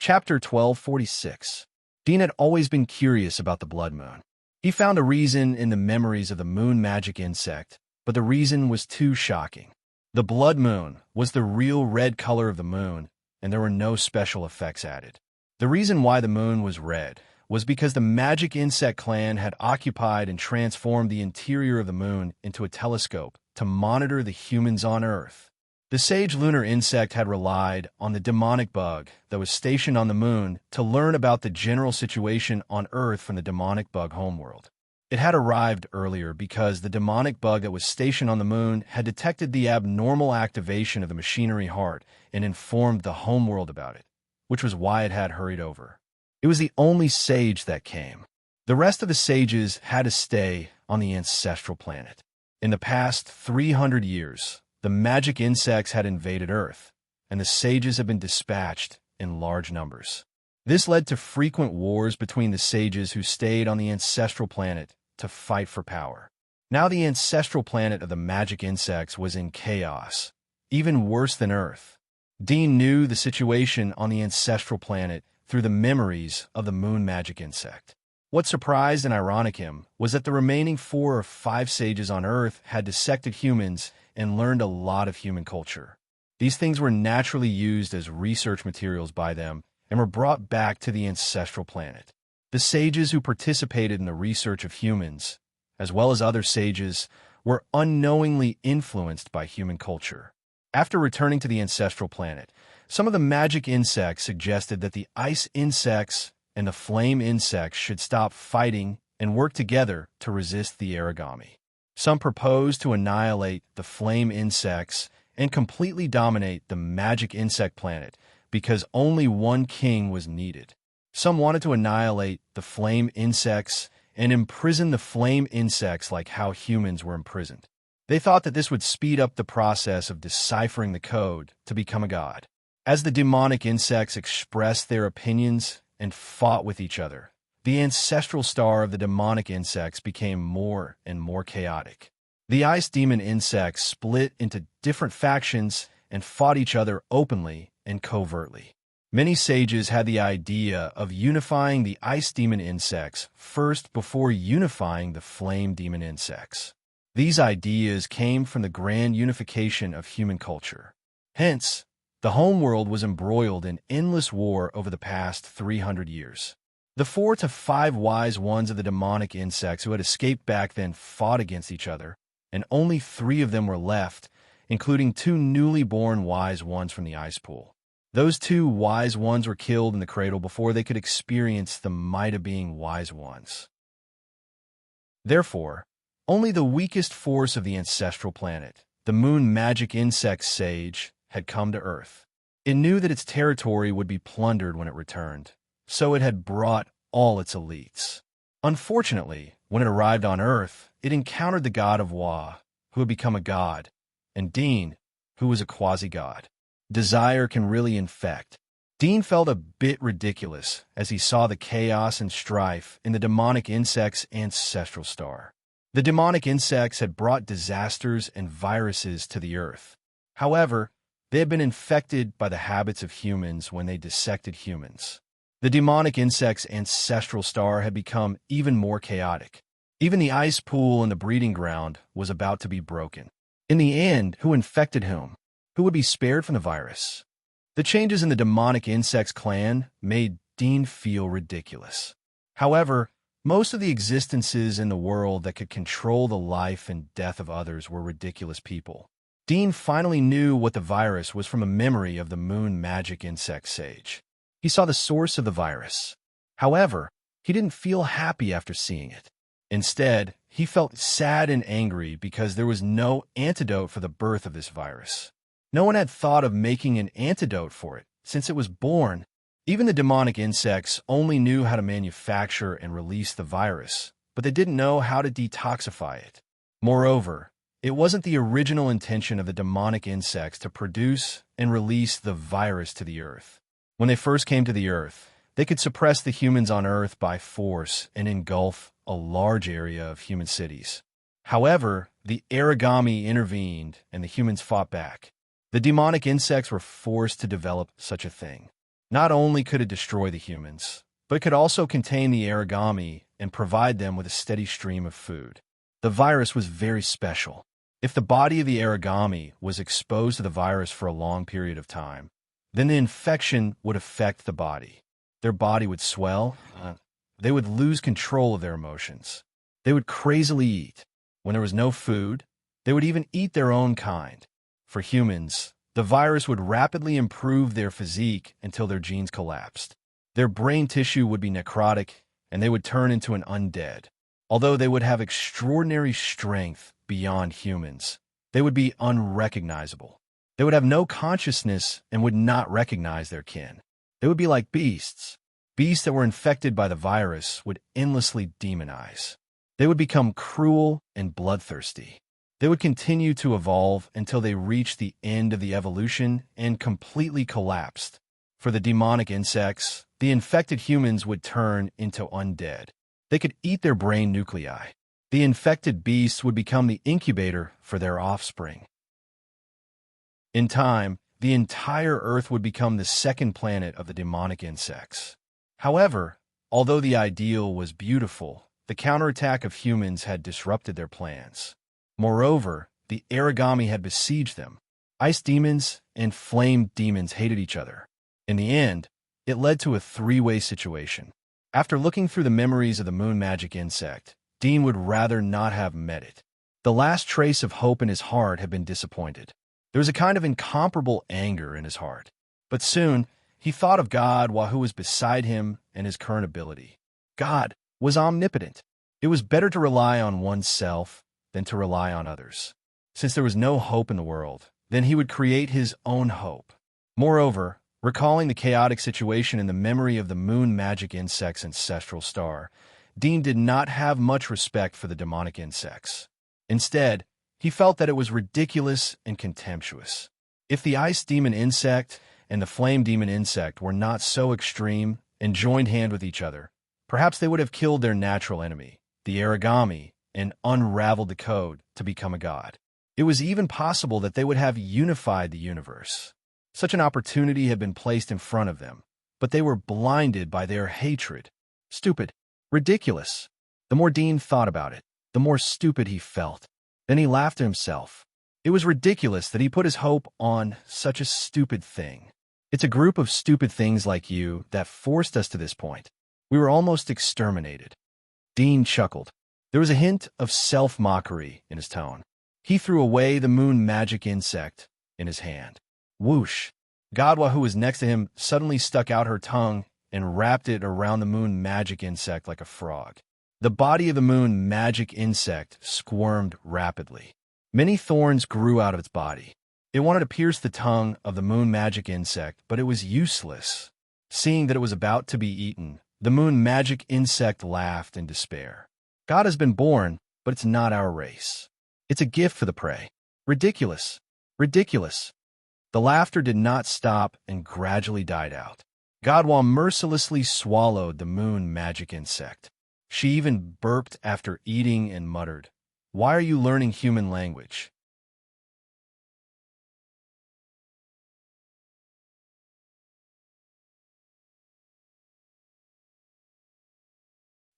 Chapter 1246. Dean had always been curious about the blood moon. He found a reason in the memories of the moon magic insect, but the reason was too shocking. The blood moon was the real red color of the moon, and there were no special effects added. The reason why the moon was red was because the magic insect clan had occupied and transformed the interior of the moon into a telescope to monitor the humans on Earth. The sage lunar insect had relied on the demonic bug that was stationed on the moon to learn about the general situation on Earth from the demonic bug homeworld. It had arrived earlier because the demonic bug that was stationed on the moon had detected the abnormal activation of the machinery heart and informed the homeworld about it, which was why it had hurried over. It was the only sage that came. The rest of the sages had to stay on the ancestral planet. In the past 300 years, the magic insects had invaded Earth, and the sages had been dispatched in large numbers. This led to frequent wars between the sages who stayed on the ancestral planet to fight for power. Now the ancestral planet of the magic insects was in chaos, even worse than Earth. Dean knew the situation on the ancestral planet through the memories of the moon magic insect. What surprised and ironic him was that the remaining 4 or 5 sages on Earth had dissected humans and learned a lot of human culture. These things were naturally used as research materials by them and were brought back to the ancestral planet. The sages who participated in the research of humans, as well as other sages, were unknowingly influenced by human culture. After returning to the ancestral planet, some of the magic insects suggested that the ice insects and the flame insects should stop fighting and work together to resist the origami. Some proposed to annihilate the flame insects and completely dominate the magic insect planet because only one king was needed. Some wanted to annihilate the flame insects and imprison the flame insects like how humans were imprisoned. They thought that this would speed up the process of deciphering the code to become a god. As the demonic insects expressed their opinions and fought with each other, the ancestral star of the demonic insects became more and more chaotic. The ice demon insects split into different factions and fought each other openly and covertly. Many sages had the idea of unifying the ice demon insects first before unifying the flame demon insects. These ideas came from the grand unification of human culture. Hence, the homeworld was embroiled in endless war over the past 300 years. The 4 to 5 wise ones of the demonic insects who had escaped back then fought against each other, and only 3 of them were left, including 2 newly born wise ones from the ice pool. Those 2 wise ones were killed in the cradle before they could experience the might of being wise ones. Therefore, only the weakest force of the ancestral planet, the moon magic insect sage, had come to Earth. It knew that its territory would be plundered when it returned, so it had brought all its elites. Unfortunately, when it arrived on Earth, it encountered the god of Wa, who had become a god, and Dean, who was a quasi-god. Desire can really infect. Dean felt a bit ridiculous as he saw the chaos and strife in the demonic insect's ancestral star. The demonic insects had brought disasters and viruses to the Earth. However, they had been infected by the habits of humans when they dissected humans. The demonic insect's ancestral star had become even more chaotic. Even the ice pool in the breeding ground was about to be broken. In the end, who infected whom? Who would be spared from the virus? The changes in the demonic insects clan made Dean feel ridiculous. However, most of the existences in the world that could control the life and death of others were ridiculous people. Dean finally knew what the virus was from a memory of the moon magic insect sage. He saw the source of the virus. However, he didn't feel happy after seeing it. Instead, he felt sad and angry because there was no antidote for the birth of this virus. No one had thought of making an antidote for it since it was born. Even the demonic insects only knew how to manufacture and release the virus, but they didn't know how to detoxify it. Moreover, it wasn't the original intention of the demonic insects to produce and release the virus to the Earth. When they first came to the Earth, they could suppress the humans on Earth by force and engulf a large area of human cities. However, the origami intervened and the humans fought back. The demonic insects were forced to develop such a thing. Not only could it destroy the humans, but it could also contain the origami and provide them with a steady stream of food. The virus was very special. If the body of the origami was exposed to the virus for a long period of time, then the infection would affect the body. Their body would swell. They would lose control of their emotions. They would crazily eat. When there was no food, they would even eat their own kind. For humans, the virus would rapidly improve their physique until their genes collapsed. Their brain tissue would be necrotic, and they would turn into an undead. Although they would have extraordinary strength beyond humans, they would be unrecognizable. They would have no consciousness and would not recognize their kin. They would be like beasts. Beasts that were infected by the virus would endlessly demonize. They would become cruel and bloodthirsty. They would continue to evolve until they reached the end of the evolution and completely collapsed. For the demonic insects, the infected humans would turn into undead. They could eat their brain nuclei. The infected beasts would become the incubator for their offspring. In time, the entire Earth would become the second planet of the demonic insects. However, although the ideal was beautiful, the counterattack of humans had disrupted their plans. Moreover, the origami had besieged them. Ice demons and flame demons hated each other. In the end, it led to a three-way situation. After looking through the memories of the moon magic insect, Dean would rather not have met it. The last trace of hope in his heart had been disappointed. There was a kind of incomparable anger in his heart. But soon, he thought of God who was beside him and his current ability. God was omnipotent. It was better to rely on oneself than to rely on others. Since there was no hope in the world, then he would create his own hope. Moreover, recalling the chaotic situation in the memory of the moon magic insect's ancestral star, Dean did not have much respect for the demonic insects. Instead, he felt that it was ridiculous and contemptuous. If the ice demon insect and the flame demon insect were not so extreme and joined hand with each other, perhaps they would have killed their natural enemy, the origami, and unraveled the code to become a god. It was even possible that they would have unified the universe. Such an opportunity had been placed in front of them, but they were blinded by their hatred. Stupid. Ridiculous. The more Dean thought about it, the more stupid he felt. Then he laughed to himself. It was ridiculous that he put his hope on such a stupid thing. It's a group of stupid things like you that forced us to this point. We were almost exterminated. Dean chuckled. There was a hint of self-mockery in his tone. He threw away the moon magic insect in his hand. Whoosh! Godwa, who was next to him, suddenly stuck out her tongue and wrapped it around the moon magic insect like a frog. The body of the moon magic insect squirmed rapidly. Many thorns grew out of its body. It wanted to pierce the tongue of the moon magic insect, but it was useless. Seeing that it was about to be eaten, the moon magic insect laughed in despair. God has been born, but it's not our race. It's a gift for the prey. Ridiculous. Ridiculous. The laughter did not stop and gradually died out. Godwa mercilessly swallowed the moon magic insect. She even burped after eating and muttered, "Why are you learning human language?"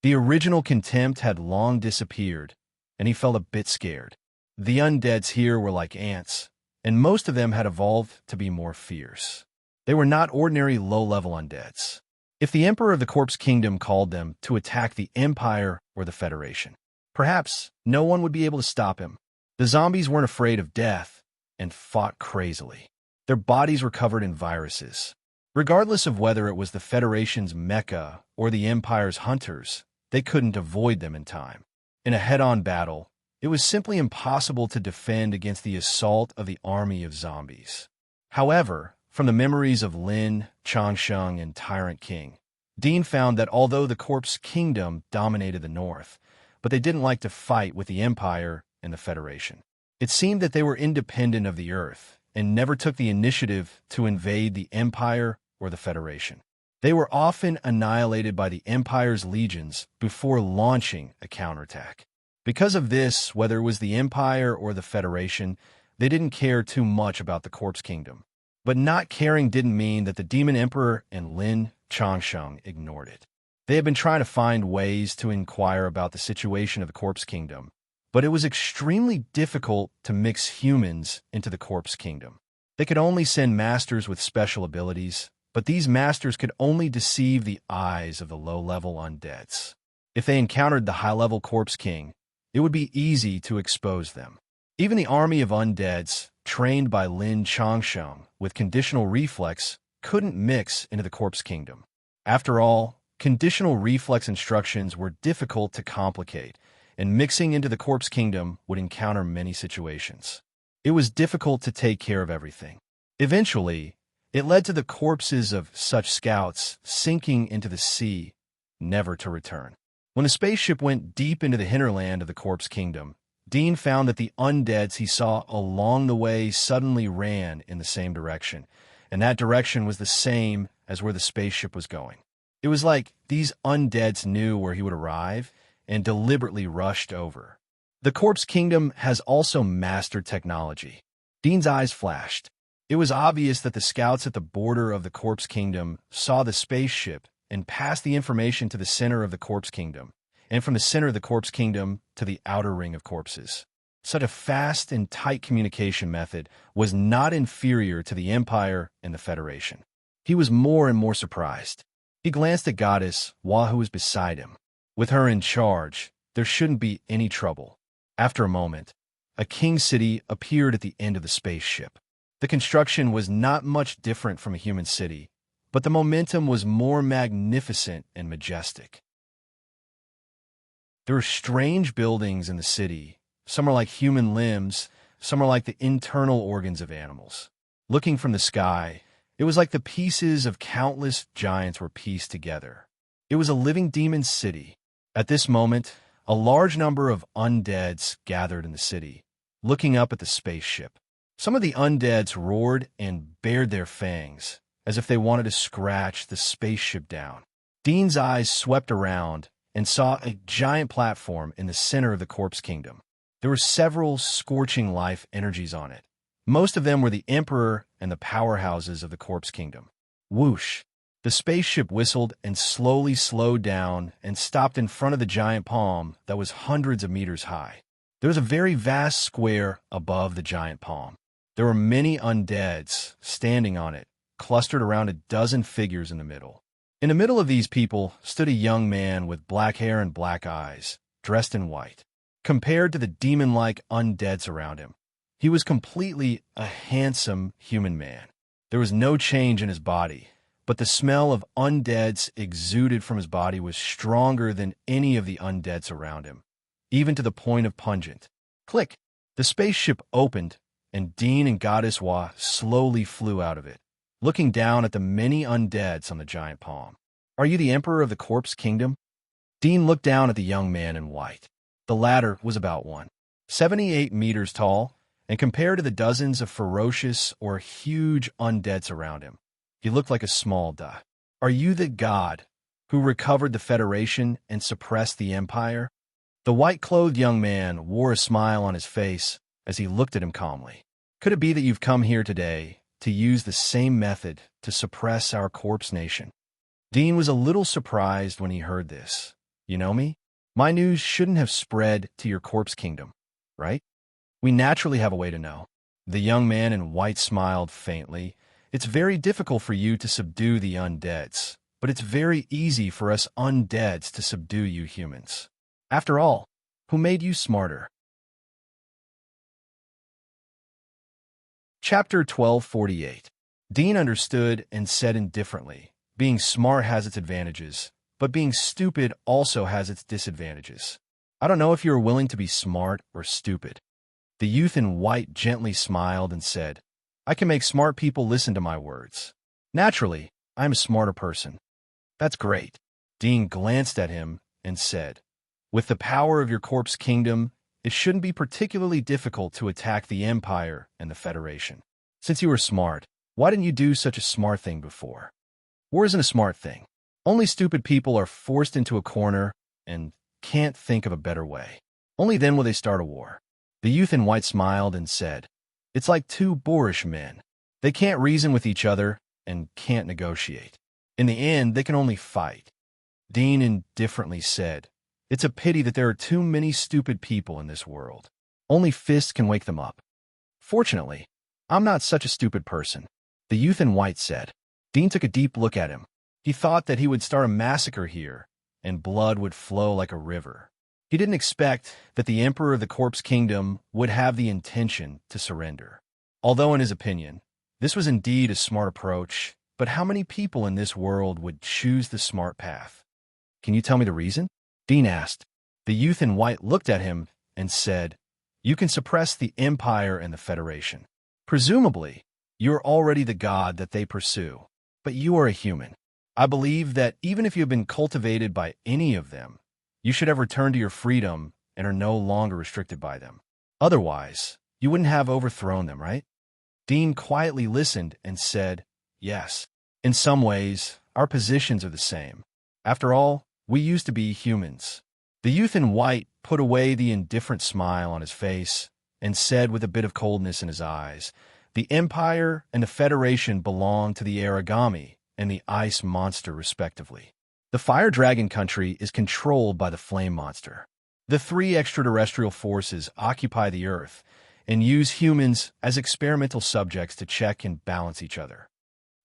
The original contempt had long disappeared, and he felt a bit scared. The undeads here were like ants, and most of them had evolved to be more fierce. They were not ordinary low-level undeads. If the Emperor of the Corpse Kingdom called them to attack the Empire or the Federation, perhaps no one would be able to stop him. The zombies weren't afraid of death and fought crazily. Their bodies were covered in viruses. Regardless of whether it was the Federation's mecha or the Empire's hunters, they couldn't avoid them in time. In a head-on battle, it was simply impossible to defend against the assault of the army of zombies. However, from the memories of Lin, Changsheng, and Tyrant King, Dean found that although the Corpse Kingdom dominated the North, but they didn't like to fight with the Empire and the Federation. It seemed that they were independent of the Earth and never took the initiative to invade the Empire or the Federation. They were often annihilated by the Empire's legions before launching a counterattack. Because of this, whether it was the Empire or the Federation, they didn't care too much about the Corpse Kingdom. But not caring didn't mean that the Demon Emperor and Lin Changsheng ignored it. They had been trying to find ways to inquire about the situation of the Corpse Kingdom, but it was extremely difficult to mix humans into the Corpse Kingdom. They could only send masters with special abilities, but these masters could only deceive the eyes of the low-level undeads. If they encountered the high-level Corpse King, it would be easy to expose them. Even the army of undeads, trained by Lin Changsheng with conditional reflex, couldn't mix into the Corpse Kingdom. After all, conditional reflex instructions were difficult to complicate, and mixing into the Corpse Kingdom would encounter many situations. It was difficult to take care of everything. Eventually, it led to the corpses of such scouts sinking into the sea, never to return. When the spaceship went deep into the hinterland of the Corpse Kingdom, Dean found that the undeads he saw along the way suddenly ran in the same direction, and that direction was the same as where the spaceship was going. It was like these undeads knew where he would arrive and deliberately rushed over. The Corpse Kingdom has also mastered technology. Dean's eyes flashed. It was obvious that the scouts at the border of the Corpse Kingdom saw the spaceship and passed the information to the center of the Corpse Kingdom, and from the center of the Corpse Kingdom to the outer ring of corpses. Such a fast and tight communication method was not inferior to the Empire and the Federation. He was more and more surprised. He glanced at Goddess Hua, who was beside him. With her in charge, there shouldn't be any trouble. After a moment, a king city appeared at the end of the spaceship. The construction was not much different from a human city, but the momentum was more magnificent and majestic. There were strange buildings in the city. Some are like human limbs, some are like the internal organs of animals. Looking from the sky, it was like the pieces of countless giants were pieced together. It was a living demon city. At this moment, a large number of undeads gathered in the city, looking up at the spaceship. Some of the undeads roared and bared their fangs, as if they wanted to scratch the spaceship down. Dean's eyes swept around and saw a giant platform in the center of the Corpse Kingdom. There were several scorching life energies on it. Most of them were the Emperor and the powerhouses of the Corpse Kingdom. Whoosh! The spaceship whistled and slowly slowed down and stopped in front of the giant palm that was hundreds of meters high. There was a very vast square above the giant palm. There were many undeads standing on it, clustered around a dozen figures in the middle. In the middle of these people stood a young man with black hair and black eyes, dressed in white. Compared to the demon-like undeads around him, he was completely a handsome human man. There was no change in his body, but the smell of undeads exuded from his body was stronger than any of the undeads around him, even to the point of pungent. Click! The spaceship opened, and Dean and Goddess Hua slowly flew out of it, looking down at the many undeads on the giant palm. "Are you the Emperor of the Corpse Kingdom?" Dean looked down at the young man in white. The latter was about 178 meters tall, and compared to the dozens of ferocious or huge undeads around him, he looked like a small dot. "Are you the god who recovered the Federation and suppressed the Empire?" The white-clothed young man wore a smile on his face as he looked at him calmly. "Could it be that you've come here today to use the same method to suppress our corpse nation?" Dean was a little surprised when he heard this. "You know me? My news shouldn't have spread to your Corpse Kingdom, right? We naturally have a way to know." The young man in white smiled faintly. "It's very difficult for you to subdue the undeads, but it's very easy for us undeads to subdue you humans. After all, who made you smarter?" Chapter 1248. Dean understood and said indifferently, "Being smart has its advantages, but being stupid also has its disadvantages. I don't know if you are willing to be smart or stupid." The youth in white gently smiled and said, "I can make smart people listen to my words. Naturally, I am a smarter person." "That's great." Dean glanced at him and said, "With the power of your Corpse Kingdom, it shouldn't be particularly difficult to attack the Empire and the Federation. Since you are smart, why didn't you do such a smart thing before?" "War isn't a smart thing. Only stupid people are forced into a corner and can't think of a better way. Only then will they start a war." The youth in white smiled and said, "It's like two boorish men. They can't reason with each other and can't negotiate. In the end, they can only fight. Dean indifferently said, "It's a pity that there are too many stupid people in this world. Only fists can wake them up." "Fortunately, I'm not such a stupid person," the youth in white said. Dean took a deep look at him. He thought that he would start a massacre here, and blood would flow like a river. He didn't expect that the Emperor of the Corpse Kingdom would have the intention to surrender. Although in his opinion, this was indeed a smart approach, but how many people in this world would choose the smart path? "Can you tell me the reason?" Dean asked. The youth in white looked at him and said, "You can suppress the Empire and the Federation. Presumably, you are already the god that they pursue, but you are a human. I believe that even if you have been cultivated by any of them, you should have returned to your freedom and are no longer restricted by them. Otherwise, you wouldn't have overthrown them, right?" Dean quietly listened and said, "Yes. In some ways, our positions are the same. After all, we used to be humans." The youth in white put away the indifferent smile on his face and said with a bit of coldness in his eyes, "The Empire and the Federation belong to the Aragami and the Ice Monster, respectively. The Fire Dragon country is controlled by the Flame Monster. The three extraterrestrial forces occupy the Earth and use humans as experimental subjects to check and balance each other.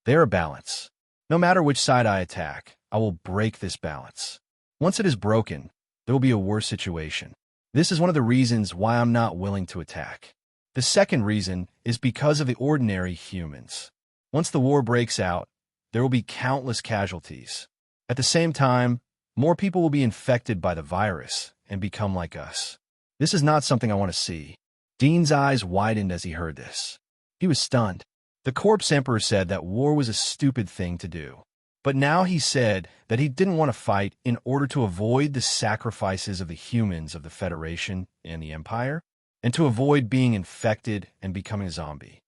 They are a balance. No matter which side I attack, I will break this balance. Once it is broken, there will be a worse situation. This is one of the reasons why I'm not willing to attack. The second reason is because of the ordinary humans. Once the war breaks out, there will be countless casualties. At the same time, more people will be infected by the virus and become like us. This is not something I want to see." Dean's eyes widened as he heard this. He was stunned. The Corpse Emperor said that war was a stupid thing to do. But now he said that he didn't want to fight in order to avoid the sacrifices of the humans of the Federation and the Empire, and to avoid being infected and becoming a zombie.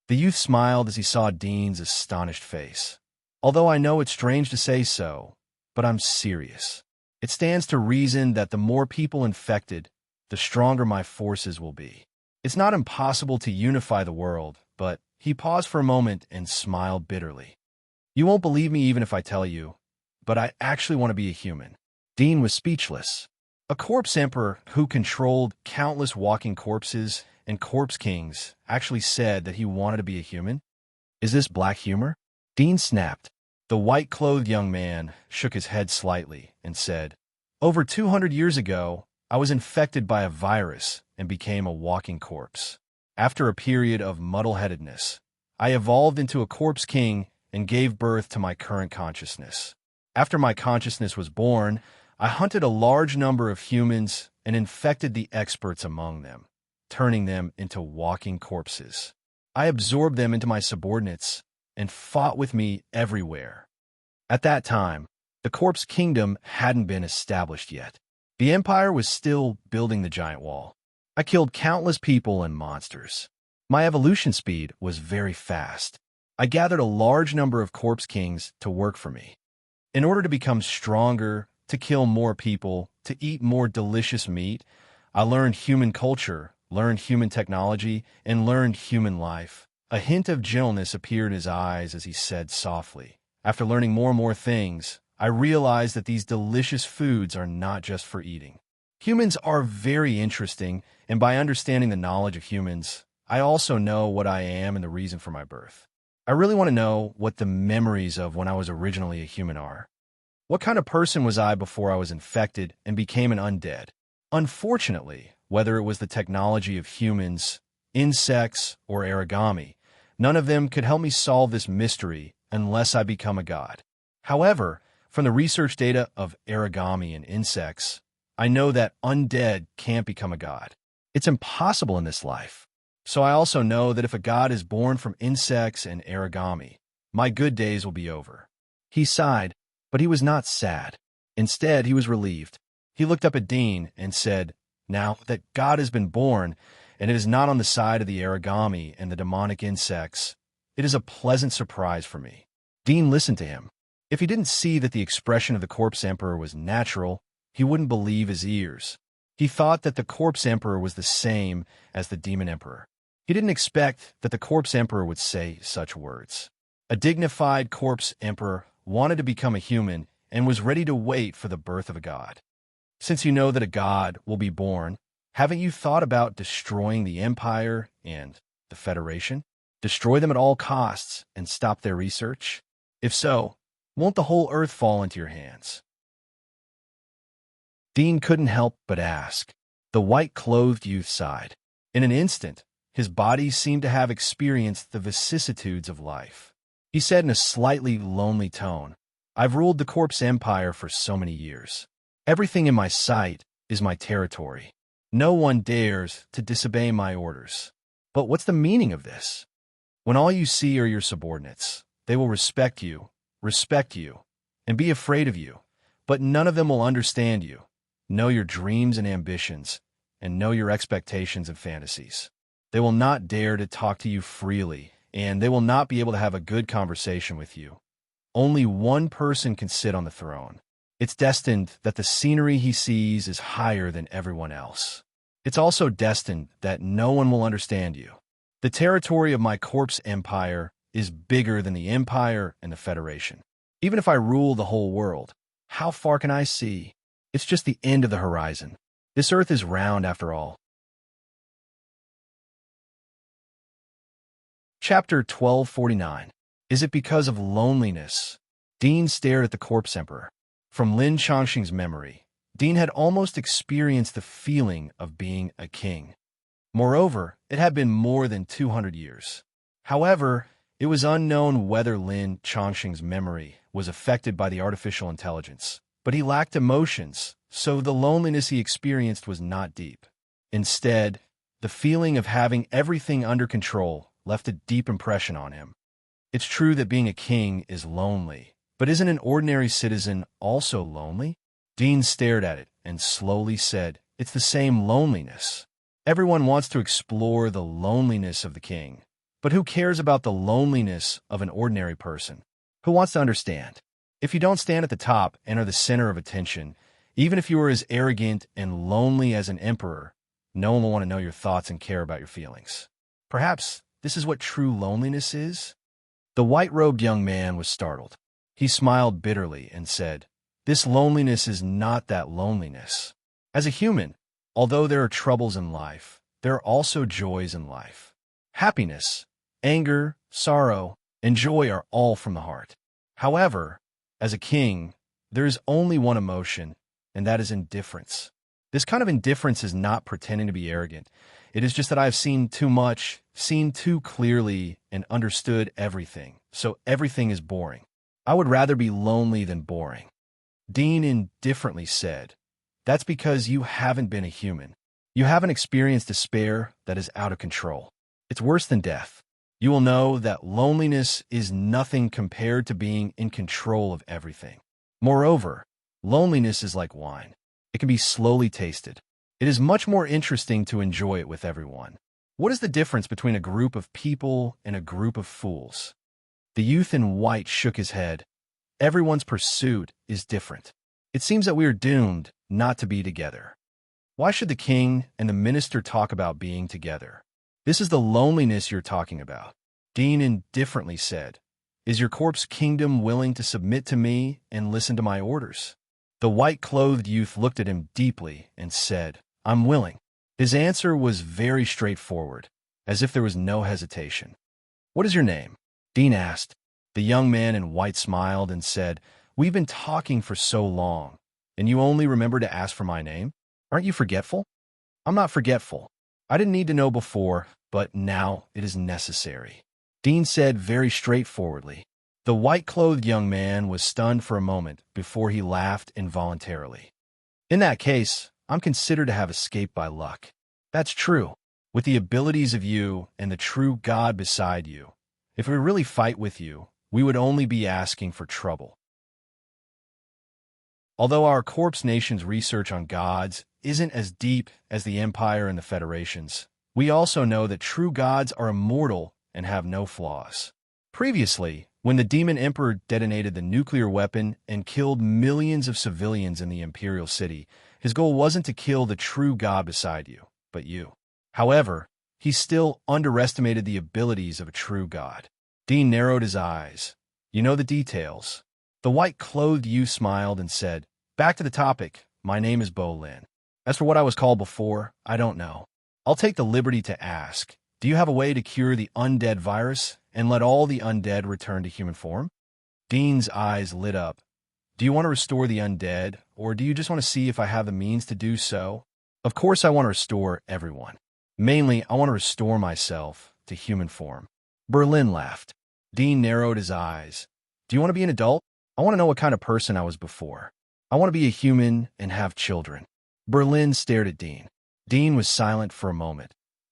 The youth smiled as he saw Dean's astonished face. "Although I know it's strange to say so, but I'm serious. It stands to reason that the more people infected, the stronger my forces will be. It's not impossible to unify the world, but..." He paused for a moment and smiled bitterly. "You won't believe me even if I tell you, but I actually want to be a human." Dean was speechless. A corpse emperor who controlled countless walking corpses and corpse kings actually said that he wanted to be a human? Is this black humor? Dean snapped. The white-clothed young man shook his head slightly and said, "Over 200 years ago, I was infected by a virus and became a walking corpse. After a period of muddle-headedness, I evolved into a corpse king and gave birth to my current consciousness. After my consciousness was born, I hunted a large number of humans and infected the experts among them, turning them into walking corpses. I absorbed them into my subordinates and fought with me everywhere. At that time, the Corpse Kingdom hadn't been established yet. The Empire was still building the giant wall. I killed countless people and monsters. My evolution speed was very fast. I gathered a large number of corpse kings to work for me. In order to become stronger, to kill more people, to eat more delicious meat, I learned human culture, learned human technology, and learned human life." A hint of gentleness appeared in his eyes as he said softly, "After learning more and more things, I realized that these delicious foods are not just for eating. Humans are very interesting, and by understanding the knowledge of humans, I also know what I am and the reason for my birth. I really want to know what the memories of when I was originally a human are. What kind of person was I before I was infected and became an undead? Unfortunately, whether it was the technology of humans, insects, or origami, none of them could help me solve this mystery unless I become a god. However, from the research data of origami and insects, I know that undead can't become a god. It's impossible in this life. So I also know that if a god is born from insects and origami, my good days will be over." He sighed, but he was not sad. Instead, he was relieved. He looked up at Dean and said, "Now that God has been born, and it is not on the side of the origami and the demonic insects, it is a pleasant surprise for me." Dean listened to him. If he didn't see that the expression of the Corpse Emperor was natural, he wouldn't believe his ears. He thought that the Corpse Emperor was the same as the Demon Emperor. He didn't expect that the corpse emperor would say such words. A dignified corpse emperor wanted to become a human and was ready to wait for the birth of a god. Since you know that a god will be born, haven't you thought about destroying the Empire and the Federation? Destroy them at all costs and stop their research? If so, won't the whole Earth fall into your hands? Dean couldn't help but ask. The white-clothed youth sighed. In an instant, his body seemed to have experienced the vicissitudes of life. He said in a slightly lonely tone, "I've ruled the corpse empire for so many years. Everything in my sight is my territory. No one dares to disobey my orders. But what's the meaning of this? When all you see are your subordinates, they will respect you, and be afraid of you, but none of them will understand you, know your dreams and ambitions, and know your expectations and fantasies. They will not dare to talk to you freely, and they will not be able to have a good conversation with you. Only one person can sit on the throne. It's destined that the scenery he sees is higher than everyone else. It's also destined that no one will understand you. The territory of my corpse empire is bigger than the Empire and the Federation. Even if I rule the whole world, how far can I see? It's just the end of the horizon. This earth is round after all." Chapter 1249. Is it because of loneliness? Dean stared at the corpse emperor. From Lin Chongqing's memory, Dean had almost experienced the feeling of being a king. Moreover, it had been more than 200 years. However, it was unknown whether Lin Chongqing's memory was affected by the artificial intelligence, but he lacked emotions, so the loneliness he experienced was not deep. Instead, the feeling of having everything under control left a deep impression on him. It's true that being a king is lonely, but isn't an ordinary citizen also lonely? Dean stared at it and slowly said, "It's the same loneliness. Everyone wants to explore the loneliness of the king, but who cares about the loneliness of an ordinary person? Who wants to understand? If you don't stand at the top and are the center of attention, even if you are as arrogant and lonely as an emperor, no one will want to know your thoughts and care about your feelings. Perhaps this is what true loneliness is?" The white-robed young man was startled. He smiled bitterly and said, "This loneliness is not that loneliness. As a human, although there are troubles in life, there are also joys in life. Happiness, anger, sorrow, and joy are all from the heart. However, as a king, there is only one emotion, and that is indifference. This kind of indifference is not pretending to be arrogant. It is just that I have seen too much, seen too clearly, and understood everything, so everything is boring. I would rather be lonely than boring." Dean indifferently said, "That's because you haven't been a human. You haven't experienced despair that is out of control. It's worse than death. You will know that loneliness is nothing compared to being in control of everything. Moreover, loneliness is like wine. It can be slowly tasted. It is much more interesting to enjoy it with everyone. What is the difference between a group of people and a group of fools?" The youth in white shook his head. "Everyone's pursuit is different. It seems that we are doomed not to be together. Why should the king and the minister talk about being together? This is the loneliness you're talking about." Dean indifferently said, "Is your corpse kingdom willing to submit to me and listen to my orders?" The white-clothed youth looked at him deeply and said, "I'm willing." His answer was very straightforward, as if there was no hesitation. "What is your name?" Dean asked. The young man in white smiled and said, "We've been talking for so long, and you only remember to ask for my name? Aren't you forgetful?" "I'm not forgetful. I didn't need to know before, but now it is necessary," Dean said very straightforwardly. The white-clothed young man was stunned for a moment before he laughed involuntarily. "In that case, I'm considered to have escaped by luck." "That's true. With the abilities of you and the true God beside you, if we really fight with you, we would only be asking for trouble." Although our corpse nation's research on gods isn't as deep as the Empire and the Federation's, we also know that true gods are immortal and have no flaws. Previously, when the Demon Emperor detonated the nuclear weapon and killed millions of civilians in the Imperial City, his goal wasn't to kill the true God beside you, but you. However, he still underestimated the abilities of a true god. Dean narrowed his eyes. You know the details. The white-clothed youth smiled and said, back to the topic, my name is Bolin. As for what I was called before, I don't know. I'll take the liberty to ask, do you have a way to cure the undead virus and let all the undead return to human form? Dean's eyes lit up. Do you want to restore the undead, or do you just want to see if I have the means to do so? Of course I want to restore everyone. Mainly, I want to restore myself to human form. Berlin laughed. Dean narrowed his eyes. Do you want to be an adult? I want to know what kind of person I was before. I want to be a human and have children. Berlin stared at Dean. Dean was silent for a moment.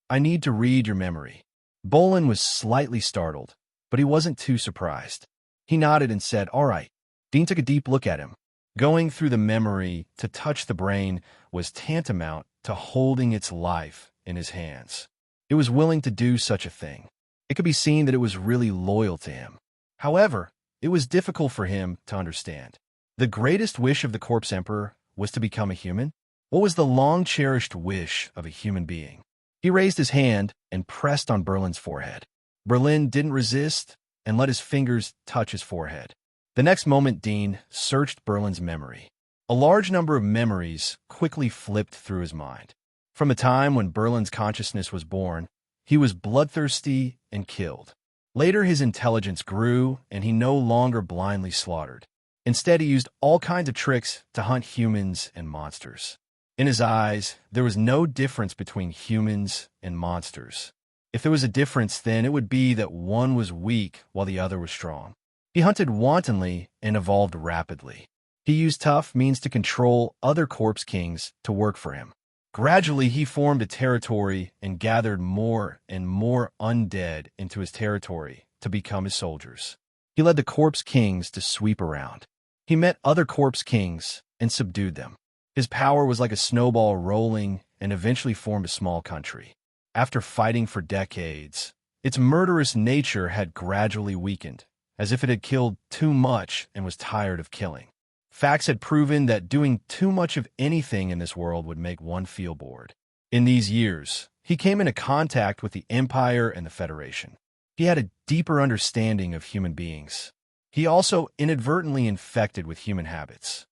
I need to read your memory. Bolin was slightly startled, but he wasn't too surprised. He nodded and said, all right. Dean took a deep look at him. Going through the memory to touch the brain was tantamount to holding its life in his hands. It was willing to do such a thing. It could be seen that it was really loyal to him. However, it was difficult for him to understand. The greatest wish of the Corpse Emperor was to become a human? What was the long-cherished wish of a human being? He raised his hand and pressed on Berlin's forehead. Berlin didn't resist and let his fingers touch his forehead. The next moment, Dean searched Berlin's memory. A large number of memories quickly flipped through his mind. From the time when Berlin's consciousness was born, he was bloodthirsty and killed. Later, his intelligence grew, and he no longer blindly slaughtered. Instead, he used all kinds of tricks to hunt humans and monsters. In his eyes, there was no difference between humans and monsters. If there was a difference, then it would be that one was weak while the other was strong. He hunted wantonly and evolved rapidly. He used tough means to control other corpse kings to work for him. Gradually, he formed a territory and gathered more and more undead into his territory to become his soldiers. He led the corpse kings to sweep around. He met other corpse kings and subdued them. His power was like a snowball rolling and eventually formed a small country. After fighting for decades, its murderous nature had gradually weakened, as if it had killed too much and was tired of killing. Facts had proven that doing too much of anything in this world would make one feel bored. In these years, he came into contact with the Empire and the Federation. He had a deeper understanding of human beings. He also inadvertently infected with human habits.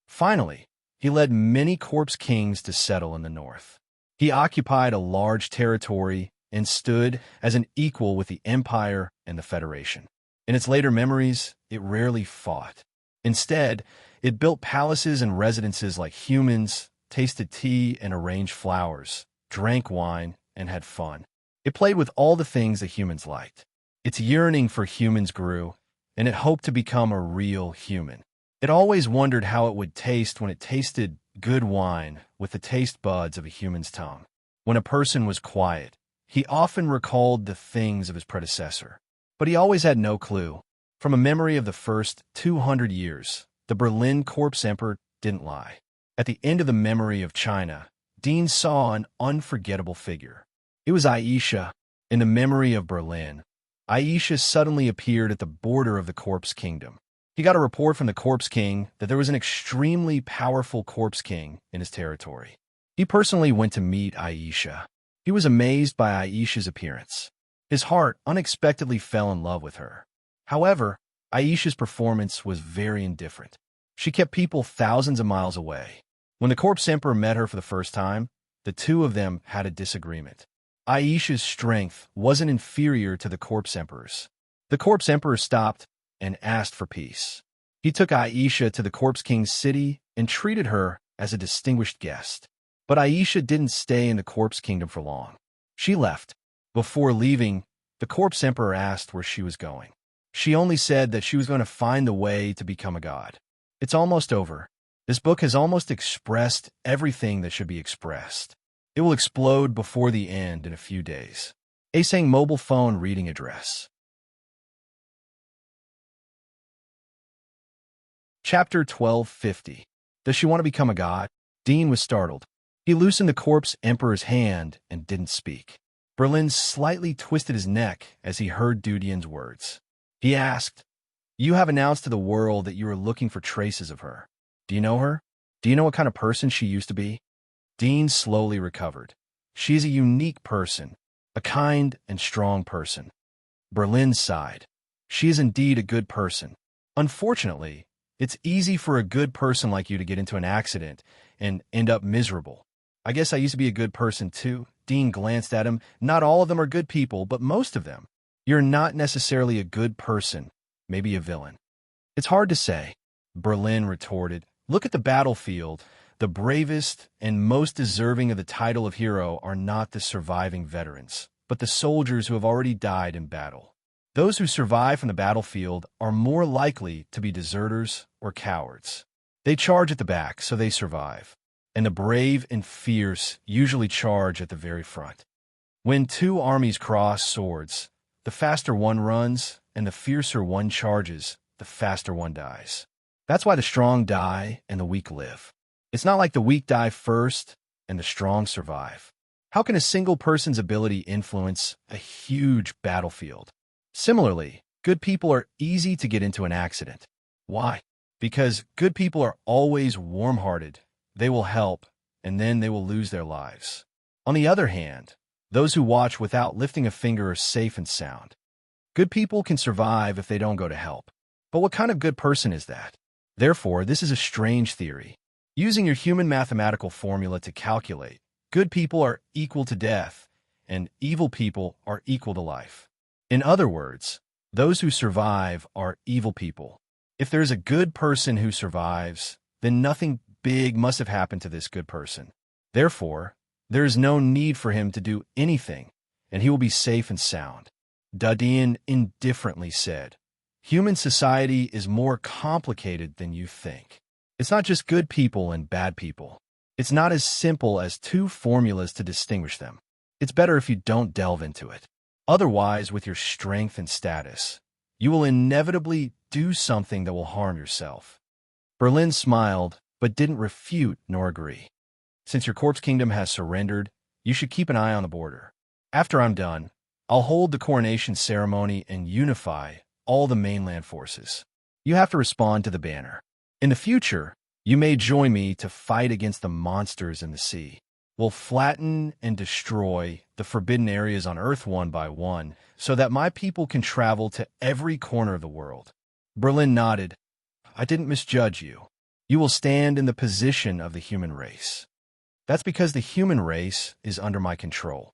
Finally, he led many corpse kings to settle in the north. He occupied a large territory and stood as an equal with the Empire and the Federation. In its later memories, it rarely fought. Instead, it built palaces and residences like humans, tasted tea and arranged flowers, drank wine, and had fun. It played with all the things that humans liked. Its yearning for humans grew, and it hoped to become a real human. It always wondered how it would taste when it tasted good wine with the taste buds of a human's tongue. When a person was quiet, he often recalled the things of his predecessor. But he always had no clue. From a memory of the first 200 years, the Berlin Corpse Emperor didn't lie. At the end of the memory of China, Dean saw an unforgettable figure. It was Aisha. In the memory of Berlin, Aisha suddenly appeared at the border of the Corpse Kingdom. He got a report from the Corpse King that there was an extremely powerful Corpse King in his territory. He personally went to meet Aisha. He was amazed by Aisha's appearance. His heart unexpectedly fell in love with her. However, Aisha's performance was very indifferent. She kept people thousands of miles away. When the Corpse Emperor met her for the first time, the two of them had a disagreement. Aisha's strength wasn't inferior to the Corpse Emperor's. The Corpse Emperor stopped and asked for peace. He took Aisha to the Corpse King's city and treated her as a distinguished guest. But Aisha didn't stay in the Corpse Kingdom for long. She left. Before leaving, the Corpse Emperor asked where she was going. She only said that she was going to find the way to become a god. It's almost over. This book has almost expressed everything that should be expressed. It will explode before the end in a few days. Asang mobile phone reading address. Chapter 1250. Does she want to become a god? Dean was startled. He loosened the Corpse Emperor's hand and didn't speak. Berlin slightly twisted his neck as he heard Dudian's words. He asked, "You have announced to the world that you are looking for traces of her. Do you know her? Do you know what kind of person she used to be?" Dean slowly recovered. She is a unique person, a kind and strong person. Berlin sighed. She is indeed a good person. Unfortunately, it's easy for a good person like you to get into an accident and end up miserable. I guess I used to be a good person too. Dean glanced at him. Not all of them are good people, but most of them. You're not necessarily a good person, maybe a villain. It's hard to say, Berlin retorted. Look at the battlefield. The bravest and most deserving of the title of hero are not the surviving veterans, but the soldiers who have already died in battle. Those who survive from the battlefield are more likely to be deserters or cowards. They charge at the back, so they survive. And the brave and fierce usually charge at the very front. When two armies cross swords, the faster one runs and the fiercer one charges, the faster one dies. That's why the strong die and the weak live. It's not like the weak die first and the strong survive. How can a single person's ability influence a huge battlefield? Similarly, good people are easy to get into an accident. Why? Because good people are always warm-hearted. They will help, and then they will lose their lives. On the other hand, those who watch without lifting a finger are safe and sound. Good people can survive if they don't go to help. But what kind of good person is that? Therefore, this is a strange theory. Using your human mathematical formula to calculate, good people are equal to death, and evil people are equal to life. In other words, those who survive are evil people. If there is a good person who survives, then nothing big must have happened to this good person. Therefore, there is no need for him to do anything, and he will be safe and sound. Dadian indifferently said, Human society is more complicated than you think. It's not just good people and bad people. It's not as simple as two formulas to distinguish them. It's better if you don't delve into it. Otherwise, with your strength and status, you will inevitably do something that will harm yourself. Berlin smiled, but didn't refute nor agree. Since your corpse kingdom has surrendered, you should keep an eye on the border. After I'm done, I'll hold the coronation ceremony and unify all the mainland forces. You have to respond to the banner. In the future, you may join me to fight against the monsters in the sea. We'll flatten and destroy the forbidden areas on Earth one by one so that my people can travel to every corner of the world. Berlin nodded. I didn't misjudge you. You will stand in the position of the human race. That's because the human race is under my control.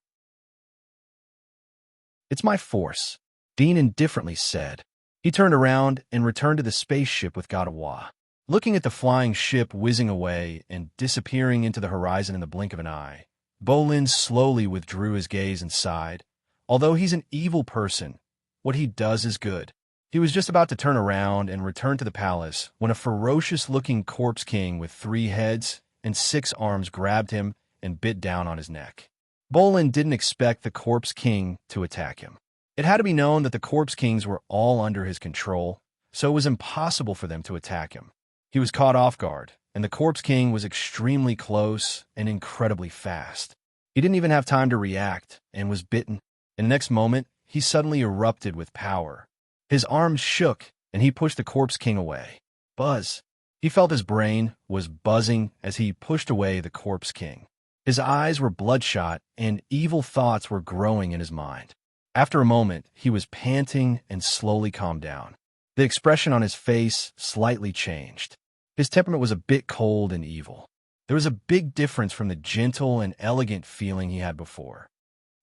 It's my force, Dean indifferently said. He turned around and returned to the spaceship with Gadawa. Looking at the flying ship whizzing away and disappearing into the horizon in the blink of an eye, Bolin slowly withdrew his gaze and sighed. Although he's an evil person, what he does is good. He was just about to turn around and return to the palace when a ferocious-looking corpse king with 3 heads and 6 arms grabbed him and bit down on his neck. Bolin didn't expect the corpse king to attack him. It had to be known that the corpse kings were all under his control, so it was impossible for them to attack him. He was caught off guard, and the corpse king was extremely close and incredibly fast. He didn't even have time to react and was bitten. In the next moment, he suddenly erupted with power. His arms shook, and he pushed the corpse king away. Buzz. He felt his brain was buzzing as he pushed away the corpse king. His eyes were bloodshot, and evil thoughts were growing in his mind. After a moment, he was panting and slowly calmed down. The expression on his face slightly changed. His temperament was a bit cold and evil. There was a big difference from the gentle and elegant feeling he had before.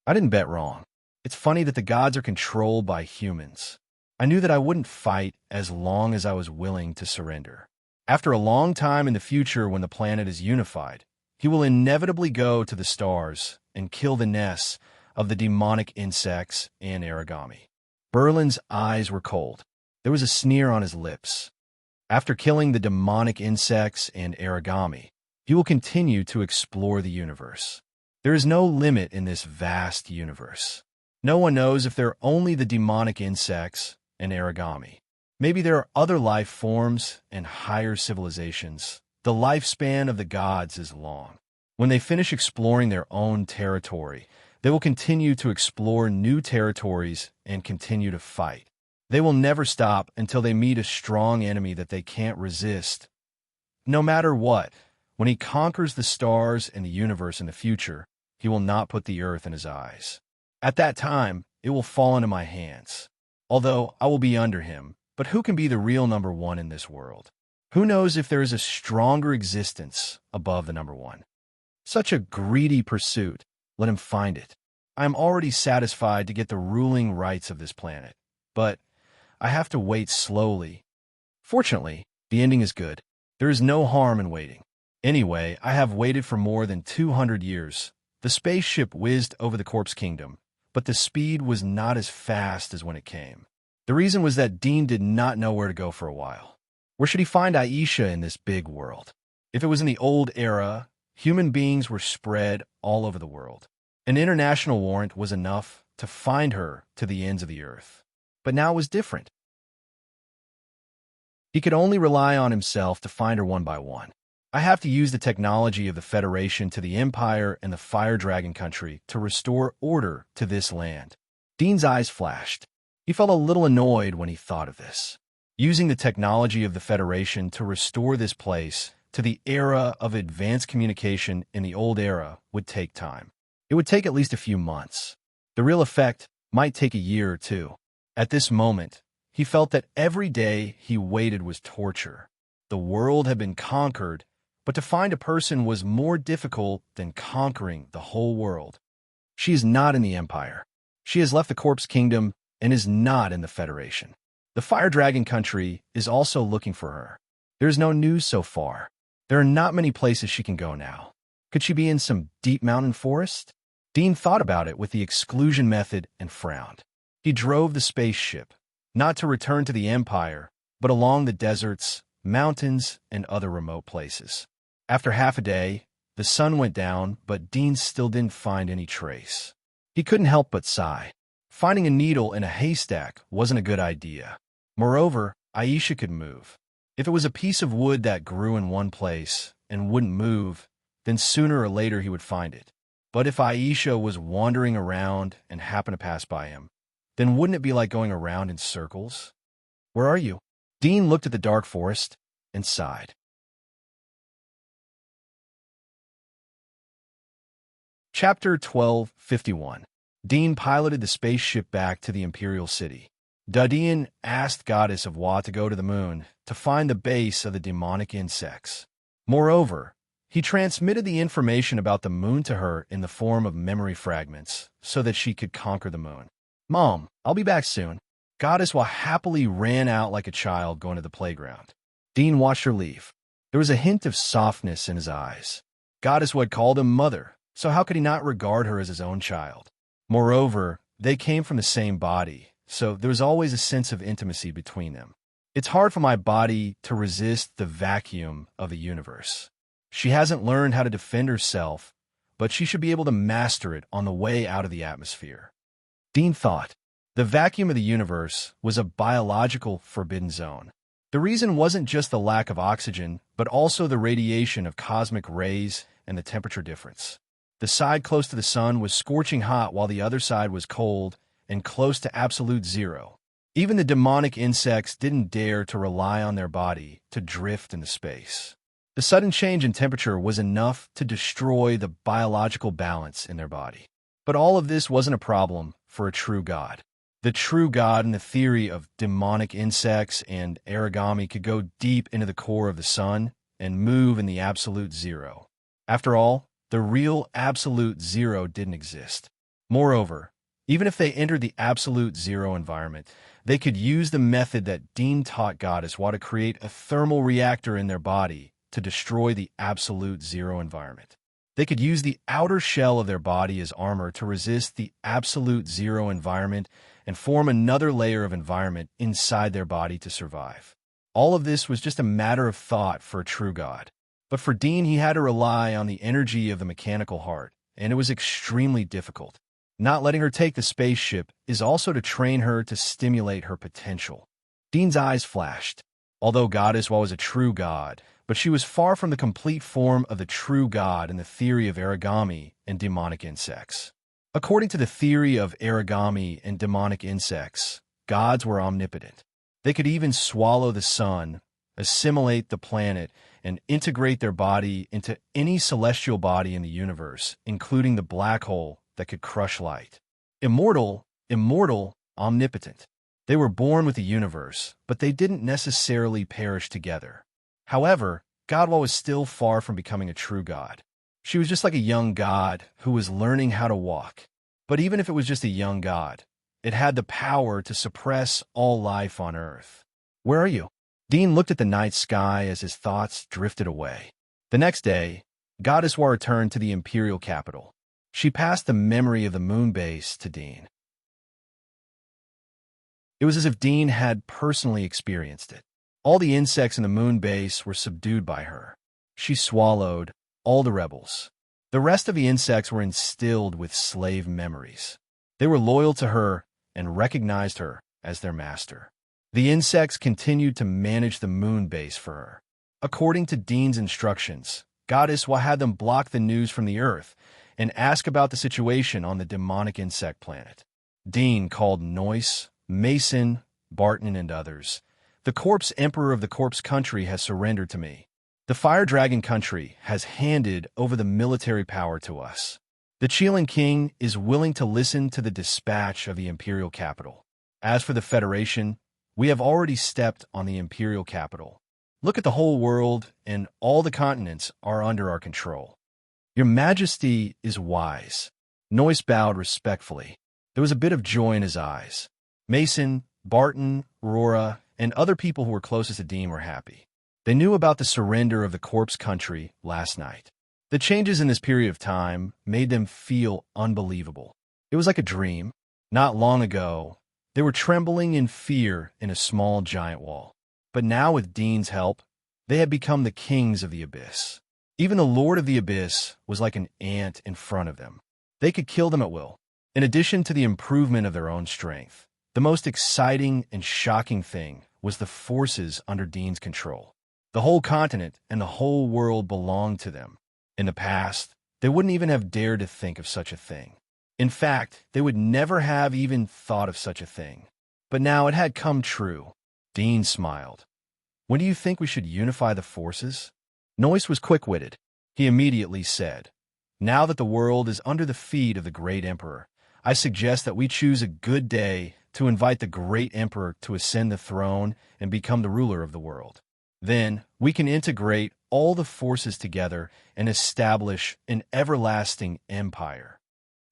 I didn't bet wrong. It's funny that the gods are controlled by humans. I knew that I wouldn't fight as long as I was willing to surrender. After a long time in the future when the planet is unified, he will inevitably go to the stars and kill the nests of the demonic insects and origami. Berlin's eyes were cold. There was a sneer on his lips. After killing the demonic insects and origami, he will continue to explore the universe. There is no limit in this vast universe. No one knows if they're only the demonic insects and origami. Maybe there are other life forms and higher civilizations. The lifespan of the gods is long. When they finish exploring their own territory, they will continue to explore new territories and continue to fight. They will never stop until they meet a strong enemy that they can't resist. No matter what, when he conquers the stars and the universe in the future, he will not put the earth in his eyes. At that time, it will fall into my hands. Although I will be under him, but who can be the real number one in this world? Who knows if there is a stronger existence above the number one? Such a greedy pursuit, let him find it. I am already satisfied to get the ruling rights of this planet, but I have to wait slowly. Fortunately, the ending is good. There is no harm in waiting. Anyway, I have waited for more than 200 years. The spaceship whizzed over the corpse kingdom, but the speed was not as fast as when it came. The reason was that Dean did not know where to go for a while. Where should he find Aisha in this big world? If it was in the old era, human beings were spread all over the world. An international warrant was enough to find her to the ends of the earth. But now it was different. He could only rely on himself to find her one by one. I have to use the technology of the Federation to the Empire and the Fire Dragon country to restore order to this land. Dean's eyes flashed. He felt a little annoyed when he thought of this. Using the technology of the Federation to restore this place to the era of advanced communication in the old era would take time. It would take at least a few months. The real effect might take a year or two. At this moment, he felt that every day he waited was torture. The world had been conquered, but to find a person was more difficult than conquering the whole world. She is not in the Empire. She has left the Corpse Kingdom and is not in the Federation. The Fire Dragon country is also looking for her. There is no news so far. There are not many places she can go now. Could she be in some deep mountain forest? Dean thought about it with the exclusion method and frowned. He drove the spaceship, not to return to the Empire, but along the deserts, mountains, and other remote places. After half a day, the sun went down, but Dean still didn't find any trace. He couldn't help but sigh. Finding a needle in a haystack wasn't a good idea. Moreover, Aisha could move. If it was a piece of wood that grew in one place and wouldn't move, then sooner or later he would find it. But if Aisha was wandering around and happened to pass by him, then wouldn't it be like going around in circles? Where are you? Dean looked at the dark forest and sighed. Chapter 1251. Dean piloted the spaceship back to the Imperial City. Dadian asked Goddess of Wa to go to the moon to find the base of the demonic insects. Moreover, he transmitted the information about the moon to her in the form of memory fragments so that she could conquer the moon. Mom, I'll be back soon. Goddess Wa happily ran out like a child going to the playground. Dean watched her leave. There was a hint of softness in his eyes. Goddess Wa had called him mother, so how could he not regard her as his own child? Moreover, they came from the same body, so there was always a sense of intimacy between them. It's hard for my body to resist the vacuum of the universe. She hasn't learned how to defend herself, but she should be able to master it on the way out of the atmosphere. Dean thought. The vacuum of the universe was a biological forbidden zone. The reason wasn't just the lack of oxygen, but also the radiation of cosmic rays and the temperature difference. The side close to the sun was scorching hot while the other side was cold and close to absolute zero. Even the demonic insects didn't dare to rely on their body to drift into space. The sudden change in temperature was enough to destroy the biological balance in their body. But all of this wasn't a problem for a true god. The true god in the theory of demonic insects and origami could go deep into the core of the sun and move in the absolute zero. After all, the real absolute zero didn't exist. Moreover, even if they entered the absolute zero environment, they could use the method that Dean taught Goddess Wa to create a thermal reactor in their body to destroy the absolute zero environment. They could use the outer shell of their body as armor to resist the absolute zero environment and form another layer of environment inside their body to survive. All of this was just a matter of thought for a true god. But for Dean, he had to rely on the energy of the mechanical heart, and it was extremely difficult. Not letting her take the spaceship is also to train her to stimulate her potential. Dean's eyes flashed. Although Goddess Wa was a true god, but she was far from the complete form of the true god in the theory of origami and demonic insects. According to the theory of origami and demonic insects, gods were omnipotent. They could even swallow the sun, assimilate the planet, and integrate their body into any celestial body in the universe, including the black hole that could crush light. Immortal, omnipotent. They were born with the universe, but they didn't necessarily perish together. However, Godwa was still far from becoming a true god. She was just like a young god who was learning how to walk. But even if it was just a young god, it had the power to suppress all life on Earth. Where are you? Dean looked at the night sky as his thoughts drifted away. The next day, Goddesswa returned to the imperial capital. She passed the memory of the moon base to Dean. It was as if Dean had personally experienced it. All the insects in the moon base were subdued by her. She swallowed all the rebels. The rest of the insects were instilled with slave memories. They were loyal to her and recognized her as their master. The insects continued to manage the moon base for her. According to Dean's instructions, Goddesswa had them block the news from the Earth and ask about the situation on the demonic insect planet. Dean called Noyce, Mason, Barton, and others. The Corpse Emperor of the Corpse Country has surrendered to me. The Fire Dragon Country has handed over the military power to us. The Chelan King is willing to listen to the dispatch of the imperial capital. As for the Federation, we have already stepped on the imperial capital. Look at the whole world, and all the continents are under our control. Your Majesty is wise. Noyce bowed respectfully. There was a bit of joy in his eyes. Mason, Barton, Aurora, and other people who were closest to Dean were happy. They knew about the surrender of the Corpse Country last night. The changes in this period of time made them feel unbelievable. It was like a dream. Not long ago, they were trembling in fear in a small giant wall. But now, with Dean's help, they had become the kings of the abyss. Even the Lord of the Abyss was like an ant in front of them. They could kill them at will. In addition to the improvement of their own strength, the most exciting and shocking thing was the forces under Dean's control. The whole continent and the whole world belonged to them. In the past, they wouldn't even have dared to think of such a thing. In fact, they would never have even thought of such a thing. But now it had come true. Dean smiled. When do you think we should unify the forces? Noyce was quick-witted. He immediately said, now that the world is under the feet of the great emperor, I suggest that we choose a good day to invite the great emperor to ascend the throne and become the ruler of the world. Then we can integrate all the forces together and establish an everlasting empire.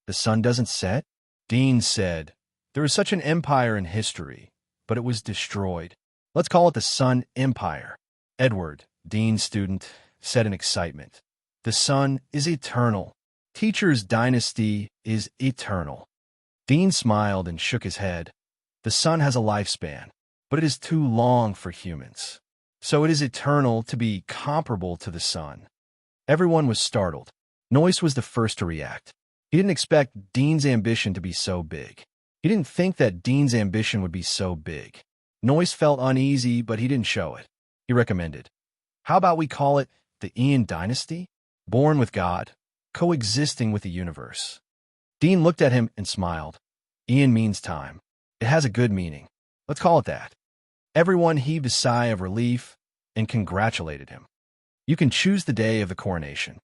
The sun doesn't set? Dean said, there is such an empire in history, but it was destroyed. Let's call it the Sun Empire. Edward, Dean's student, said in excitement, the sun is eternal. Teacher's dynasty is eternal. Dean smiled and shook his head. The sun has a lifespan, but it is too long for humans. So it is eternal to be comparable to the sun. Everyone was startled. Noyce was the first to react. He didn't expect Dean's ambition to be so big. He didn't think that Dean's ambition would be so big. Noyce felt uneasy, but he didn't show it. He recommended, how about we call it the Ian Dynasty? Born with God, coexisting with the universe. Dean looked at him and smiled. Ian means time. It has a good meaning. Let's call it that. Everyone heaved a sigh of relief and congratulated him. You can choose the day of the coronation.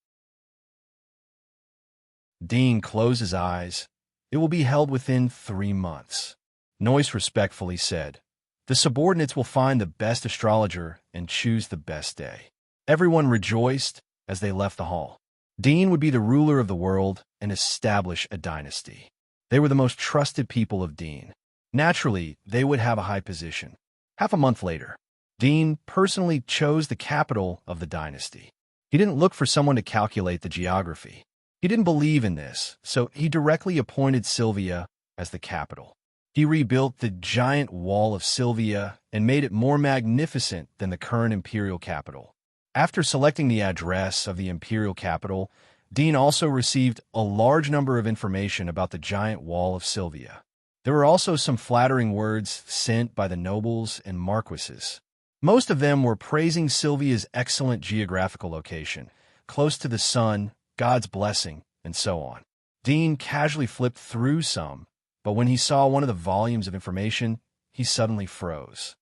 Dean closed his eyes. It will be held within 3 months. Noyce respectfully said, the subordinates will find the best astrologer and choose the best day. Everyone rejoiced as they left the hall. Dean would be the ruler of the world and establish a dynasty. They were the most trusted people of Dean. Naturally, they would have a high position. Half a month later, Dean personally chose the capital of the dynasty. He didn't look for someone to calculate the geography. He didn't believe in this, so he directly appointed Sylvia as the capital. He rebuilt the giant wall of Sylvia and made it more magnificent than the current imperial capital. After selecting the address of the imperial capital, Dean also received a large number of information about the giant wall of Sylvia. There were also some flattering words sent by the nobles and marquises. Most of them were praising Sylvia's excellent geographical location, close to the sun, God's blessing, and so on. Dean casually flipped through some, but when he saw one of the volumes of information, he suddenly froze.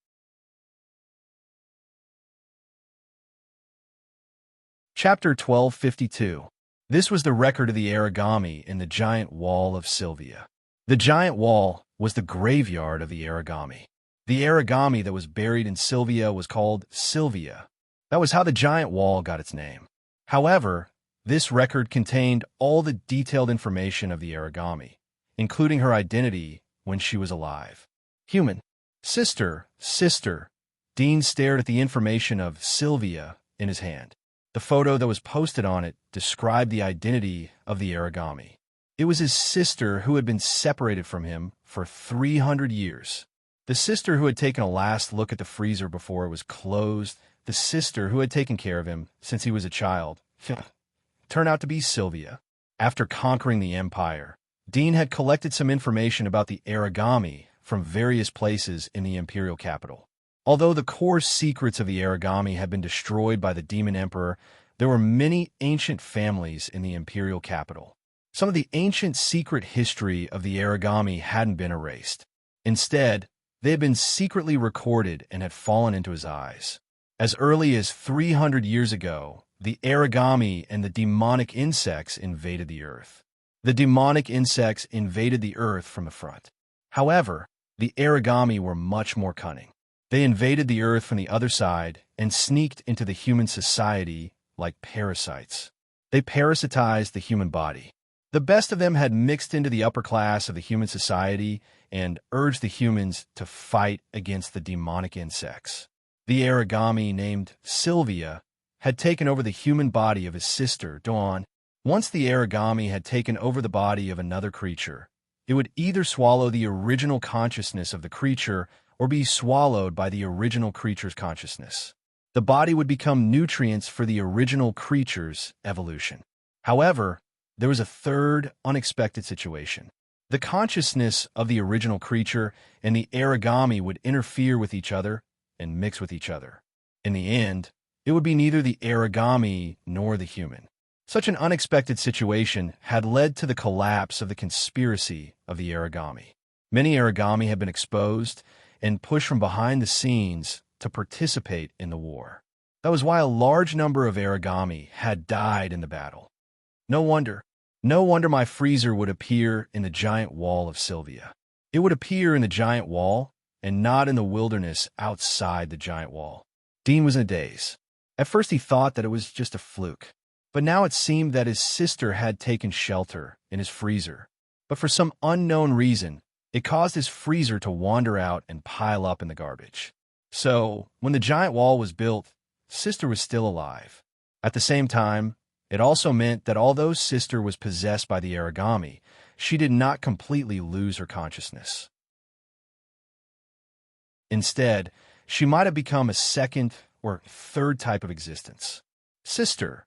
Chapter 1252. This was the record of the origami in the giant wall of Sylvia. The giant wall was the graveyard of the origami. The origami that was buried in Sylvia was called Sylvia. That was how the giant wall got its name. However, this record contained all the detailed information of the origami, including her identity when she was alive. Human. Sister. Dean stared at the information of Sylvia in his hand. The photo that was posted on it described the identity of the origami. It was his sister who had been separated from him for 300 years. The sister who had taken a last look at the freezer before it was closed, the sister who had taken care of him since he was a child, turned out to be Sylvia. After conquering the empire, Dean had collected some information about the origami from various places in the imperial capital. Although the core secrets of the origami had been destroyed by the demon emperor, there were many ancient families in the imperial capital. Some of the ancient secret history of the origami hadn't been erased. Instead, they had been secretly recorded and had fallen into his eyes. As early as 300 years ago, the origami and the demonic insects invaded the earth. The demonic insects invaded the earth from the front. However, the origami were much more cunning. They invaded the earth from the other side and sneaked into the human society like parasites. They parasitized the human body. The best of them had mixed into the upper class of the human society and urged the humans to fight against the demonic insects. The origami named Sylvia had taken over the human body of his sister, Dawn. Once the origami had taken over the body of another creature, it would either swallow the original consciousness of the creature or be swallowed by the original creature's consciousness. The body would become nutrients for the original creature's evolution. However, there was a third unexpected situation. The consciousness of the original creature and the origami would interfere with each other and mix with each other. In the end, it would be neither the origami nor the human. Such an unexpected situation had led to the collapse of the conspiracy of the origami. Many origami had been exposed and pushed from behind the scenes to participate in the war. That was why a large number of origami had died in the battle. No wonder my freezer would appear in the giant wall of Sylvia. It would appear in the giant wall and not in the wilderness outside the giant wall. Dean was in a daze. At first he thought that it was just a fluke, but now it seemed that his sister had taken shelter in his freezer. But for some unknown reason, it caused his freezer to wander out and pile up in the garbage. So, when the giant wall was built, Sister was still alive. At the same time, it also meant that although Sister was possessed by the origami, she did not completely lose her consciousness. Instead, she might have become a second or third type of existence. Sister,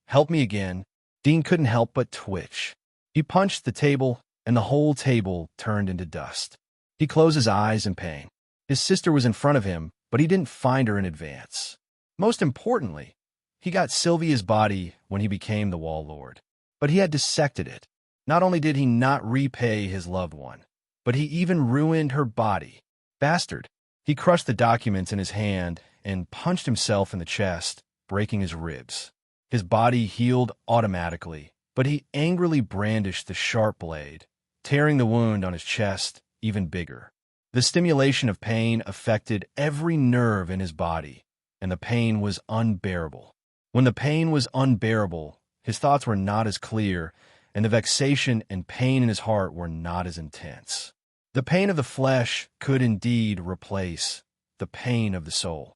help me again. Dean couldn't help but twitch. He punched the table, and the whole table turned into dust. He closed his eyes in pain. His sister was in front of him, but he didn't find her in advance. Most importantly, he got Sylvia's body when he became the Wall Lord, but he had dissected it. Not only did he not repay his loved one, but he even ruined her body. Bastard. He crushed the documents in his hand and punched himself in the chest, breaking his ribs. His body healed automatically, but he angrily brandished the sharp blade, tearing the wound on his chest even bigger. The stimulation of pain affected every nerve in his body, and the pain was unbearable. When the pain was unbearable, his thoughts were not as clear, and the vexation and pain in his heart were not as intense. The pain of the flesh could indeed replace the pain of the soul.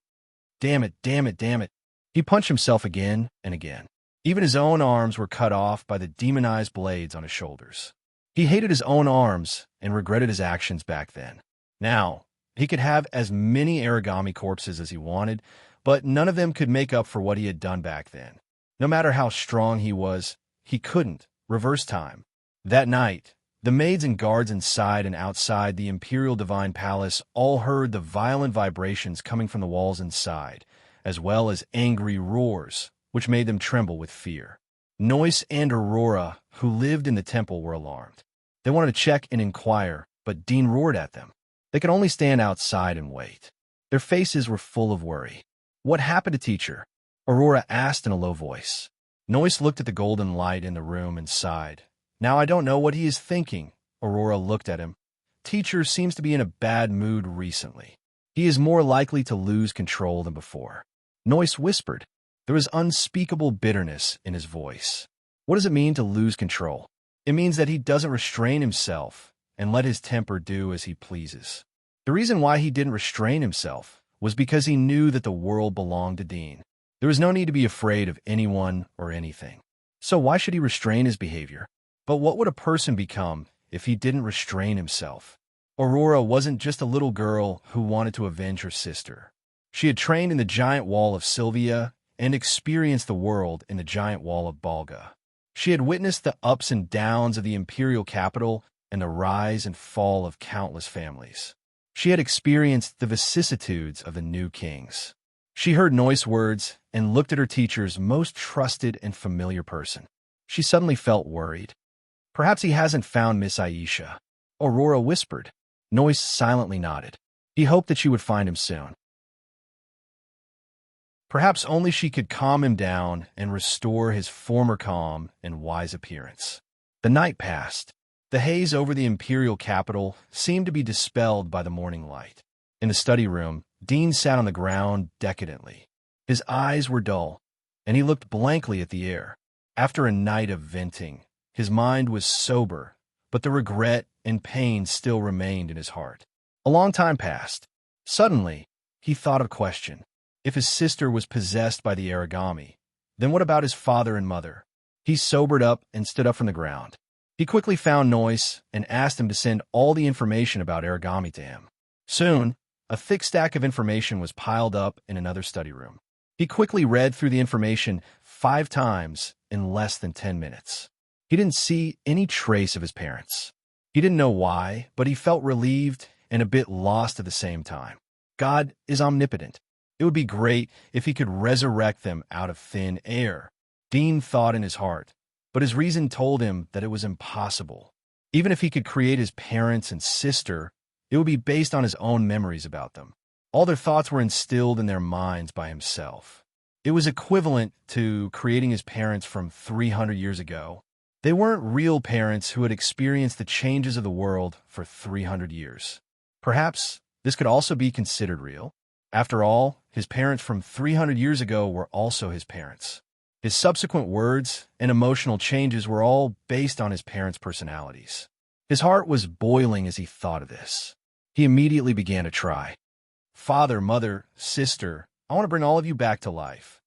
Damn it. He punched himself again and again. Even his own arms were cut off by the demonized blades on his shoulders. He hated his own arms and regretted his actions back then. Now, he could have as many origami corpses as he wanted, but none of them could make up for what he had done back then. No matter how strong he was, he couldn't reverse time. That night, the maids and guards inside and outside the Imperial Divine Palace all heard the violent vibrations coming from the walls inside, as well as angry roars, which made them tremble with fear. Noyce and Aurora, who lived in the temple, were alarmed. They wanted to check and inquire, but Dean roared at them. They could only stand outside and wait. Their faces were full of worry. What happened to teacher? Aurora asked in a low voice. Noyce looked at the golden light in the room and sighed. Now I don't know what he is thinking. Aurora looked at him. Teacher seems to be in a bad mood recently. He is more likely to lose control than before. Noyce whispered. There was unspeakable bitterness in his voice. What does it mean to lose control? It means that he doesn't restrain himself and let his temper do as he pleases. The reason why he didn't restrain himself was because he knew that the world belonged to Dean. There was no need to be afraid of anyone or anything. So why should he restrain his behavior? But what would a person become if he didn't restrain himself? Aurora wasn't just a little girl who wanted to avenge her sister. She had trained in the giant wall of Sylvia and experienced the world in the giant wall of Balga. She had witnessed the ups and downs of the imperial capital and the rise and fall of countless families. She had experienced the vicissitudes of the new kings. She heard Noyce's words and looked at her teacher's most trusted and familiar person. She suddenly felt worried. Perhaps he hasn't found Miss Aisha. Aurora whispered. Noyce silently nodded. He hoped that she would find him soon. Perhaps only she could calm him down and restore his former calm and wise appearance. The night passed. The haze over the imperial capital seemed to be dispelled by the morning light. In the study room, Dean sat on the ground decadently. His eyes were dull, and he looked blankly at the air. After a night of venting, his mind was sober, but the regret and pain still remained in his heart. A long time passed. Suddenly, he thought of a question. If his sister was possessed by the origami, then what about his father and mother? He sobered up and stood up from the ground. He quickly found Noyce and asked him to send all the information about origami to him. Soon, a thick stack of information was piled up in another study room. He quickly read through the information 5 times in less than 10 minutes. He didn't see any trace of his parents. He didn't know why, but he felt relieved and a bit lost at the same time. God is omnipotent. It would be great if he could resurrect them out of thin air. Dean thought in his heart, but his reason told him that it was impossible. Even if he could create his parents and sister, it would be based on his own memories about them. All their thoughts were instilled in their minds by himself. It was equivalent to creating his parents from 300 years ago. They weren't real parents who had experienced the changes of the world for 300 years. Perhaps this could also be considered real. After all, his parents from 300 years ago were also his parents. His subsequent words and emotional changes were all based on his parents' personalities. His heart was boiling as he thought of this. He immediately began to try. Father, mother, sister, I want to bring all of you back to life.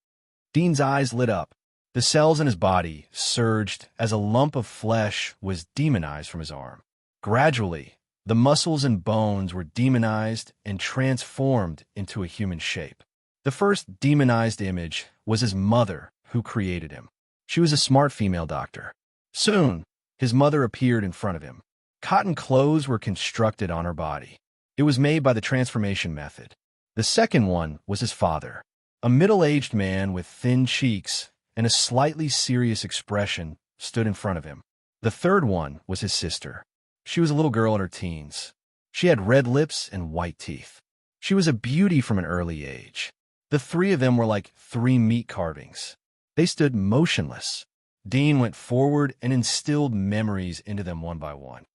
Dean's eyes lit up. The cells in his body surged as a lump of flesh was demonized from his arm. Gradually, the muscles and bones were demonized and transformed into a human shape. The first demonized image was his mother, who created him. She was a smart female doctor. Soon, his mother appeared in front of him. Cotton clothes were constructed on her body. It was made by the transformation method. The second one was his father, a middle-aged man with thin cheeks and a slightly serious expression stood in front of him. The third one was his sister. She was a little girl in her teens. She had red lips and white teeth. She was a beauty from an early age. The 3 of them were like 3 meat carvings. They stood motionless. Dean went forward and instilled memories into them one by one.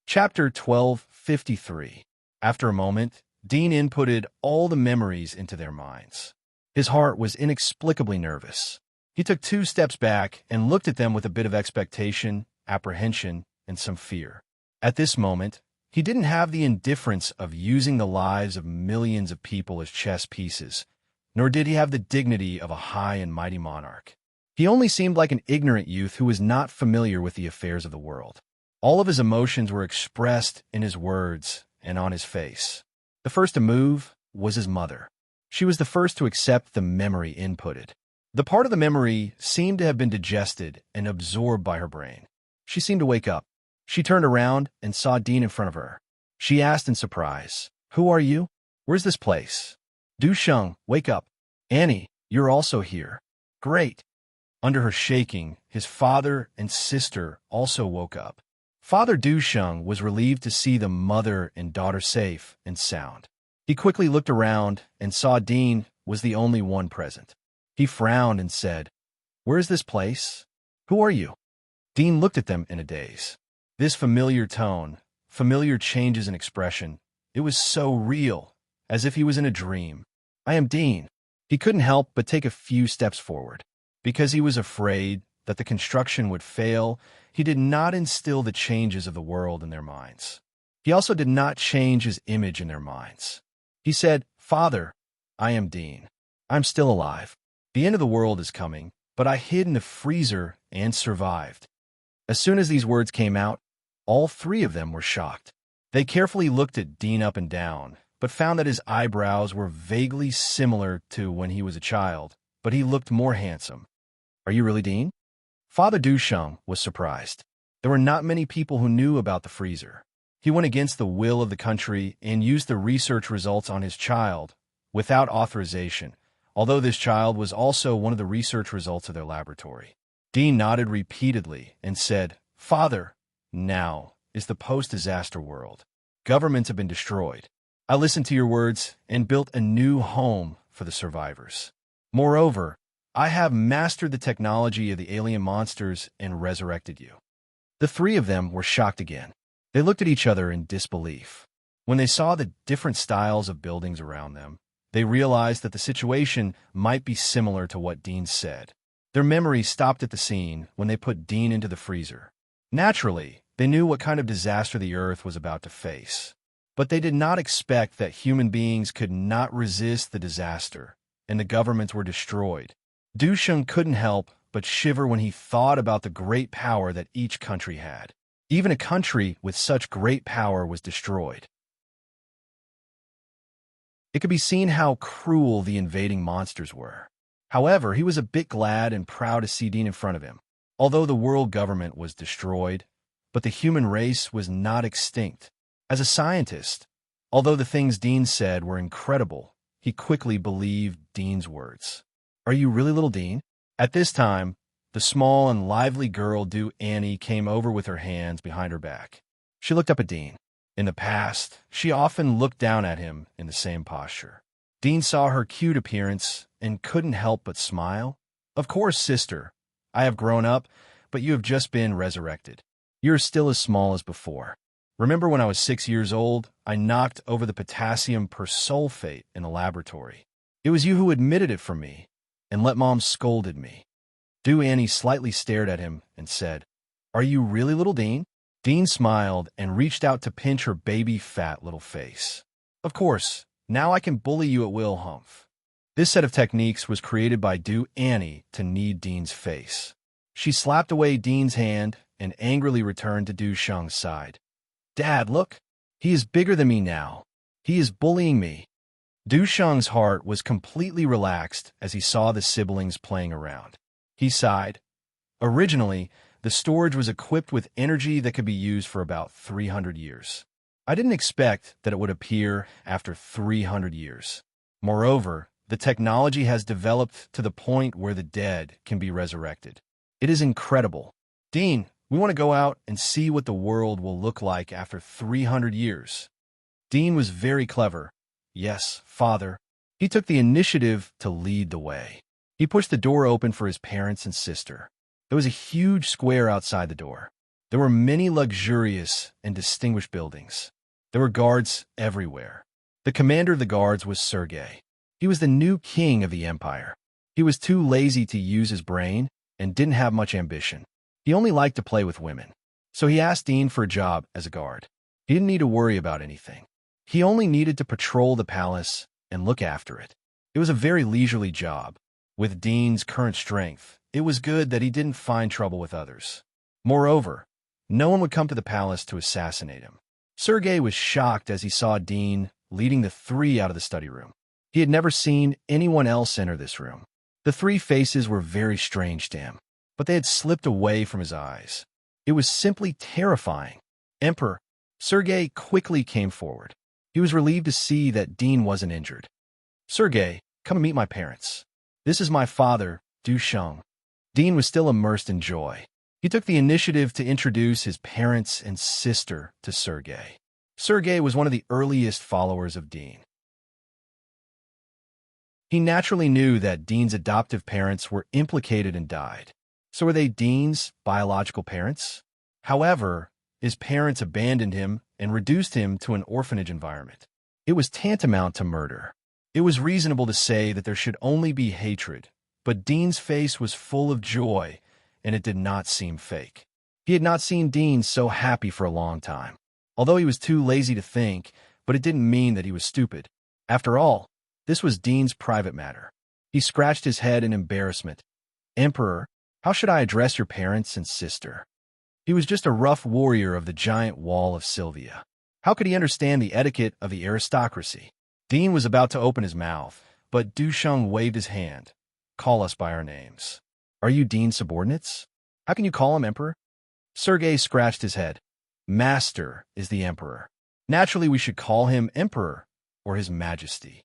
Chapter 12:53. After a moment, Dean inputted all the memories into their minds. His heart was inexplicably nervous. He took 2 steps back and looked at them with a bit of expectation, apprehension, and some fear. At this moment, he didn't have the indifference of using the lives of millions of people as chess pieces, nor did he have the dignity of a high and mighty monarch. He only seemed like an ignorant youth who was not familiar with the affairs of the world. All of his emotions were expressed in his words and on his face. The first to move was his mother. She was the first to accept the memory inputted. The part of the memory seemed to have been digested and absorbed by her brain. She seemed to wake up. She turned around and saw Dean in front of her. She asked in surprise, "Who are you? Where's this place?" "Du Sheng, wake up. Annie, you're also here." "Great." Under her shaking, his father and sister also woke up. Father Du Sheng was relieved to see the mother and daughter safe and sound. He quickly looked around and saw Dean was the only one present. He frowned and said, "Where is this place? Who are you?" Dean looked at them in a daze. This familiar tone, familiar changes in expression, it was so real, as if he was in a dream. "I am Dean." He couldn't help but take a few steps forward. Because he was afraid that the construction would fail, he did not instill the changes of the world in their minds. He also did not change his image in their minds. He said, "Father, I am Dean. I'm still alive. The end of the world is coming, but I hid in the freezer and survived." As soon as these words came out, all three of them were shocked. They carefully looked at Dean up and down, but found that his eyebrows were vaguely similar to when he was a child, but he looked more handsome. "Are you really Dean?" Father Dusheng was surprised. There were not many people who knew about the freezer. He went against the will of the country and used the research results on his child without authorization, although this child was also one of the research results of their laboratory. Dean nodded repeatedly and said, "Father, now is the post-disaster world. Governments have been destroyed. I listened to your words and built a new home for the survivors. Moreover, I have mastered the technology of the alien monsters and resurrected you." The three of them were shocked again. They looked at each other in disbelief. When they saw the different styles of buildings around them, they realized that the situation might be similar to what Dean said. Their memory stopped at the scene when they put Dean into the freezer. Naturally, they knew what kind of disaster the Earth was about to face. But they did not expect that human beings could not resist the disaster, and the governments were destroyed. Dusheng couldn't help but shiver when he thought about the great power that each country had. Even a country with such great power was destroyed. It could be seen how cruel the invading monsters were. However, he was a bit glad and proud to see Dean in front of him. Although the world government was destroyed, but the human race was not extinct. As a scientist, although the things Dean said were incredible, he quickly believed Dean's words. "Are you really little Dean?" At this time, the small and lively girl Annie came over with her hands behind her back. She looked up at Dean. In the past, she often looked down at him in the same posture. Dean saw her cute appearance and couldn't help but smile. "Of course, sister. I have grown up, but you have just been resurrected. You're still as small as before. Remember when I was 6 years old, I knocked over the potassium persulfate in the laboratory. It was you who admitted it for me and let Mom scolded me." Annie slightly stared at him and said, "Are you really little Dean?" Dean smiled and reached out to pinch her baby fat little face. "Of course, now I can bully you at will, Humph." This set of techniques was created by Annie to knead Dean's face. She slapped away Dean's hand and angrily returned to Dusheng's side. "Dad, look. He is bigger than me now. He is bullying me." Dusheng's heart was completely relaxed as he saw the siblings playing around. He sighed. Originally, the storage was equipped with energy that could be used for about 300 years. I didn't expect that it would appear after 300 years. Moreover, the technology has developed to the point where the dead can be resurrected. It is incredible. "Dean, we want to go out and see what the world will look like after 300 years. Dean was very clever. "Yes, Father." He took the initiative to lead the way. He pushed the door open for his parents and sister. There was a huge square outside the door. There were many luxurious and distinguished buildings. There were guards everywhere. The commander of the guards was Sergei. He was the new king of the empire. He was too lazy to use his brain and didn't have much ambition. He only liked to play with women. So he asked Dean for a job as a guard. He didn't need to worry about anything. He only needed to patrol the palace and look after it. It was a very leisurely job. With Dean's current strength, it was good that he didn't find trouble with others. Moreover, no one would come to the palace to assassinate him. Sergei was shocked as he saw Dean leading the three out of the study room. He had never seen anyone else enter this room. The three faces were very strange to him, but they had slipped away from his eyes. It was simply terrifying. "Emperor," Sergei quickly came forward. He was relieved to see that Dean wasn't injured. "Sergei, come and meet my parents. This is my father, Dusheng." Dean was still immersed in joy. He took the initiative to introduce his parents and sister to Sergei. Sergei was one of the earliest followers of Dean. He naturally knew that Dean's adoptive parents were implicated and died. So were they Dean's biological parents? However, his parents abandoned him and reduced him to an orphanage environment. It was tantamount to murder. It was reasonable to say that there should only be hatred, but Dean's face was full of joy, and it did not seem fake. He had not seen Dean so happy for a long time. Although he was too lazy to think, but it didn't mean that he was stupid. After all, this was Dean's private matter. He scratched his head in embarrassment. "Emperor, how should I address your parents and sister?" He was just a rough warrior of the giant wall of Sylvia. How could he understand the etiquette of the aristocracy? Dean was about to open his mouth, but Dusheng waved his hand. "Call us by our names." "Are you Dean's subordinates? How can you call him Emperor?" Sergei scratched his head. "Master is the Emperor. Naturally, we should call him Emperor, or His Majesty."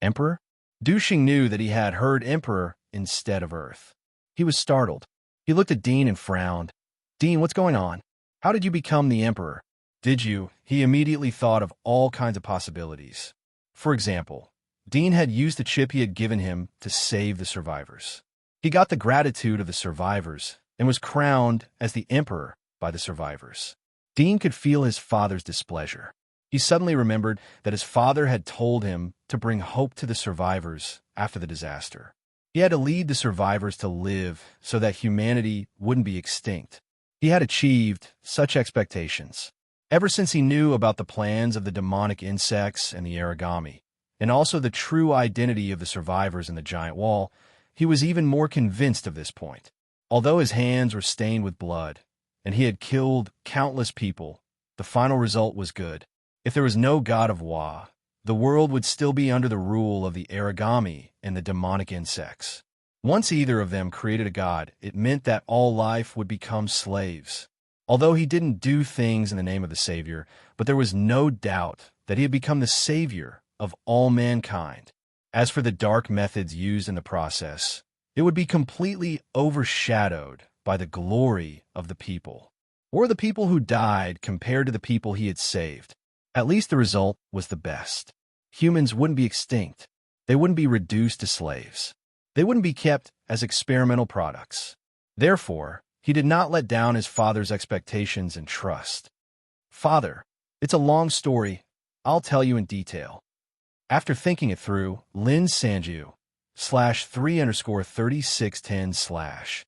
"Emperor?" Dusheng knew that he had heard Emperor instead of Earth. He was startled. He looked at Dean and frowned. "Dean, what's going on? How did you become the Emperor?" "Did you?" He immediately thought of all kinds of possibilities. For example, Dean had used the chip he had given him to save the survivors. He got the gratitude of the survivors and was crowned as the Emperor by the survivors. Dean could feel his father's displeasure. He suddenly remembered that his father had told him to bring hope to the survivors after the disaster. He had to lead the survivors to live so that humanity wouldn't be extinct. He had achieved such expectations. Ever since he knew about the plans of the demonic insects and the origami, and also the true identity of the survivors in the giant wall, he was even more convinced of this point. Although his hands were stained with blood, and he had killed countless people, the final result was good. If there was no god of Wa, the world would still be under the rule of the origami and the demonic insects. Once either of them created a god, it meant that all life would become slaves. Although he didn't do things in the name of the Savior, but there was no doubt that he had become the savior of all mankind. As for the dark methods used in the process, it would be completely overshadowed by the glory of the people, or the people who died compared to the people he had saved. At least the result was the best. Humans wouldn't be extinct. They wouldn't be reduced to slaves. They wouldn't be kept as experimental products. Therefore, he did not let down his father's expectations and trust. "Father, it's a long story. I'll tell you in detail." After thinking it through, Lin Sanju, /3_3610/.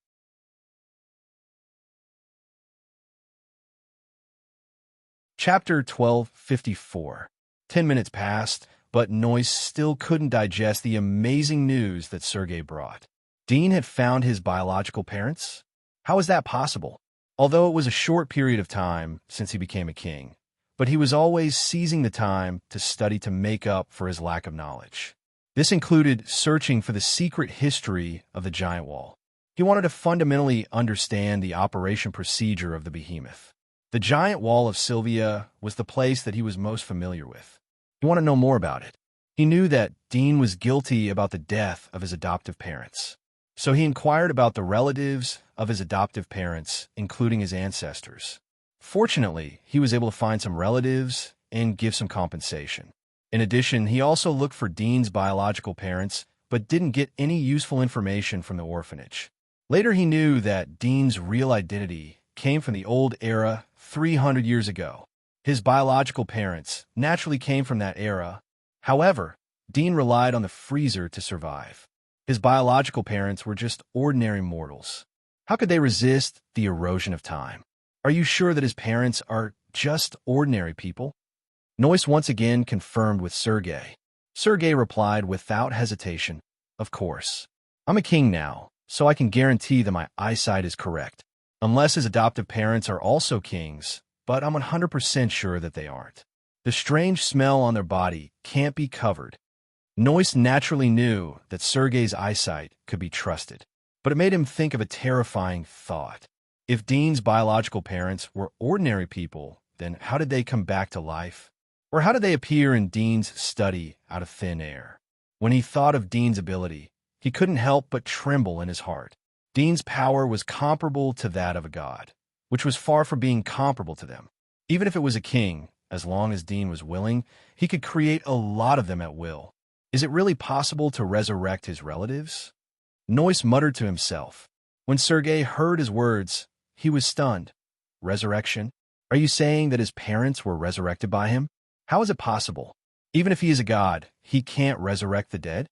Chapter 1254. 10 minutes passed, but Noyce still couldn't digest the amazing news that Sergei brought. Dean had found his biological parents? How was that possible? Although it was a short period of time since he became a king, but he was always seizing the time to study to make up for his lack of knowledge. This included searching for the secret history of the giant wall. He wanted to fundamentally understand the operation procedure of the behemoth. The giant wall of Sylvia was the place that he was most familiar with. He wanted to know more about it. He knew that Dean was guilty about the death of his adoptive parents. So he inquired about the relatives of his adoptive parents, including his ancestors. Fortunately, he was able to find some relatives and give some compensation. In addition, he also looked for Dean's biological parents, but didn't get any useful information from the orphanage. Later, he knew that Dean's real identity came from the old era 300 years ago. His biological parents naturally came from that era. However, Dean relied on the freezer to survive. His biological parents were just ordinary mortals. How could they resist the erosion of time? Are you sure that his parents are just ordinary people? Noyce once again confirmed with Sergei. Sergei replied without hesitation, "Of course. I'm a king now, so I can guarantee that my eyesight is correct. Unless his adoptive parents are also kings, but I'm 100% sure that they aren't. The strange smell on their body can't be covered." Noyce naturally knew that Sergei's eyesight could be trusted, but it made him think of a terrifying thought. If Dean's biological parents were ordinary people, then how did they come back to life? Or how did they appear in Dean's study out of thin air? When he thought of Dean's ability, he couldn't help but tremble in his heart. Dean's power was comparable to that of a god, which was far from being comparable to them. Even if it was a king, as long as Dean was willing, he could create a lot of them at will. Is it really possible to resurrect his relatives? Noyce muttered to himself. When Sergei heard his words, he was stunned. Resurrection? Are you saying that his parents were resurrected by him? How is it possible? Even if he is a god, he can't resurrect the dead?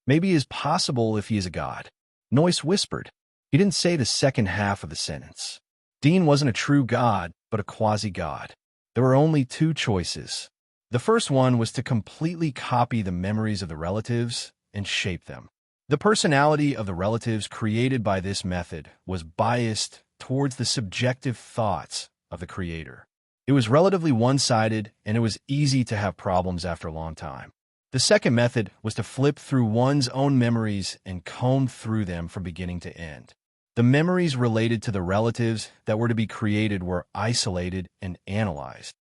Maybe it is possible if he is a god. Noyce whispered. He didn't say the second half of the sentence. Dean wasn't a true god, but a quasi-god. There were only two choices. The first one was to completely copy the memories of the relatives and shape them. The personality of the relatives created by this method was biased towards the subjective thoughts of the creator. It was relatively one-sided, and it was easy to have problems after a long time. The second method was to flip through one's own memories and comb through them from beginning to end. The memories related to the relatives that were to be created were isolated and analyzed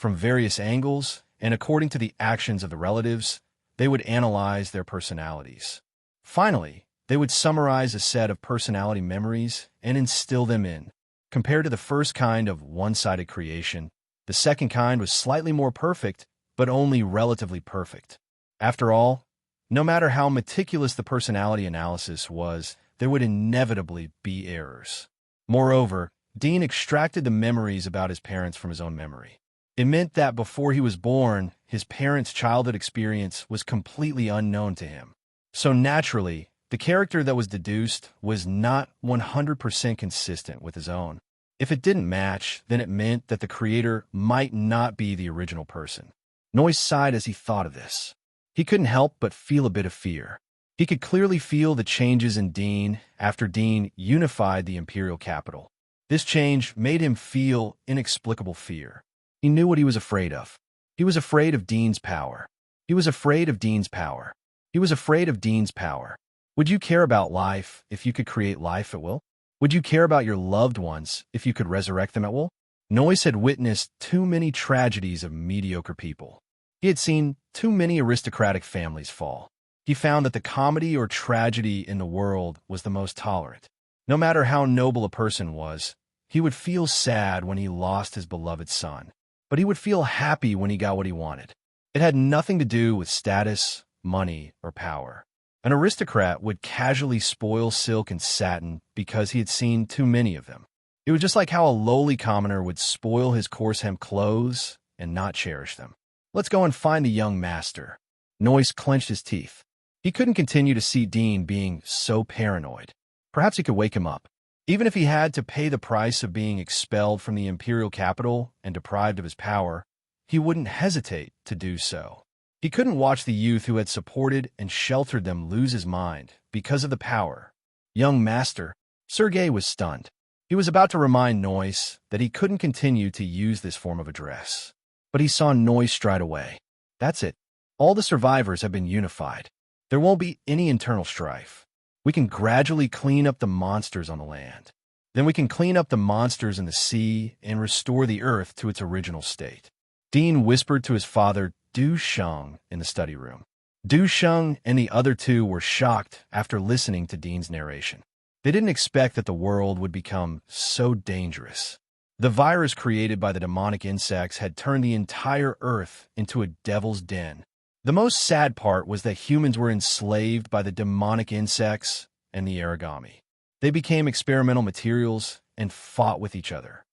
from various angles, and according to the actions of the relatives, they would analyze their personalities. Finally, they would summarize a set of personality memories and instill them in. Compared to the first kind of one-sided creation, the second kind was slightly more perfect, but only relatively perfect. After all, no matter how meticulous the personality analysis was, there would inevitably be errors. Moreover, Dean extracted the memories about his parents from his own memory. It meant that before he was born, his parents' childhood experience was completely unknown to him. So naturally, the character that was deduced was not 100% consistent with his own. If it didn't match, then it meant that the creator might not be the original person. Noyce sighed as he thought of this. He couldn't help but feel a bit of fear. He could clearly feel the changes in Dean after Dean unified the imperial capital. This change made him feel inexplicable fear. He knew what he was afraid of. He was afraid of Dean's power. He was afraid of Dean's power. He was afraid of Dean's power. Would you care about life if you could create life at will? Would you care about your loved ones if you could resurrect them at will? Noyce had witnessed too many tragedies of mediocre people. He had seen too many aristocratic families fall. He found that the comedy or tragedy in the world was the most tolerant. No matter how noble a person was, he would feel sad when he lost his beloved son. But he would feel happy when he got what he wanted. It had nothing to do with status, money, or power. An aristocrat would casually spoil silk and satin because he had seen too many of them. It was just like how a lowly commoner would spoil his coarse hemp clothes and not cherish them. Let's go and find the young master. Noyce clenched his teeth. He couldn't continue to see Dean being so paranoid. Perhaps he could wake him up. Even if he had to pay the price of being expelled from the imperial capital and deprived of his power, he wouldn't hesitate to do so. He couldn't watch the youth who had supported and sheltered them lose his mind because of the power. Young master, Sergei was stunned. He was about to remind Noyce that he couldn't continue to use this form of address. But he saw Noyce stride away. That's it. All the survivors have been unified. There won't be any internal strife. We can gradually clean up the monsters on the land. Then we can clean up the monsters in the sea and restore the earth to its original state. Dean whispered to his father, Du Sheng, in the study room. Du Sheng and the other two were shocked after listening to Dean's narration. They didn't expect that the world would become so dangerous. The virus created by the demonic insects had turned the entire earth into a devil's den. The most sad part was that humans were enslaved by the demonic insects and the origami. They became experimental materials and fought with each other.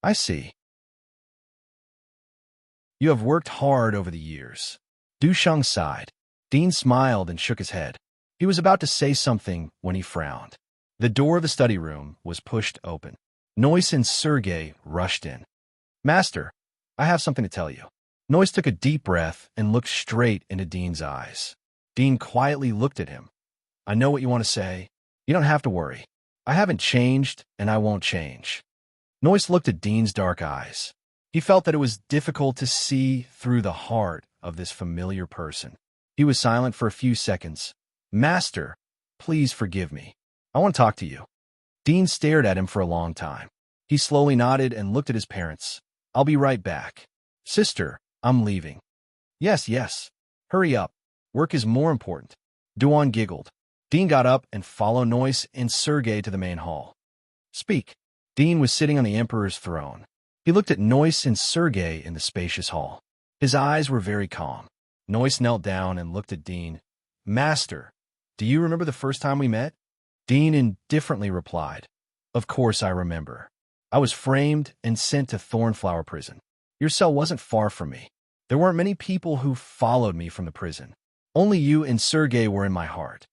I see. You have worked hard over the years. Du Sheng sighed. Dean smiled and shook his head. He was about to say something when he frowned. The door of the study room was pushed open. Noyce and Sergei rushed in. Master, I have something to tell you. Noyce took a deep breath and looked straight into Dean's eyes. Dean quietly looked at him. I know what you want to say. You don't have to worry. I haven't changed, and I won't change. Noyce looked at Dean's dark eyes. He felt that it was difficult to see through the heart of this familiar person. He was silent for a few seconds. Master, please forgive me. I want to talk to you. Dean stared at him for a long time. He slowly nodded and looked at his parents. I'll be right back. Sister, I'm leaving. Yes. Hurry up. Work is more important. Duan giggled. Dean got up and followed Noyce and Sergei to the main hall. Speak. Dean was sitting on the Emperor's throne. He looked at Noyce and Sergei in the spacious hall. His eyes were very calm. Noyce knelt down and looked at Dean. Master, do you remember the first time we met? Dean indifferently replied, Of course I remember. I was framed and sent to Thornflower Prison. Your cell wasn't far from me. There weren't many people who followed me from the prison. Only you and Sergei were in my heart.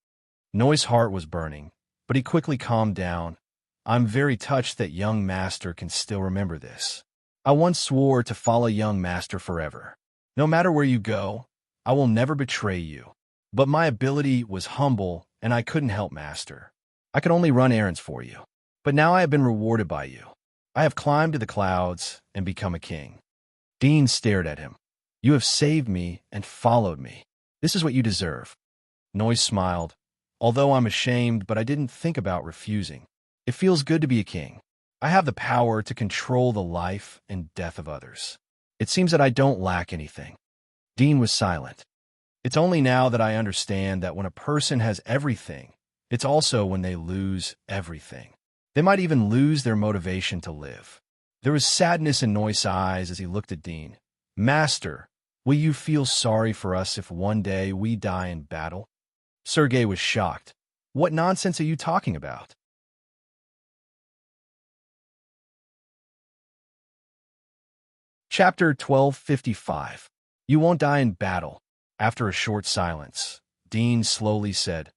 Noyce's heart was burning, but he quickly calmed down. I'm very touched that young master can still remember this. I once swore to follow young master forever. No matter where you go, I will never betray you. But my ability was humble, and I couldn't help master. I could only run errands for you. But now I have been rewarded by you. I have climbed to the clouds and become a king. Dean stared at him. You have saved me and followed me. This is what you deserve. Noyce smiled. Although I'm ashamed, but I didn't think about refusing. It feels good to be a king. I have the power to control the life and death of others. It seems that I don't lack anything. Dean was silent. It's only now that I understand that when a person has everything, it's also when they lose everything. They might even lose their motivation to live. There was sadness in Noyce's eyes as he looked at Dean. Master, will you feel sorry for us if one day we die in battle? Sergei was shocked. What nonsense are you talking about? Chapter 1255. You won't die in battle. After a short silence, Dean slowly said,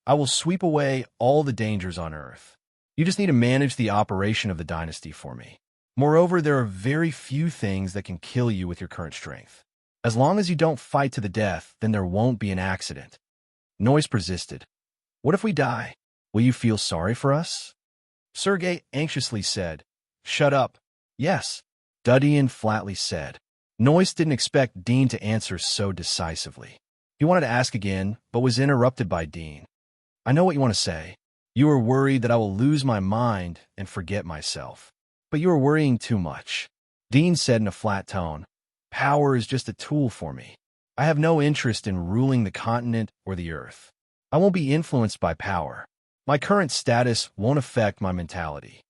I will sweep away all the dangers on Earth. You just need to manage the operation of the dynasty for me. Moreover, there are very few things that can kill you with your current strength. As long as you don't fight to the death, then there won't be an accident. Noyce persisted. What if we die? Will you feel sorry for us? Sergei anxiously said, Shut up. Yes. Dudian flatly said. Noyce didn't expect Dean to answer so decisively. He wanted to ask again, but was interrupted by Dean. I know what you want to say. You are worried that I will lose my mind and forget myself. But you are worrying too much. Dean said in a flat tone, Power is just a tool for me. I have no interest in ruling the continent or the earth. I won't be influenced by power. My current status won't affect my mentality.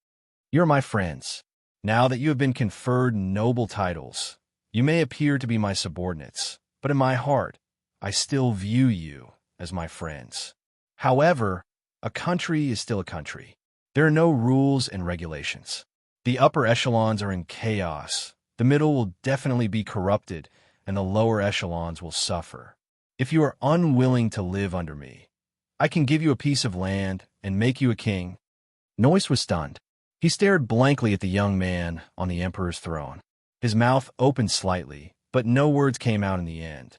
You're my friends. Now that you have been conferred noble titles, you may appear to be my subordinates, but in my heart, I still view you as my friends. However, a country is still a country. There are no rules and regulations. The upper echelons are in chaos. The middle will definitely be corrupted, and the lower echelons will suffer. If you are unwilling to live under me, I can give you a piece of land and make you a king. Noyce was stunned. He stared blankly at the young man on the emperor's throne. His mouth opened slightly, but no words came out in the end.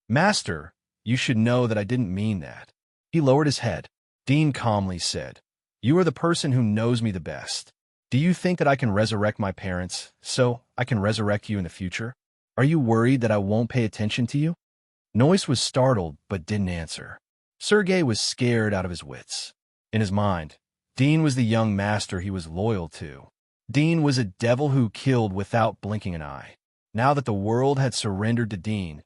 Master, you should know that I didn't mean that. He lowered his head. Dean calmly said, You are the person who knows me the best. Do you think that I can resurrect my parents, so I can resurrect you in the future? Are you worried that I won't pay attention to you? Noyce was startled, but didn't answer. Sergei was scared out of his wits. In his mind, Dean was the young master he was loyal to. Dean was a devil who killed without blinking an eye. Now that the world had surrendered to Dean,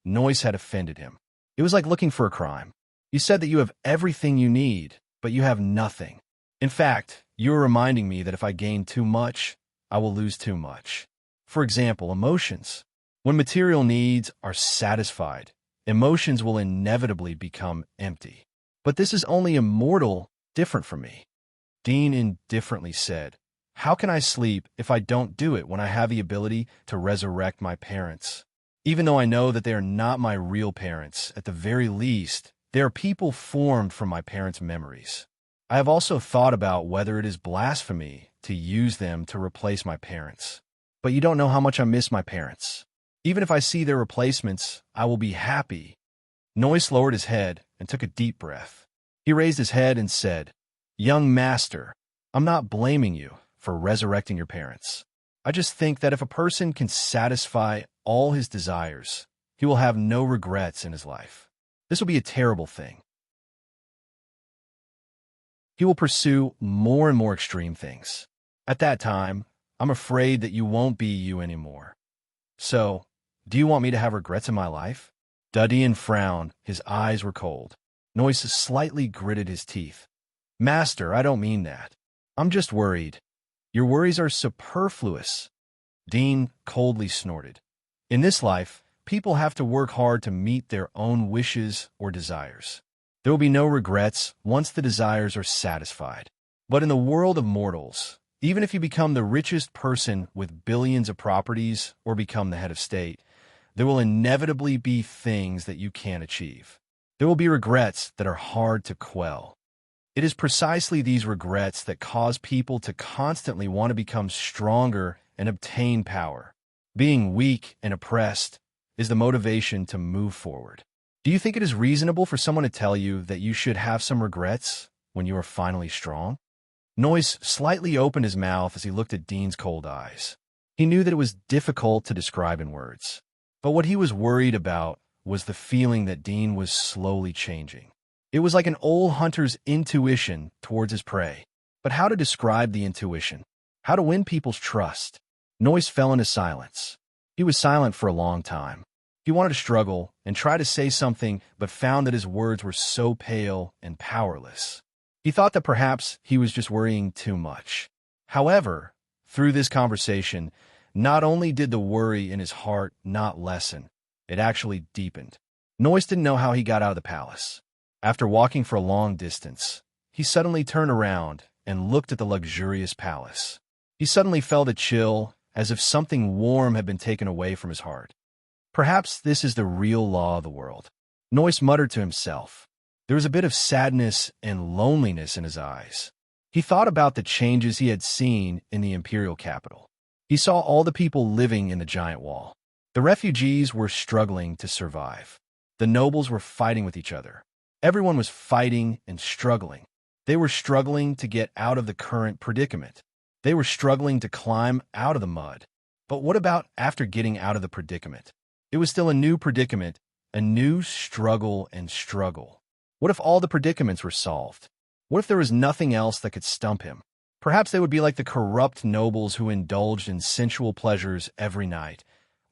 Noyce had offended him. It was like looking for a crime. You said that you have everything you need, but you have nothing. In fact, you are reminding me that if I gain too much, I will lose too much. For example, emotions. When material needs are satisfied, emotions will inevitably become empty. But this is only a mortal different from me. Dean indifferently said, How can I sleep if I don't do it when I have the ability to resurrect my parents? Even though I know that they are not my real parents, at the very least, they are people formed from my parents' memories. I have also thought about whether it is blasphemy to use them to replace my parents. But you don't know how much I miss my parents. Even if I see their replacements, I will be happy. Noyce lowered his head and took a deep breath. He raised his head and said, Young master, I'm not blaming you for resurrecting your parents. I just think that if a person can satisfy all his desires, he will have no regrets in his life. This will be a terrible thing. He will pursue more and more extreme things. At that time, I'm afraid that you won't be you anymore. So, do you want me to have regrets in my life? Dudian frowned. His eyes were cold. Noyce slightly gritted his teeth. Master, I don't mean that. I'm just worried. Your worries are superfluous. Dean coldly snorted. In this life, people have to work hard to meet their own wishes or desires. There will be no regrets once the desires are satisfied. But in the world of mortals, even if you become the richest person with billions of properties or become the head of state, there will inevitably be things that you can't achieve. There will be regrets that are hard to quell. It is precisely these regrets that cause people to constantly want to become stronger and obtain power. Being weak and oppressed is the motivation to move forward. Do you think it is reasonable for someone to tell you that you should have some regrets when you are finally strong? Noyce slightly opened his mouth as he looked at Dean's cold eyes. He knew that it was difficult to describe in words, but what he was worried about was the feeling that Dean was slowly changing. It was like an old hunter's intuition towards his prey. But how to describe the intuition? How to win people's trust? Noyce fell into silence. He was silent for a long time. He wanted to struggle and try to say something, but found that his words were so pale and powerless. He thought that perhaps he was just worrying too much. However, through this conversation, not only did the worry in his heart not lessen, it actually deepened. Noyce didn't know how he got out of the palace. After walking for a long distance, he suddenly turned around and looked at the luxurious palace. He suddenly felt a chill, as if something warm had been taken away from his heart. Perhaps this is the real law of the world. Noyce muttered to himself. There was a bit of sadness and loneliness in his eyes. He thought about the changes he had seen in the imperial capital. He saw all the people living in the giant wall. The refugees were struggling to survive. The nobles were fighting with each other. Everyone was fighting and struggling. They were struggling to get out of the current predicament. They were struggling to climb out of the mud. But what about after getting out of the predicament? It was still a new predicament, a new struggle and struggle. What if all the predicaments were solved? What if there was nothing else that could stump him? Perhaps they would be like the corrupt nobles who indulged in sensual pleasures every night,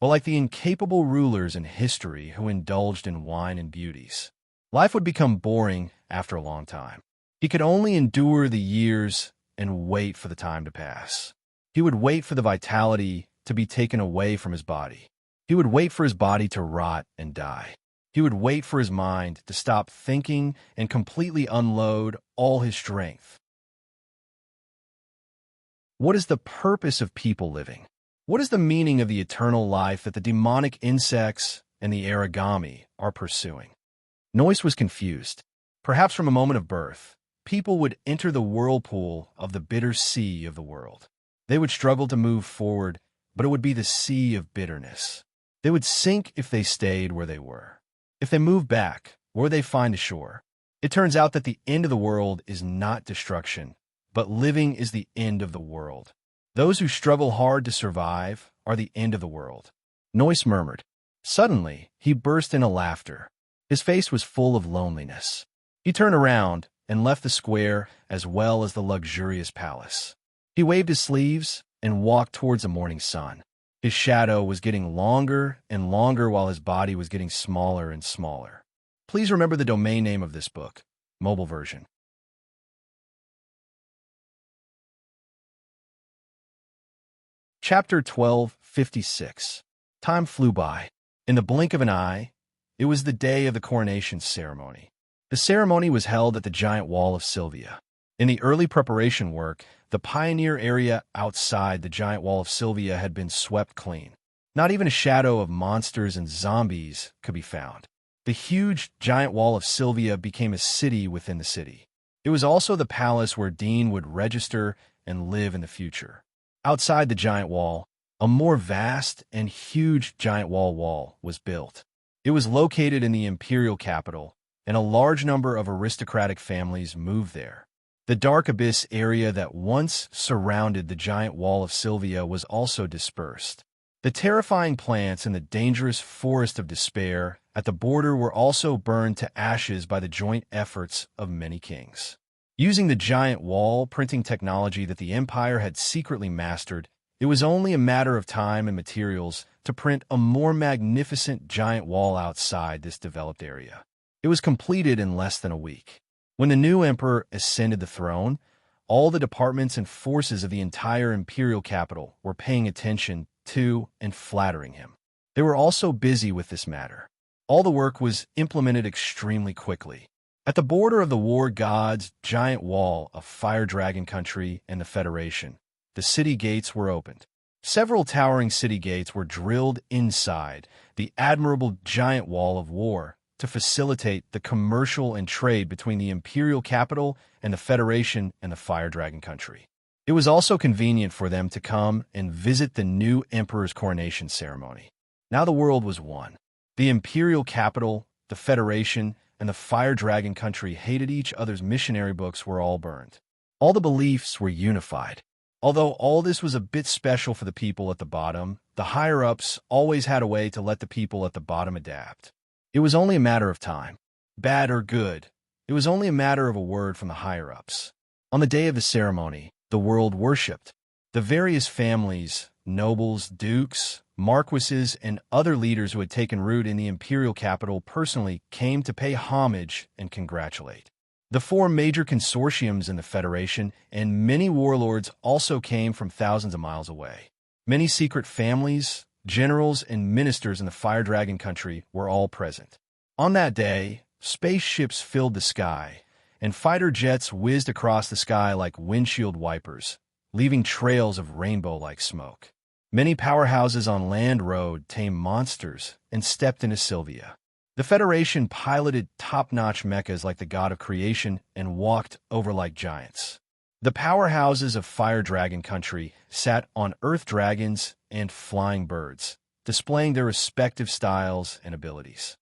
or like the incapable rulers in history who indulged in wine and beauties. Life would become boring after a long time. He could only endure the years and wait for the time to pass. He would wait for the vitality to be taken away from his body. He would wait for his body to rot and die. He would wait for his mind to stop thinking and completely unload all his strength. What is the purpose of people living? What is the meaning of the eternal life that the demonic insects and the origami are pursuing? Noyce was confused. Perhaps from a moment of birth, people would enter the whirlpool of the bitter sea of the world. They would struggle to move forward, but it would be the sea of bitterness. They would sink if they stayed where they were. If they moved back, where would they find a shore? It turns out that the end of the world is not destruction, but living is the end of the world. Those who struggle hard to survive are the end of the world. Noyce murmured. Suddenly, he burst into laughter. His face was full of loneliness. He turned around and left the square as well as the luxurious palace. He waved his sleeves and walked towards the morning sun. His shadow was getting longer and longer while his body was getting smaller and smaller. Please remember the domain name of this book, mobile version. Chapter 1256. Time flew by. In the blink of an eye, it was the day of the coronation ceremony. The ceremony was held at the giant wall of Sylvia. In the early preparation work, the pioneer area outside the giant wall of Sylvia had been swept clean. Not even a shadow of monsters and zombies could be found. The huge giant wall of Sylvia became a city within the city. It was also the palace where Dean would register and live in the future. Outside the giant wall, a more vast and huge giant wall was built. It was located in the imperial capital, and a large number of aristocratic families moved there. The dark abyss area that once surrounded the giant wall of Sylvia was also dispersed. The terrifying plants in the dangerous forest of despair at the border were also burned to ashes by the joint efforts of many kings. Using the giant wall printing technology that the Empire had secretly mastered, it was only a matter of time and materials to print a more magnificent giant wall outside this developed area. It was completed in less than a week. When the new emperor ascended the throne, all the departments and forces of the entire imperial capital were paying attention to and flattering him. They were also busy with this matter. All the work was implemented extremely quickly. At the border of the war god's giant wall of Fire Dragon Country and the Federation, the city gates were opened. Several towering city gates were drilled inside the admirable giant wall of war to facilitate the commercial and trade between the imperial capital and the Federation and the Fire Dragon Country. It was also convenient for them to come and visit the new emperor's coronation ceremony. Now the world was one. The imperial capital, the Federation, and the Fire Dragon Country hated each other's missionary books were all burned. All the beliefs were unified. Although all this was a bit special for the people at the bottom, the higher-ups always had a way to let the people at the bottom adapt. It was only a matter of time. Bad or good, it was only a matter of a word from the higher-ups. On the day of the ceremony, the world worshipped. The various families, nobles, dukes, marquises, and other leaders who had taken root in the imperial capital personally came to pay homage and congratulate. The four major consortiums in the Federation and many warlords also came from thousands of miles away. Many secret families, generals, and ministers in the Fire Dragon Country were all present. On that day, spaceships filled the sky, and fighter jets whizzed across the sky like windshield wipers, leaving trails of rainbow-like smoke. Many powerhouses on land rode tame monsters and stepped into Sylvia. The Federation piloted top-notch mechas like the god of creation and walked over like giants. The powerhouses of Fire Dragon Country sat on earth dragons and flying birds, displaying their respective styles and abilities.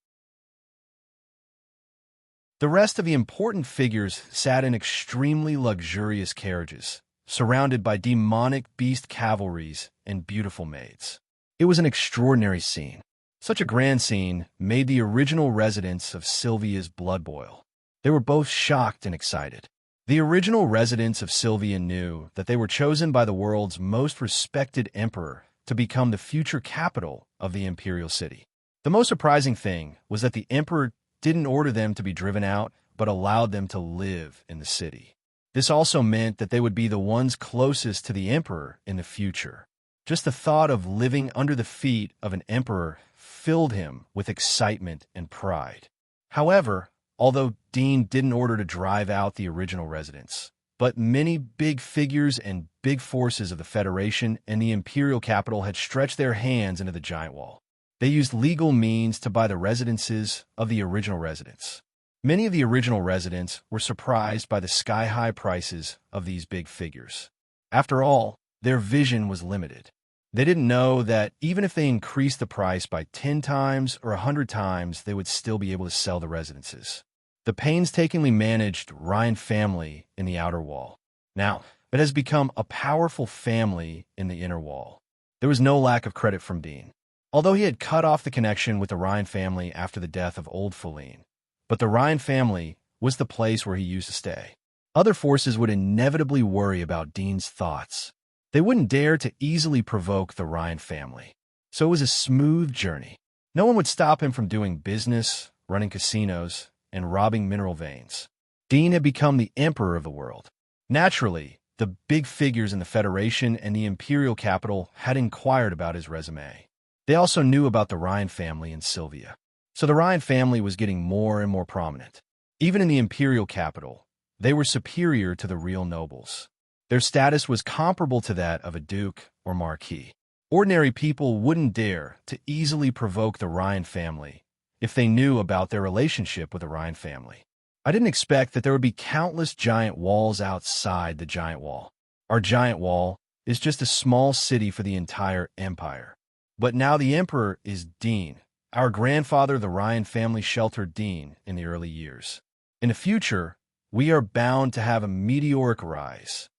The rest of the important figures sat in extremely luxurious carriages, surrounded by demonic beast cavalries and beautiful maids. It was an extraordinary scene. Such a grand scene made the original residents of Sylvia's blood boil. They were both shocked and excited. The original residents of Sylvia knew that they were chosen by the world's most respected emperor to become the future capital of the imperial city. The most surprising thing was that the emperor didn't order them to be driven out, but allowed them to live in the city. This also meant that they would be the ones closest to the emperor in the future. Just the thought of living under the feet of an emperor filled him with excitement and pride. However, although Dean didn't order to drive out the original residents, but many big figures and big forces of the Federation and the imperial capital had stretched their hands into the giant wall. They used legal means to buy the residences of the original residents. Many of the original residents were surprised by the sky-high prices of these big figures. After all, their vision was limited. They didn't know that even if they increased the price by 10 times or 100 times, they would still be able to sell the residences. The painstakingly managed Ryan family in the outer wall. Now, it has become a powerful family in the inner wall. There was no lack of credit from Dean. Although he had cut off the connection with the Ryan family after the death of old Feline, but the Ryan family was the place where he used to stay. Other forces would inevitably worry about Dean's thoughts. They wouldn't dare to easily provoke the Ryan family. So it was a smooth journey. No one would stop him from doing business, running casinos, and robbing mineral veins. Dean had become the emperor of the world. Naturally, the big figures in the Federation and the imperial capital had inquired about his resume. They also knew about the Ryan family in Sylvia. So the Ryan family was getting more and more prominent. Even in the imperial capital, they were superior to the real nobles. Their status was comparable to that of a duke or marquis. Ordinary people wouldn't dare to easily provoke the Ryan family if they knew about their relationship with the Ryan family. I didn't expect that there would be countless giant walls outside the giant wall. Our giant wall is just a small city for the entire empire. But now the emperor is Dean. Our grandfather, the Ryan family, sheltered Dean in the early years. In the future, we are bound to have a meteoric rise.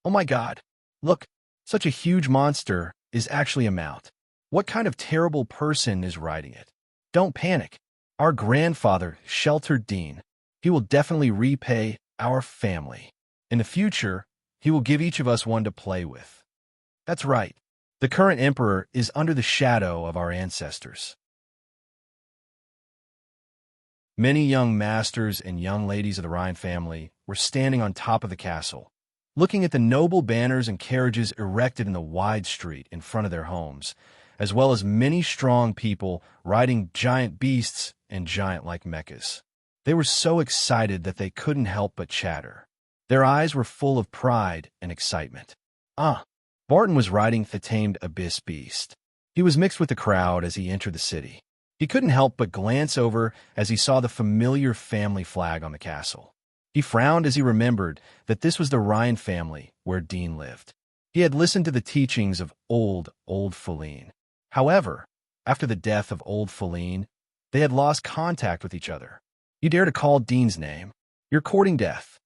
Oh my God, look, such a huge monster is actually a mount. What kind of terrible person is riding it? Don't panic. Our grandfather sheltered Dean. He will definitely repay our family. In the future, he will give each of us one to play with. That's right. The current emperor is under the shadow of our ancestors. Many young masters and young ladies of the Ryan family were standing on top of the castle, looking at the noble banners and carriages erected in the wide street in front of their homes, as well as many strong people riding giant beasts and giant-like mechas. They were so excited that they couldn't help but chatter. Their eyes were full of pride and excitement. Barton was riding the tamed abyss beast. He was mixed with the crowd as he entered the city. He couldn't help but glance over as he saw the familiar family flag on the castle. He frowned as he remembered that this was the Ryan family where Dean lived. He had listened to the teachings of old Feline. However, after the death of old Feline, they had lost contact with each other. You dare to call Dean's name? You're courting death.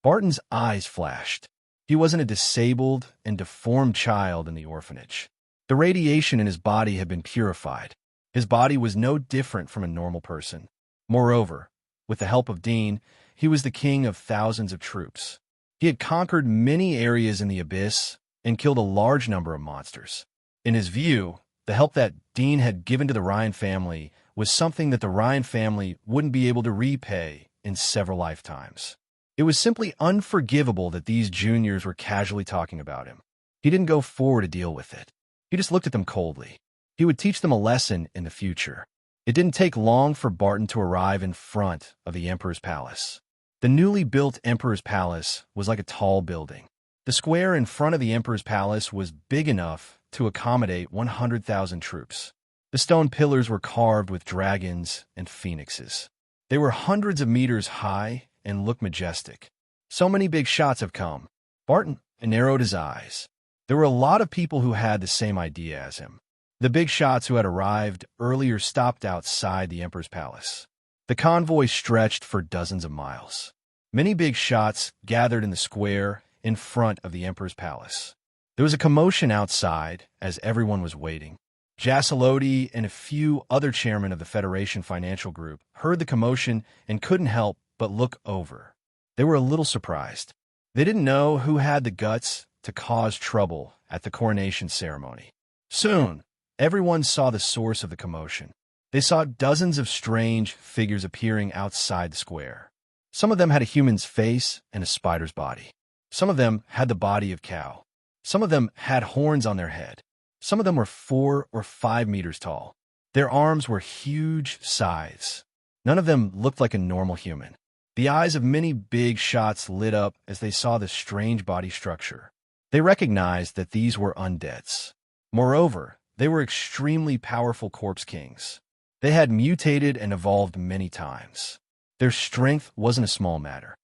Barton's eyes flashed. He wasn't a disabled and deformed child in the orphanage. The radiation in his body had been purified. His body was no different from a normal person. Moreover, with the help of Dean, he was the king of thousands of troops. He had conquered many areas in the abyss and killed a large number of monsters. In his view, the help that Dean had given to the Ryan family was something that the Ryan family wouldn't be able to repay in several lifetimes. It was simply unforgivable that these juniors were casually talking about him. He didn't go forward to deal with it. He just looked at them coldly. He would teach them a lesson in the future. It didn't take long for Barton to arrive in front of the Emperor's palace. The newly built Emperor's palace was like a tall building. The square in front of the Emperor's palace was big enough to accommodate 100,000 troops. The stone pillars were carved with dragons and phoenixes. They were hundreds of meters high and looked majestic. So many big shots have come. Barton narrowed his eyes. There were a lot of people who had the same idea as him. The big shots who had arrived earlier stopped outside the Emperor's palace. The convoy stretched for dozens of miles. Many big shots gathered in the square in front of the Emperor's palace. There was a commotion outside as everyone was waiting. Jasaloti and a few other chairmen of the Federation Financial Group heard the commotion and couldn't help but look over. They were a little surprised. They didn't know who had the guts to cause trouble at the coronation ceremony. Soon, everyone saw the source of the commotion. They saw dozens of strange figures appearing outside the square. Some of them had a human's face and a spider's body. Some of them had the body of cow. Some of them had horns on their head. Some of them were 4 or 5 meters tall. Their arms were huge scythes. None of them looked like a normal human. The eyes of many big shots lit up as they saw the strange body structure. They recognized that these were undeads. Moreover, they were extremely powerful corpse kings. They had mutated and evolved many times. Their strength wasn't a small matter.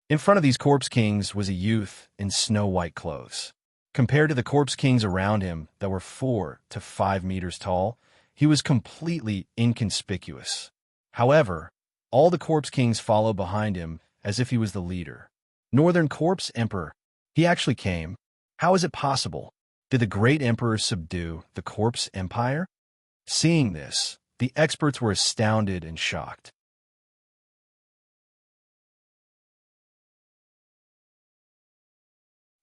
In front of these corpse kings was a youth in snow-white clothes. Compared to the corpse kings around him that were 4 to 5 meters tall, he was completely inconspicuous. However, all the corpse kings followed behind him as if he was the leader. Northern Corpse Emperor, he actually came. How is it possible? Did the great emperor subdue the Corpse Empire? Seeing this, the experts were astounded and shocked.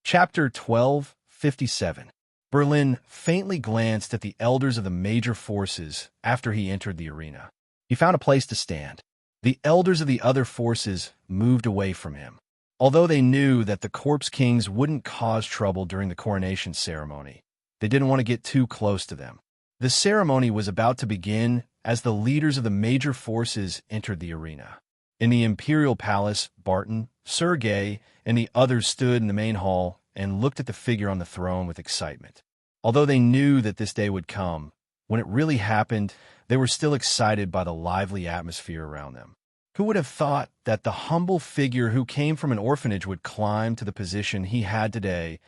Chapter 12:57. Berlin faintly glanced at the elders of the major forces after he entered the arena. He found a place to stand. The elders of the other forces moved away from him. Although they knew that the corpse kings wouldn't cause trouble during the coronation ceremony, they didn't want to get too close to them. The ceremony was about to begin as the leaders of the major forces entered the arena. In the imperial palace, Barton, Sergei, and the others stood in the main hall and looked at the figure on the throne with excitement. Although they knew that this day would come, when it really happened, they were still excited by the lively atmosphere around them. Who would have thought that the humble figure who came from an orphanage would climb to the position he had today,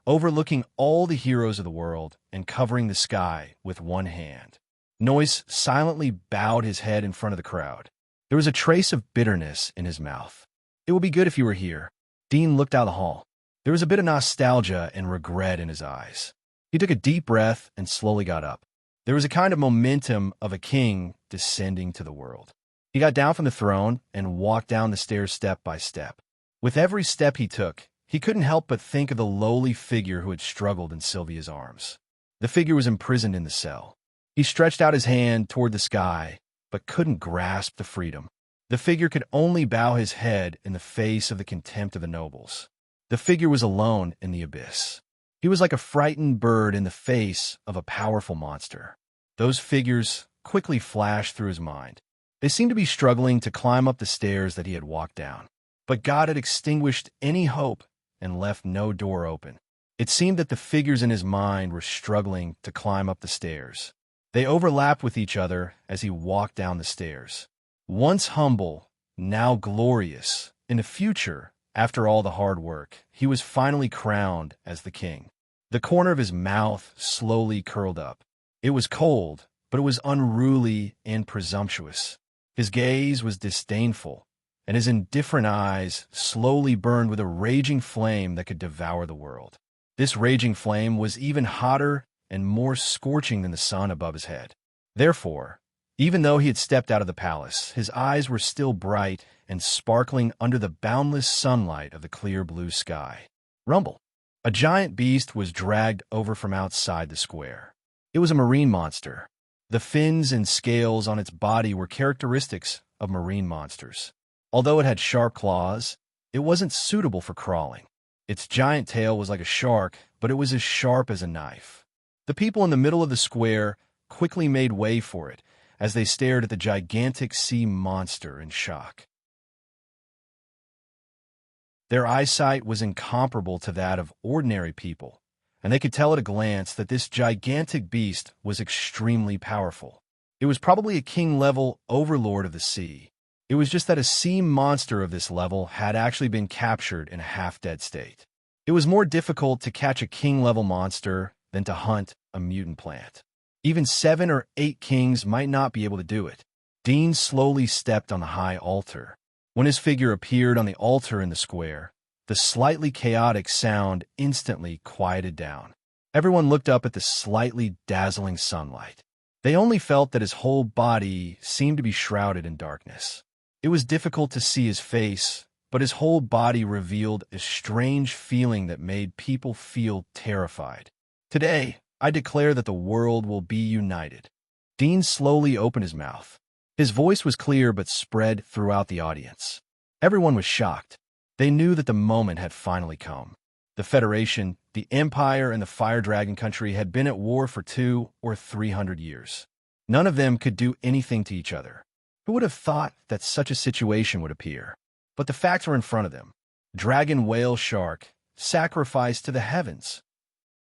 overlooking all the heroes of the world and covering the sky with one hand? Noyce silently bowed his head in front of the crowd. There was a trace of bitterness in his mouth. It would be good if you were here. Dean looked out the hall. There was a bit of nostalgia and regret in his eyes. He took a deep breath and slowly got up. There was a kind of momentum of a king descending to the world. He got down from the throne and walked down the stairs step by step. With every step he took, he couldn't help but think of the lowly figure who had struggled in Sylvia's arms. The figure was imprisoned in the cell. He stretched out his hand toward the sky, but couldn't grasp the freedom. The figure could only bow his head in the face of the contempt of the nobles. The figure was alone in the abyss. He was like a frightened bird in the face of a powerful monster. Those figures quickly flashed through his mind. They seemed to be struggling to climb up the stairs that he had walked down. But God had extinguished any hope and left no door open. It seemed that the figures in his mind were struggling to climb up the stairs. They overlapped with each other as he walked down the stairs. Once humble, now glorious, in the future, after all the hard work, he was finally crowned as the king. The corner of his mouth slowly curled up. It was cold, but it was unruly and presumptuous. His gaze was disdainful, and his indifferent eyes slowly burned with a raging flame that could devour the world. This raging flame was even hotter and more scorching than the sun above his head. Therefore, even though he had stepped out of the palace, his eyes were still bright and sparkling under the boundless sunlight of the clear blue sky. Rumble. A giant beast was dragged over from outside the square. It was a marine monster. The fins and scales on its body were characteristics of marine monsters. Although it had sharp claws, it wasn't suitable for crawling. Its giant tail was like a shark, but it was as sharp as a knife. The people in the middle of the square quickly made way for it as they stared at the gigantic sea monster in shock. Their eyesight was incomparable to that of ordinary people, and they could tell at a glance that this gigantic beast was extremely powerful. It was probably a king-level overlord of the sea. It was just that a sea monster of this level had actually been captured in a half-dead state. It was more difficult to catch a king-level monster than to hunt a mutant plant. Even 7 or 8 kings might not be able to do it. Dean slowly stepped on the high altar. When his figure appeared on the altar in the square, the slightly chaotic sound instantly quieted down. Everyone looked up at the slightly dazzling sunlight. They only felt that his whole body seemed to be shrouded in darkness. It was difficult to see his face, but his whole body revealed a strange feeling that made people feel terrified. Today, I declare that the world will be united. Dean slowly opened his mouth. His voice was clear but spread throughout the audience. Everyone was shocked. They knew that the moment had finally come. The Federation, the Empire, and the Fire Dragon Country had been at war for 200 or 300 years. None of them could do anything to each other. Who would have thought that such a situation would appear? But the facts were in front of them. Dragon, whale, shark, sacrificed to the heavens.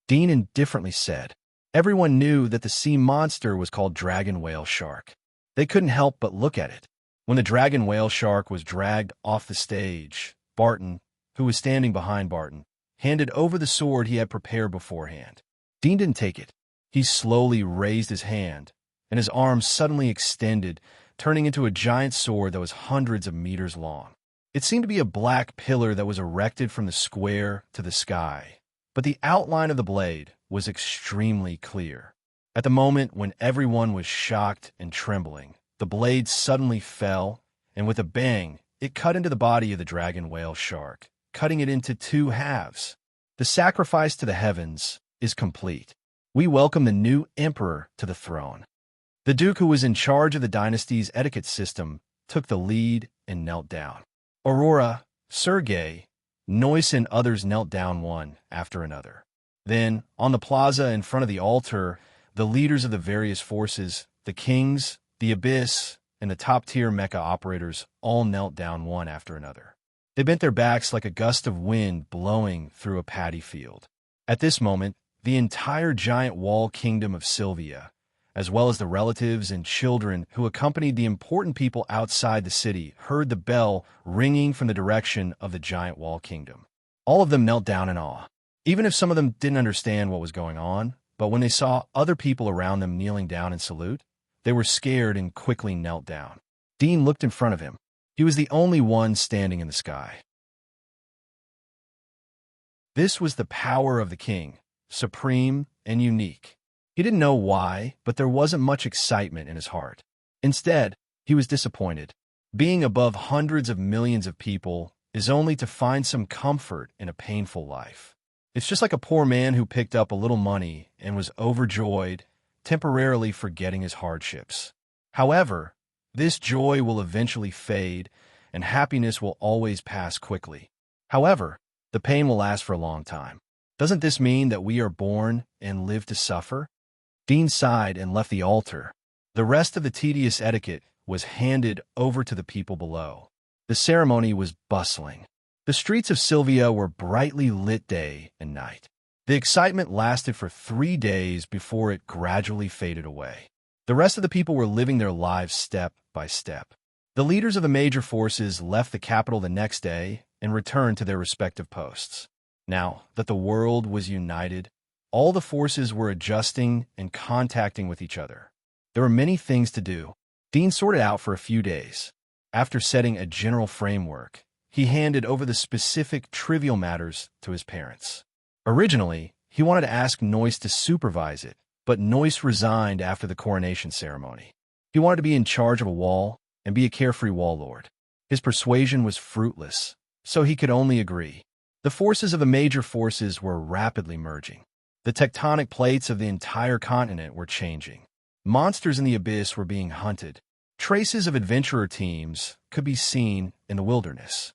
Dean indifferently said. Everyone knew that the sea monster was called dragon, whale, shark. They couldn't help but look at it. When the dragon, whale, shark was dragged off the stage, Barton, who was standing behind Barton, handed over the sword he had prepared beforehand. Dean didn't take it. He slowly raised his hand, and his arm suddenly extended, turning into a giant sword that was hundreds of meters long. It seemed to be a black pillar that was erected from the square to the sky, but the outline of the blade was extremely clear. At the moment when everyone was shocked and trembling, the blade suddenly fell, and with a bang, it cut into the body of the dragon, whale, shark, cutting it into 2 halves. The sacrifice to the heavens is complete. We welcome the new emperor to the throne. The duke who was in charge of the dynasty's etiquette system took the lead and knelt down. Aurora, Sergei, Noyce, and others knelt down one after another. Then, on the plaza in front of the altar, the leaders of the various forces, the kings, the abyss, and the top-tier mecha operators all knelt down one after another. They bent their backs like a gust of wind blowing through a paddy field. At this moment, the entire giant wall kingdom of Sylvia, as well as the relatives and children who accompanied the important people outside the city, heard the bell ringing from the direction of the giant wall kingdom. All of them knelt down in awe. Even if some of them didn't understand what was going on, but when they saw other people around them kneeling down in salute, they were scared and quickly knelt down. Dean looked in front of him. He was the only one standing in the sky. This was the power of the king, supreme and unique. He didn't know why, but there wasn't much excitement in his heart. Instead, he was disappointed. Being above hundreds of millions of people is only to find some comfort in a painful life. It's just like a poor man who picked up a little money and was overjoyed, temporarily forgetting his hardships. However, this joy will eventually fade, and happiness will always pass quickly. However, the pain will last for a long time. Doesn't this mean that we are born and live to suffer? Dean sighed and left the altar. The rest of the tedious etiquette was handed over to the people below. The ceremony was bustling. The streets of Sylvia were brightly lit day and night. The excitement lasted for 3 days before it gradually faded away. The rest of the people were living their lives step by step. The leaders of the major forces left the capital the next day and returned to their respective posts. Now that the world was united, all the forces were adjusting and contacting with each other. There were many things to do. Dean sorted out for a few days. After setting a general framework, he handed over the specific trivial matters to his parents. Originally, he wanted to ask Noyce to supervise it, but Noyce resigned after the coronation ceremony. He wanted to be in charge of a wall and be a carefree warlord. His persuasion was fruitless, so he could only agree. The forces of the major forces were rapidly merging. The tectonic plates of the entire continent were changing. Monsters in the abyss were being hunted. Traces of adventurer teams could be seen in the wilderness.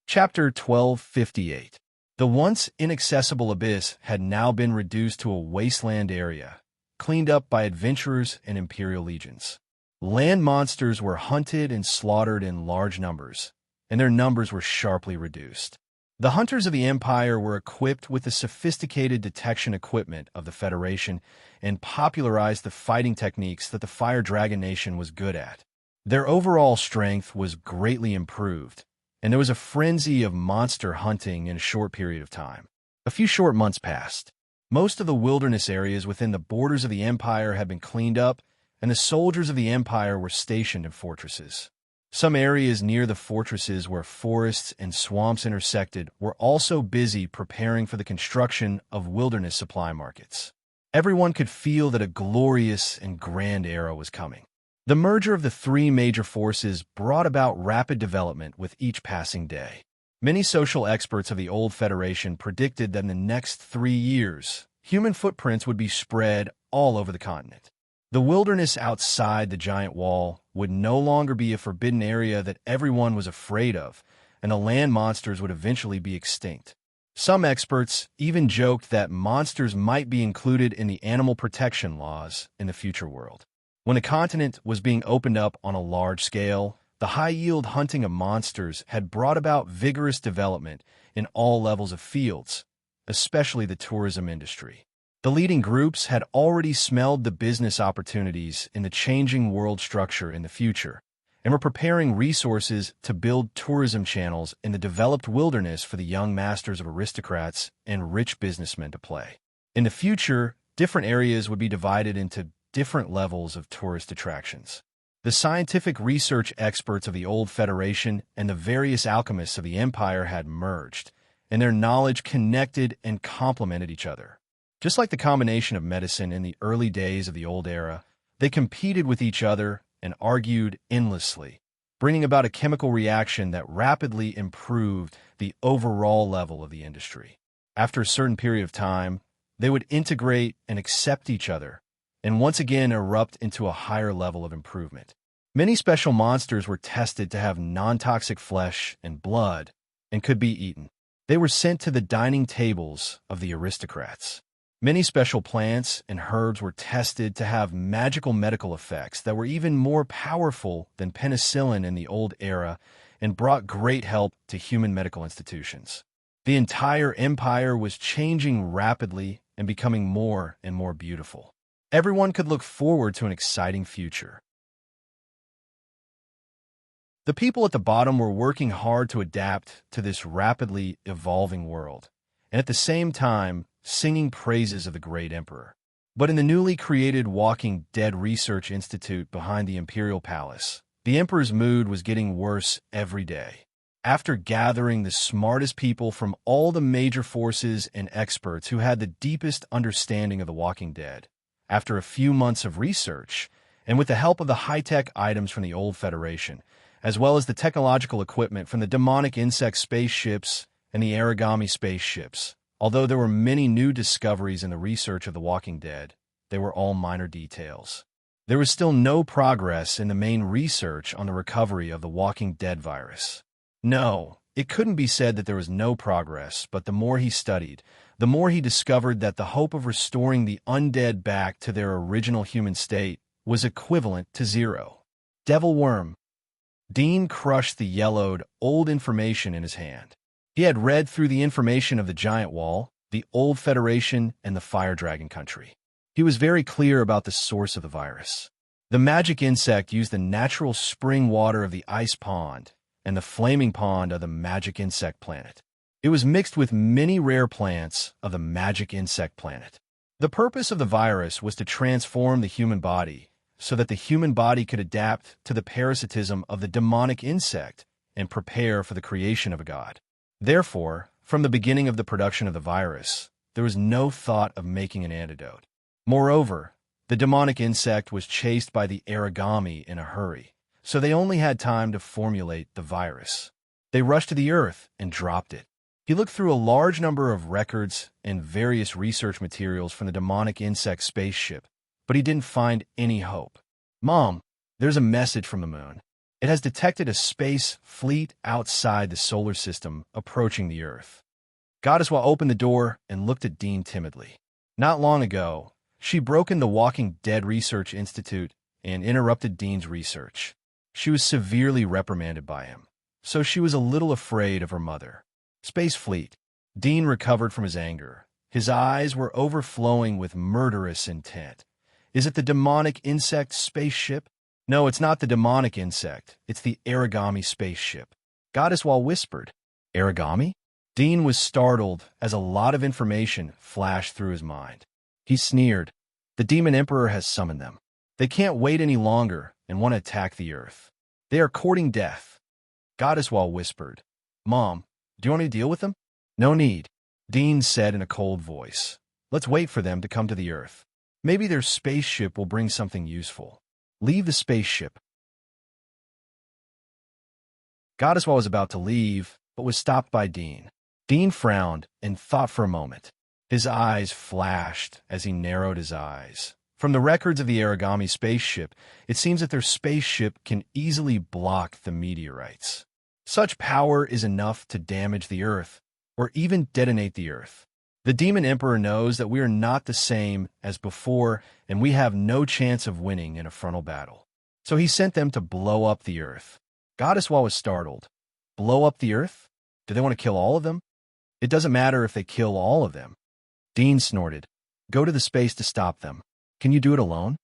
Chapter 1258. The once inaccessible abyss had now been reduced to a wasteland area, cleaned up by adventurers and imperial legions. Land monsters were hunted and slaughtered in large numbers, and their numbers were sharply reduced. The hunters of the Empire were equipped with the sophisticated detection equipment of the Federation and popularized the fighting techniques that the Fire Dragon Nation was good at. Their overall strength was greatly improved, and there was a frenzy of monster hunting in a short period of time. A few short months passed. Most of the wilderness areas within the borders of the Empire had been cleaned up, and the soldiers of the Empire were stationed in fortresses. Some areas near the fortresses where forests and swamps intersected were also busy preparing for the construction of wilderness supply markets. Everyone could feel that a glorious and grand era was coming. The merger of the 3 major forces brought about rapid development with each passing day. Many social experts of the old Federation predicted that in the next 3 years, human footprints would be spread all over the continent. The wilderness outside the giant wall would no longer be a forbidden area that everyone was afraid of, and the land monsters would eventually be extinct. Some experts even joked that monsters might be included in the animal protection laws in the future world. When the continent was being opened up on a large scale, the high-yield hunting of monsters had brought about vigorous development in all levels of fields, especially the tourism industry. The leading groups had already smelled the business opportunities in the changing world structure in the future, and were preparing resources to build tourism channels in the developed wilderness for the young masters of aristocrats and rich businessmen to play. In the future, different areas would be divided into different levels of tourist attractions. The scientific research experts of the old Federation and the various alchemists of the Empire had merged, and their knowledge connected and complemented each other. Just like the combination of medicine in the early days of the old era, they competed with each other and argued endlessly, bringing about a chemical reaction that rapidly improved the overall level of the industry. After a certain period of time, they would integrate and accept each other, and once again erupt into a higher level of improvement. Many special monsters were tested to have non-toxic flesh and blood and could be eaten. They were sent to the dining tables of the aristocrats. Many special plants and herbs were tested to have magical medical effects that were even more powerful than penicillin in the old era and brought great help to human medical institutions. The entire empire was changing rapidly and becoming more and more beautiful. Everyone could look forward to an exciting future. The people at the bottom were working hard to adapt to this rapidly evolving world, and at the same time, singing praises of the great emperor. But in the newly created Walking Dead Research Institute behind the Imperial Palace, the emperor's mood was getting worse every day. After gathering the smartest people from all the major forces and experts who had the deepest understanding of the Walking Dead, after a few months of research, and with the help of the high-tech items from the old Federation, as well as the technological equipment from the demonic insect spaceships and the origami spaceships, although there were many new discoveries in the research of The Walking Dead, they were all minor details. There was still no progress in the main research on the recovery of the Walking Dead virus. No, it couldn't be said that there was no progress, but the more he studied, the more he discovered that the hope of restoring the undead back to their original human state was equivalent to zero. Devil worm. Dean crushed the yellowed, old information in his hand. He had read through the information of the Giant Wall, the Old Federation, and the Fire Dragon Country. He was very clear about the source of the virus. The magic insect used the natural spring water of the ice pond and the flaming pond of the magic insect planet. It was mixed with many rare plants of the magic insect planet. The purpose of the virus was to transform the human body so that the human body could adapt to the parasitism of the demonic insect and prepare for the creation of a god. Therefore, from the beginning of the production of the virus, there was no thought of making an antidote. Moreover, the demonic insect was chased by the origami in a hurry, so they only had time to formulate the virus. They rushed to the earth and dropped it. He looked through a large number of records and various research materials from the demonic insect spaceship, but he didn't find any hope. Mom, there's a message from the moon. It has detected a space fleet outside the solar system approaching the Earth. Goddesswa opened the door and looked at Dean timidly. Not long ago, she broke in the Walking Dead Research Institute and interrupted Dean's research. She was severely reprimanded by him, so she was a little afraid of her mother. Space fleet. Dean recovered from his anger. His eyes were overflowing with murderous intent. Is it the demonic insect spaceship? No, it's not the demonic insect. It's the origami spaceship. Goddesswa whispered. Origami? Dean was startled as a lot of information flashed through his mind. He sneered. The Demon Emperor has summoned them. They can't wait any longer and want to attack the Earth. They are courting death. Goddesswa whispered. Mom, do you want me to deal with them? No need, Dean said in a cold voice. Let's wait for them to come to the Earth. Maybe their spaceship will bring something useful. Leave the spaceship. Goddesswa was about to leave, but was stopped by Dean. Dean frowned and thought for a moment. His eyes flashed as he narrowed his eyes. From the records of the origami spaceship, it seems that their spaceship can easily block the meteorites. Such power is enough to damage the Earth, or even detonate the Earth. The Demon Emperor knows that we are not the same as before, and we have no chance of winning in a frontal battle. So he sent them to blow up the Earth. Goddesswa was startled. Blow up the Earth? Do they want to kill all of them? It doesn't matter if they kill all of them. Dean snorted. Go to the space to stop them. Can you do it alone?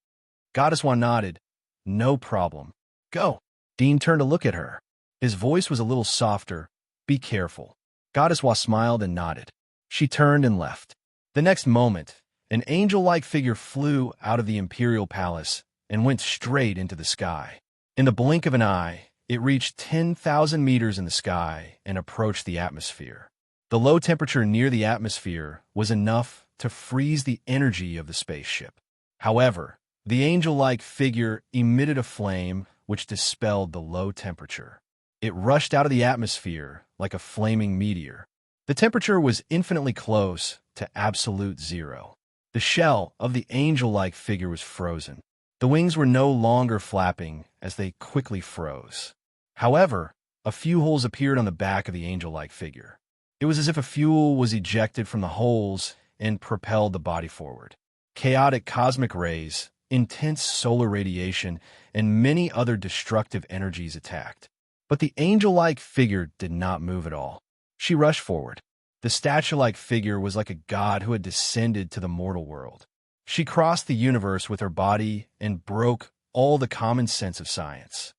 Goddesswa nodded. No problem. Go. Dean turned to look at her. His voice was a little softer. Be careful. Goddesswa smiled and nodded. She turned and left. The next moment, an angel-like figure flew out of the imperial palace and went straight into the sky. In the blink of an eye, it reached 10,000 meters in the sky and approached the atmosphere. The low temperature near the atmosphere was enough to freeze the energy of the spaceship. However, the angel-like figure emitted a flame which dispelled the low temperature. It rushed out of the atmosphere like a flaming meteor. The temperature was infinitely close to absolute zero. The shell of the angel-like figure was frozen. The wings were no longer flapping as they quickly froze. However, a few holes appeared on the back of the angel-like figure. It was as if a fuel was ejected from the holes and propelled the body forward. Chaotic cosmic rays, intense solar radiation, and many other destructive energies attacked. But the angel-like figure did not move at all. She rushed forward. The statue-like figure was like a god who had descended to the mortal world. She crossed the universe with her body and broke all the common sense of science.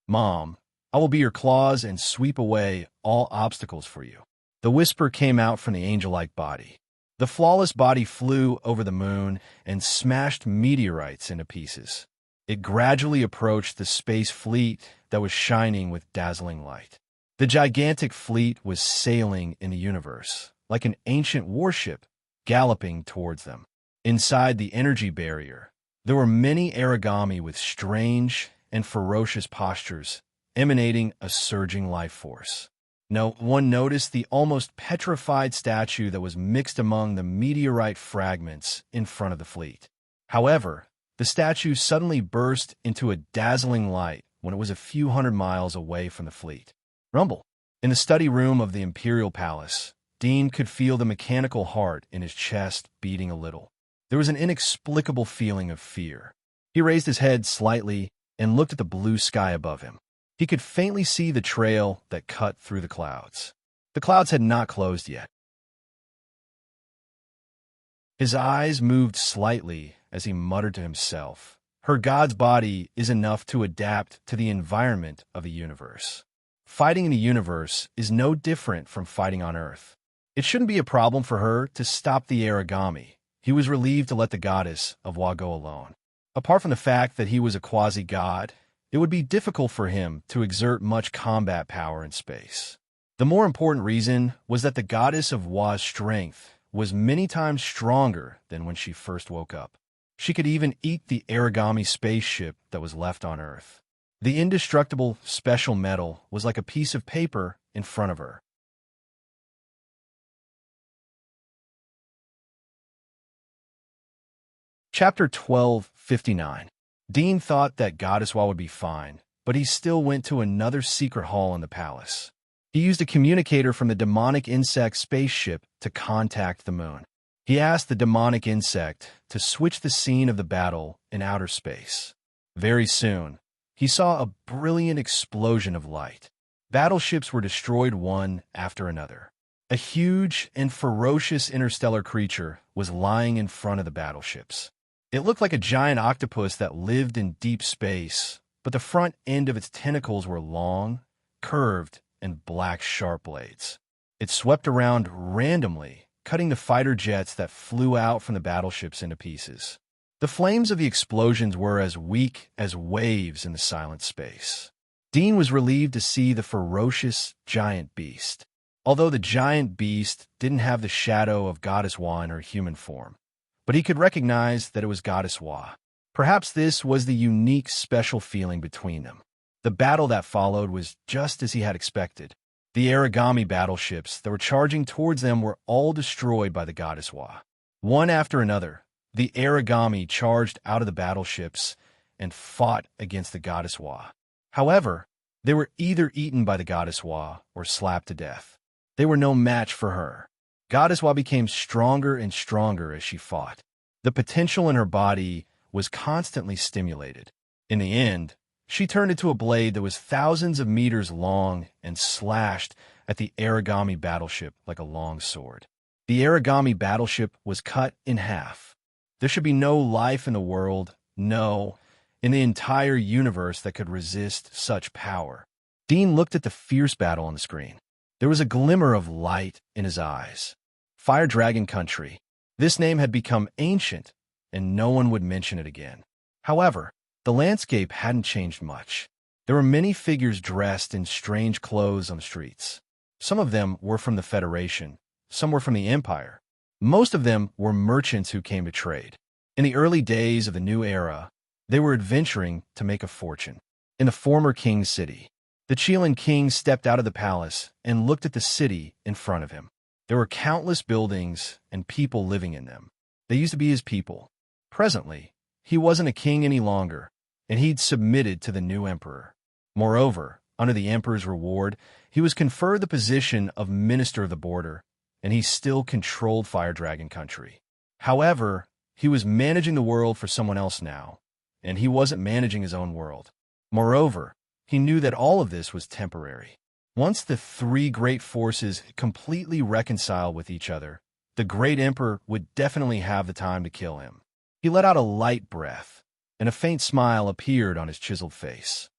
Mom, I will be your claws and sweep away all obstacles for you. The whisper came out from the angel-like body. The flawless body flew over the moon and smashed meteorites into pieces. It gradually approached the space fleet that was shining with dazzling light. The gigantic fleet was sailing in the universe, like an ancient warship galloping towards them. Inside the energy barrier, there were many origami with strange and ferocious postures, emanating a surging life force. No one noticed the almost petrified statue that was mixed among the meteorite fragments in front of the fleet. However, The statue suddenly burst into a dazzling light when it was a few hundred miles away from the fleet. Rumble. In the study room of the Imperial Palace, Dean could feel the mechanical heart in his chest beating a little. There was an inexplicable feeling of fear. He raised his head slightly and looked at the blue sky above him. He could faintly see the trail that cut through the clouds. The clouds had not closed yet. His eyes moved slightly as he muttered to himself, "Her god's body is enough to adapt to the environment of the universe. Fighting in the universe is no different from fighting on Earth. It shouldn't be a problem for her to stop the origami." He was relieved to let the goddess of Wa go alone. Apart from the fact that he was a quasi-god, it would be difficult for him to exert much combat power in space. The more important reason was that the goddess of Wa's strength was many times stronger than when she first woke up. She could even eat the origami spaceship that was left on Earth. The indestructible special metal was like a piece of paper in front of her. Chapter 12:59. Dean thought that Goddess Wa would be fine, but he still went to another secret hall in the palace. He used a communicator from the demonic insect spaceship to contact the moon. He asked the demonic insect to switch the scene of the battle in outer space. Very soon, he saw a brilliant explosion of light. Battleships were destroyed one after another. A huge and ferocious interstellar creature was lying in front of the battleships. It looked like a giant octopus that lived in deep space, but the front end of its tentacles were long, curved, and black sharp blades. It swept around randomly, cutting the fighter jets that flew out from the battleships into pieces. The flames of the explosions were as weak as waves in the silent space. Dean was relieved to see the ferocious giant beast. Although the giant beast didn't have the shadow of Goddess Wa in her human form, but he could recognize that it was Goddess Wa. Perhaps this was the unique special feeling between them. The battle that followed was just as he had expected. The origami battleships that were charging towards them were all destroyed by the Goddess Wa. One after another, the origami charged out of the battleships and fought against the Goddess Wa. However, they were either eaten by the Goddess Wa or slapped to death. They were no match for her. Goddess Wa became stronger and stronger as she fought. The potential in her body was constantly stimulated. In the end, she turned into a blade that was thousands of meters long and slashed at the origami battleship like a long sword. The origami battleship was cut in half. There should be no life in the world, no, in the entire universe that could resist such power. Dean looked at the fierce battle on the screen. There was a glimmer of light in his eyes. Fire Dragon Country. This name had become ancient, and no one would mention it again. However, the landscape hadn't changed much. There were many figures dressed in strange clothes on the streets. Some of them were from the Federation, some were from the Empire. Most of them were merchants who came to trade. In the early days of the new era, they were adventuring to make a fortune. In the former king's city, the Chilean king stepped out of the palace and looked at the city in front of him. There were countless buildings and people living in them. They used to be his people. Presently, he wasn't a king any longer, and he'd submitted to the new emperor. Moreover, under the emperor's reward, he was conferred the position of Minister of the Border, and he still controlled Fire Dragon Country. However, he was managing the world for someone else now, and he wasn't managing his own world. Moreover, he knew that all of this was temporary. Once the three great forces completely reconciled with each other, the great emperor would definitely have the time to kill him. He let out a light breath, and a faint smile appeared on his chiseled face.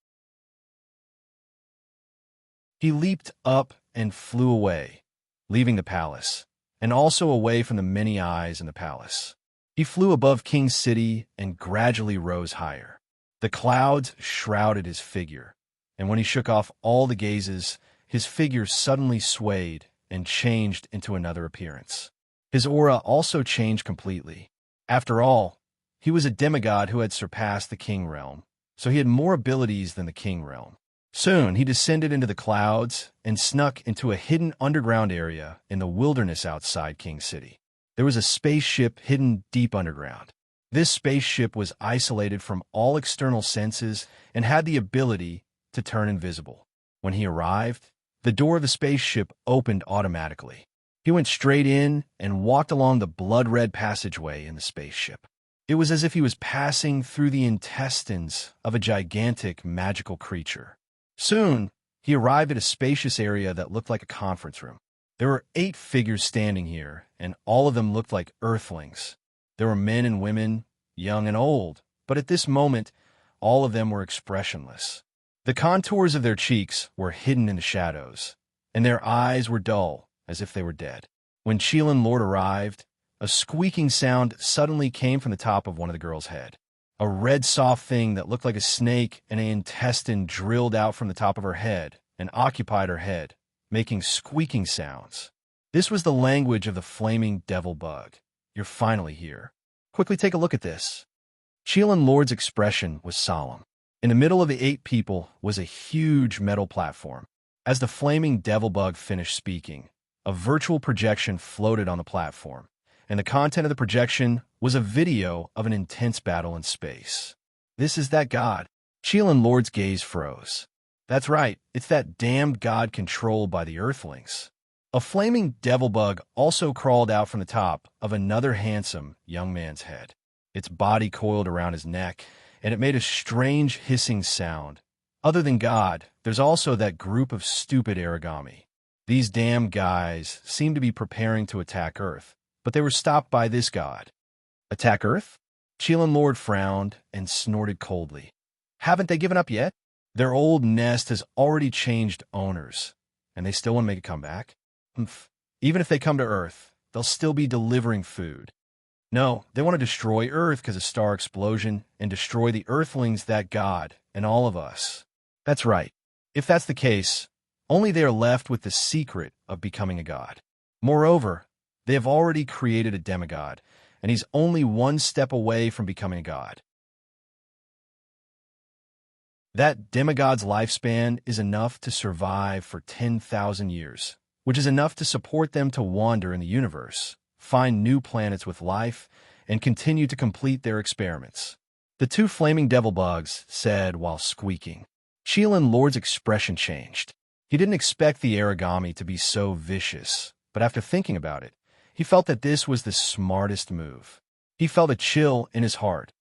He leaped up and flew away, leaving the palace, and also away from the many eyes in the palace. He flew above King's City and gradually rose higher. The clouds shrouded his figure, and when he shook off all the gazes, his figure suddenly swayed and changed into another appearance. His aura also changed completely. After all, he was a demigod who had surpassed the king realm, so he had more abilities than the king realm. Soon he descended into the clouds and snuck into a hidden underground area in the wilderness outside King City. There was a spaceship hidden deep underground. This spaceship was isolated from all external senses and had the ability to turn invisible. When he arrived, the door of the spaceship opened automatically. He went straight in and walked along the blood-red passageway in the spaceship. It was as if he was passing through the intestines of a gigantic magical creature. Soon, he arrived at a spacious area that looked like a conference room. There were 8 figures standing here, and all of them looked like earthlings. There were men and women, young and old, but at this moment, all of them were expressionless. The contours of their cheeks were hidden in the shadows, and their eyes were dull, as if they were dead. When Chelan Lord arrived, a squeaking sound suddenly came from the top of one of the girls' head. A red soft thing that looked like a snake and an intestine drilled out from the top of her head and occupied her head, making squeaking sounds. This was the language of the flaming devil bug. You're finally here. Quickly take a look at this. Chelan Lord's expression was solemn. In the middle of the 8 people was a huge metal platform. As the flaming devil bug finished speaking, a virtual projection floated on the platform, and the content of the projection was a video of an intense battle in space. This is that god. Chelan Lord's gaze froze. That's right, it's that damned god controlled by the Earthlings. A flaming devil bug also crawled out from the top of another handsome young man's head. Its body coiled around his neck, and it made a strange hissing sound. Other than God, there's also that group of stupid origami. These damn guys seemed to be preparing to attack Earth, but they were stopped by this god. Attack Earth? Chelan Lord frowned and snorted coldly. Haven't they given up yet? Their old nest has already changed owners, and they still want to make a comeback? Even if they come to Earth, they'll still be delivering food. No, they want to destroy Earth because of star explosion and destroy the Earthlings, that god, and all of us. That's right. If that's the case, only they are left with the secret of becoming a god. Moreover, they have already created a demigod, and he's only one step away from becoming a god. That demigod's lifespan is enough to survive for 10,000 years, which is enough to support them to wander in the universe, find new planets with life, and continue to complete their experiments. The 2 flaming devil bugs said while squeaking. Chelan Lord's expression changed. He didn't expect the origami to be so vicious, but after thinking about it, he felt that this was the smartest move. He felt a chill in his heart,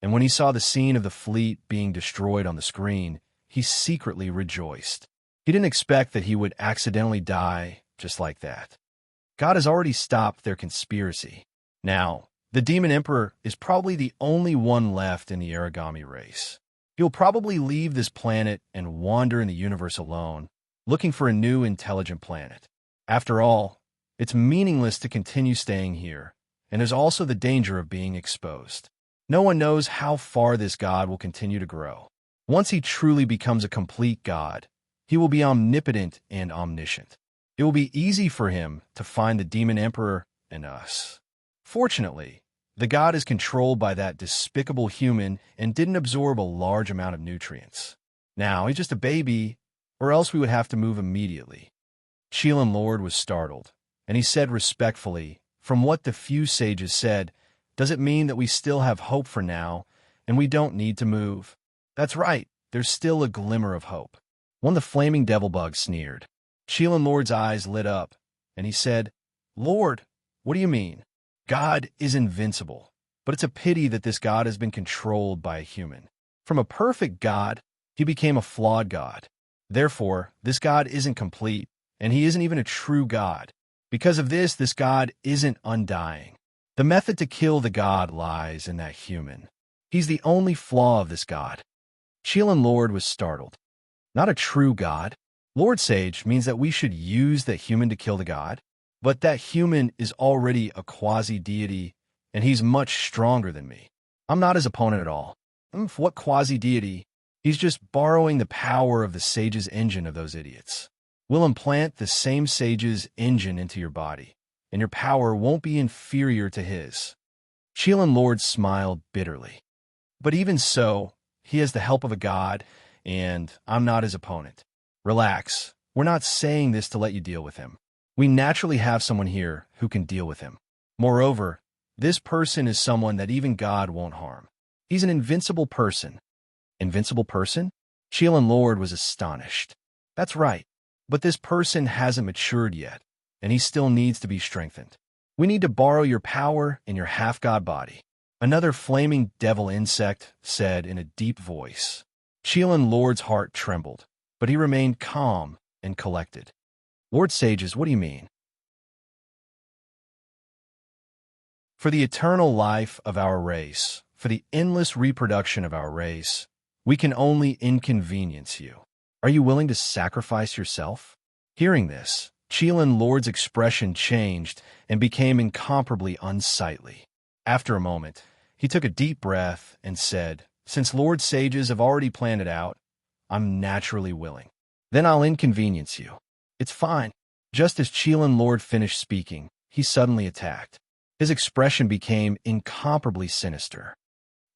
and when he saw the scene of the fleet being destroyed on the screen, he secretly rejoiced. He didn't expect that he would accidentally die just like that. God has already stopped their conspiracy. Now, the Demon Emperor is probably the only one left in the origami race. He'll probably leave this planet and wander in the universe alone, looking for a new intelligent planet. After all, it's meaningless to continue staying here, and there's also the danger of being exposed. No one knows how far this god will continue to grow. Once he truly becomes a complete god, he will be omnipotent and omniscient. It will be easy for him to find the Demon Emperor and us. Fortunately, the god is controlled by that despicable human and didn't absorb a large amount of nutrients. Now, he's just a baby, or else we would have to move immediately. Chelan Lord was startled, and he said respectfully, from what the few sages said, does it mean that we still have hope for now, and we don't need to move? That's right, there's still a glimmer of hope. One of the flaming devil bugs sneered. Chelan Lord's eyes lit up, and he said, Lord, what do you mean? God is invincible, but it's a pity that this god has been controlled by a human. From a perfect god, he became a flawed god. Therefore, this god isn't complete, and he isn't even a true god. Because of this god isn't undying. The method to kill the god lies in that human. He's the only flaw of this god. Chelan Lord was startled. Not a true god. Lord Sage means that we should use that human to kill the god, but that human is already a quasi-deity, and he's much stronger than me. I'm not his opponent at all. What quasi-deity? He's just borrowing the power of the sage's engine of those idiots. We'll implant the same sage's engine into your body, and your power won't be inferior to his. Chelan Lord smiled bitterly. But even so, he has the help of a god, and I'm not his opponent. Relax. We're not saying this to let you deal with him. We naturally have someone here who can deal with him. Moreover, This person is someone that even God won't harm. He's an invincible person. Invincible person? Sheelan Lord was astonished. That's right. But this person hasn't matured yet, and he still needs to be strengthened. We need to borrow your power in your half-god body. Another flaming devil insect said in a deep voice. Sheelan Lord's heart trembled, but he remained calm and collected. Lord Sages, what do you mean? For the eternal life of our race, for the endless reproduction of our race, we can only inconvenience you. Are you willing to sacrifice yourself? Hearing this, Sheelan Lord's expression changed and became incomparably unsightly. After a moment, he took a deep breath and said, Since Lord Sages have already planned it out, I'm naturally willing. Then I'll inconvenience you. It's fine. Just as Sheelan Lord finished speaking, he suddenly attacked. His expression became incomparably sinister.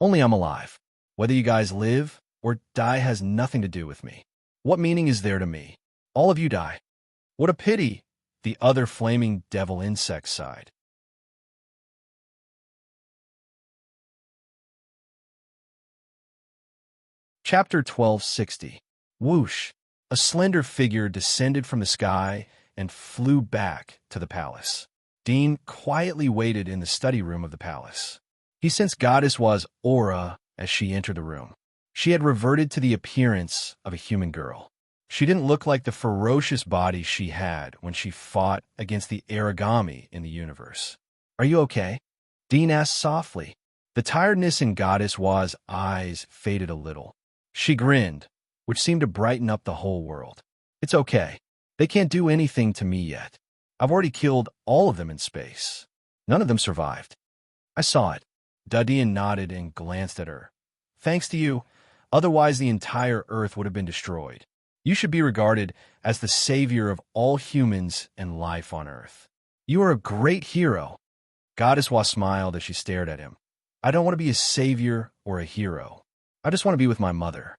Only I'm alive. Whether you guys live or die has nothing to do with me. What meaning is there to me? All of you die. What a pity, the other flaming devil insect sighed. Chapter 1260. Whoosh! A slender figure descended from the sky and flew back to the palace. Dean quietly waited in the study room of the palace. He sensed Goddess Wa's aura as she entered the room. She had reverted to the appearance of a human girl. She didn't look like the ferocious body she had when she fought against the origami in the universe. Are you okay? Dean asked softly. The tiredness in Goddess Wa's eyes faded a little. She grinned, which seemed to brighten up the whole world. It's okay. They can't do anything to me yet. I've already killed all of them in space. None of them survived. I saw it. Dadian nodded and glanced at her. Thanks to you, otherwise the entire Earth would have been destroyed. You should be regarded as the savior of all humans and life on Earth. You are a great hero. Goddess Wa smiled as she stared at him. I don't want to be a savior or a hero. I just want to be with my mother.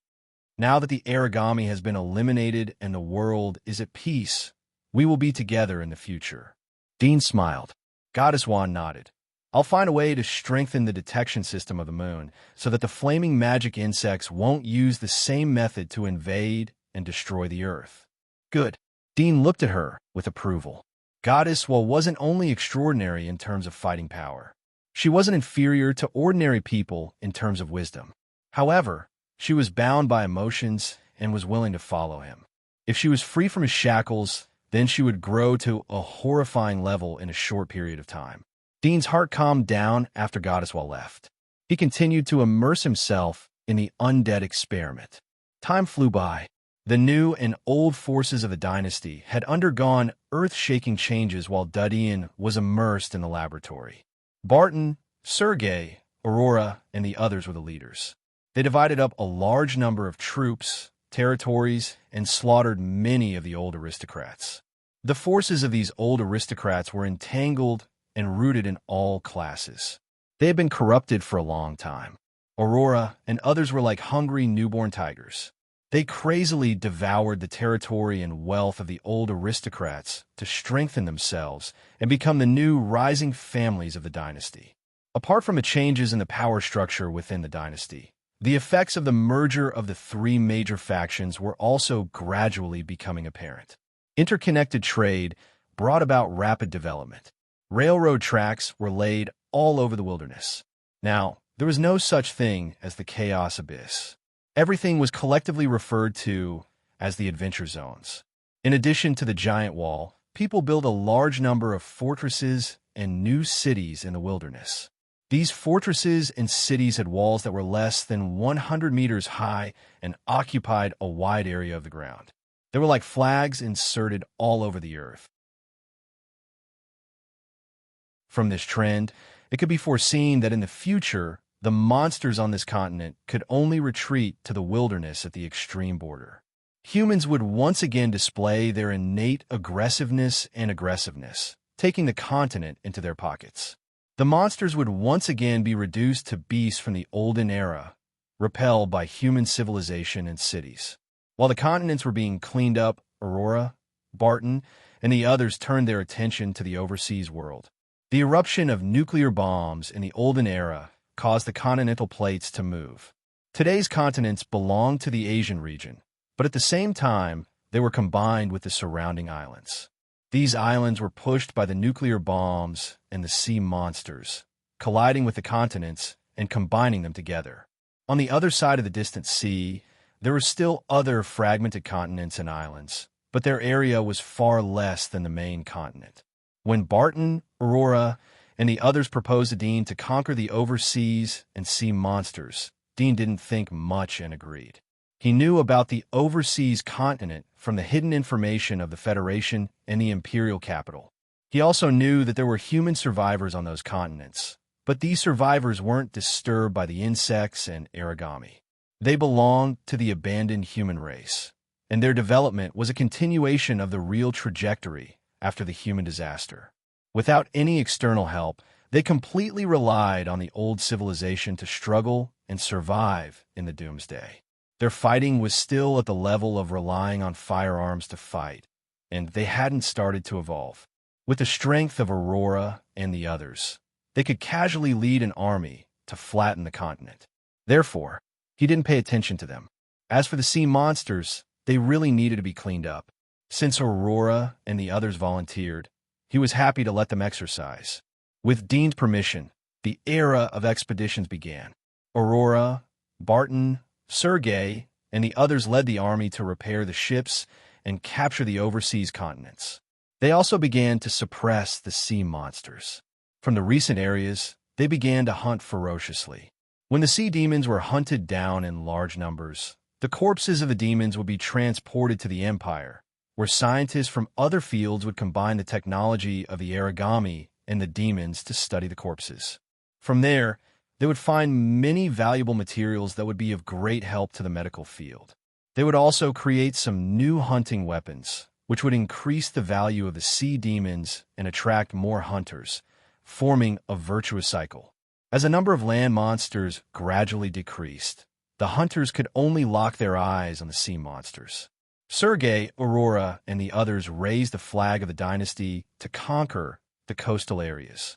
Now that the origami has been eliminated and the world is at peace, we will be together in the future. Dean smiled. Goddess Wa nodded. I'll find a way to strengthen the detection system of the moon so that the flaming magic insects won't use the same method to invade and destroy the Earth. Good. Dean looked at her with approval. Goddess Wa wasn't only extraordinary in terms of fighting power. She wasn't inferior to ordinary people in terms of wisdom. However, she was bound by emotions and was willing to follow him. If she was free from his shackles, then she would grow to a horrifying level in a short period of time. Dean's heart calmed down after Goddess Wa left. He continued to immerse himself in the undead experiment. Time flew by. The new and old forces of the dynasty had undergone earth-shaking changes while Dadian was immersed in the laboratory. Barton, Sergei, Aurora, and the others were the leaders. They divided up a large number of troops, territories, and slaughtered many of the old aristocrats. The forces of these old aristocrats were entangled and rooted in all classes. They had been corrupted for a long time. Aurora and others were like hungry newborn tigers. They crazily devoured the territory and wealth of the old aristocrats to strengthen themselves and become the new rising families of the dynasty. Apart from the changes in the power structure within the dynasty, the effects of the merger of the three major factions were also gradually becoming apparent. Interconnected trade brought about rapid development. Railroad tracks were laid all over the wilderness. Now, there was no such thing as the Chaos Abyss. Everything was collectively referred to as the adventure zones. In addition to the giant wall, people built a large number of fortresses and new cities in the wilderness. These fortresses and cities had walls that were less than 100 meters high and occupied a wide area of the ground. They were like flags inserted all over the earth. From this trend, it could be foreseen that in the future, the monsters on this continent could only retreat to the wilderness at the extreme border. Humans would once again display their innate aggressiveness, taking the continent into their pockets. The monsters would once again be reduced to beasts from the olden era, repelled by human civilization and cities. While the continents were being cleaned up, Aurora, Barton, and the others turned their attention to the overseas world. The eruption of nuclear bombs in the Olden Era caused the continental plates to move. Today's continents belong to the Asian region, but at the same time, they were combined with the surrounding islands. These islands were pushed by the nuclear bombs and the sea monsters, colliding with the continents and combining them together. On the other side of the distant sea, there were still other fragmented continents and islands, but their area was far less than the main continent. When Barton, Aurora, and the others proposed to Dean to conquer the overseas and sea monsters, Dean didn't think much and agreed. He knew about the overseas continent from the hidden information of the Federation and the Imperial capital. He also knew that there were human survivors on those continents, but these survivors weren't disturbed by the insects and origami. They belonged to the abandoned human race, and their development was a continuation of the real trajectory after the human disaster. Without any external help, they completely relied on the old civilization to struggle and survive in the doomsday. Their fighting was still at the level of relying on firearms to fight, and they hadn't started to evolve. With the strength of Aurora and the others, they could casually lead an army to flatten the continent. Therefore, he didn't pay attention to them. As for the sea monsters, they really needed to be cleaned up. Since Aurora and the others volunteered, he was happy to let them exercise. With Dean's permission, the era of expeditions began. Aurora, Barton, Sergei, and the others led the army to repair the ships and capture the overseas continents. They also began to suppress the sea monsters. From the recent areas, they began to hunt ferociously. When the sea demons were hunted down in large numbers, the corpses of the demons would be transported to the Empire, where scientists from other fields would combine the technology of the origami and the demons to study the corpses. From there, they would find many valuable materials that would be of great help to the medical field. They would also create some new hunting weapons, which would increase the value of the sea demons and attract more hunters, forming a virtuous cycle. As the number of land monsters gradually decreased, the hunters could only lock their eyes on the sea monsters. Sergei, Aurora, and the others raised the flag of the dynasty to conquer the coastal areas.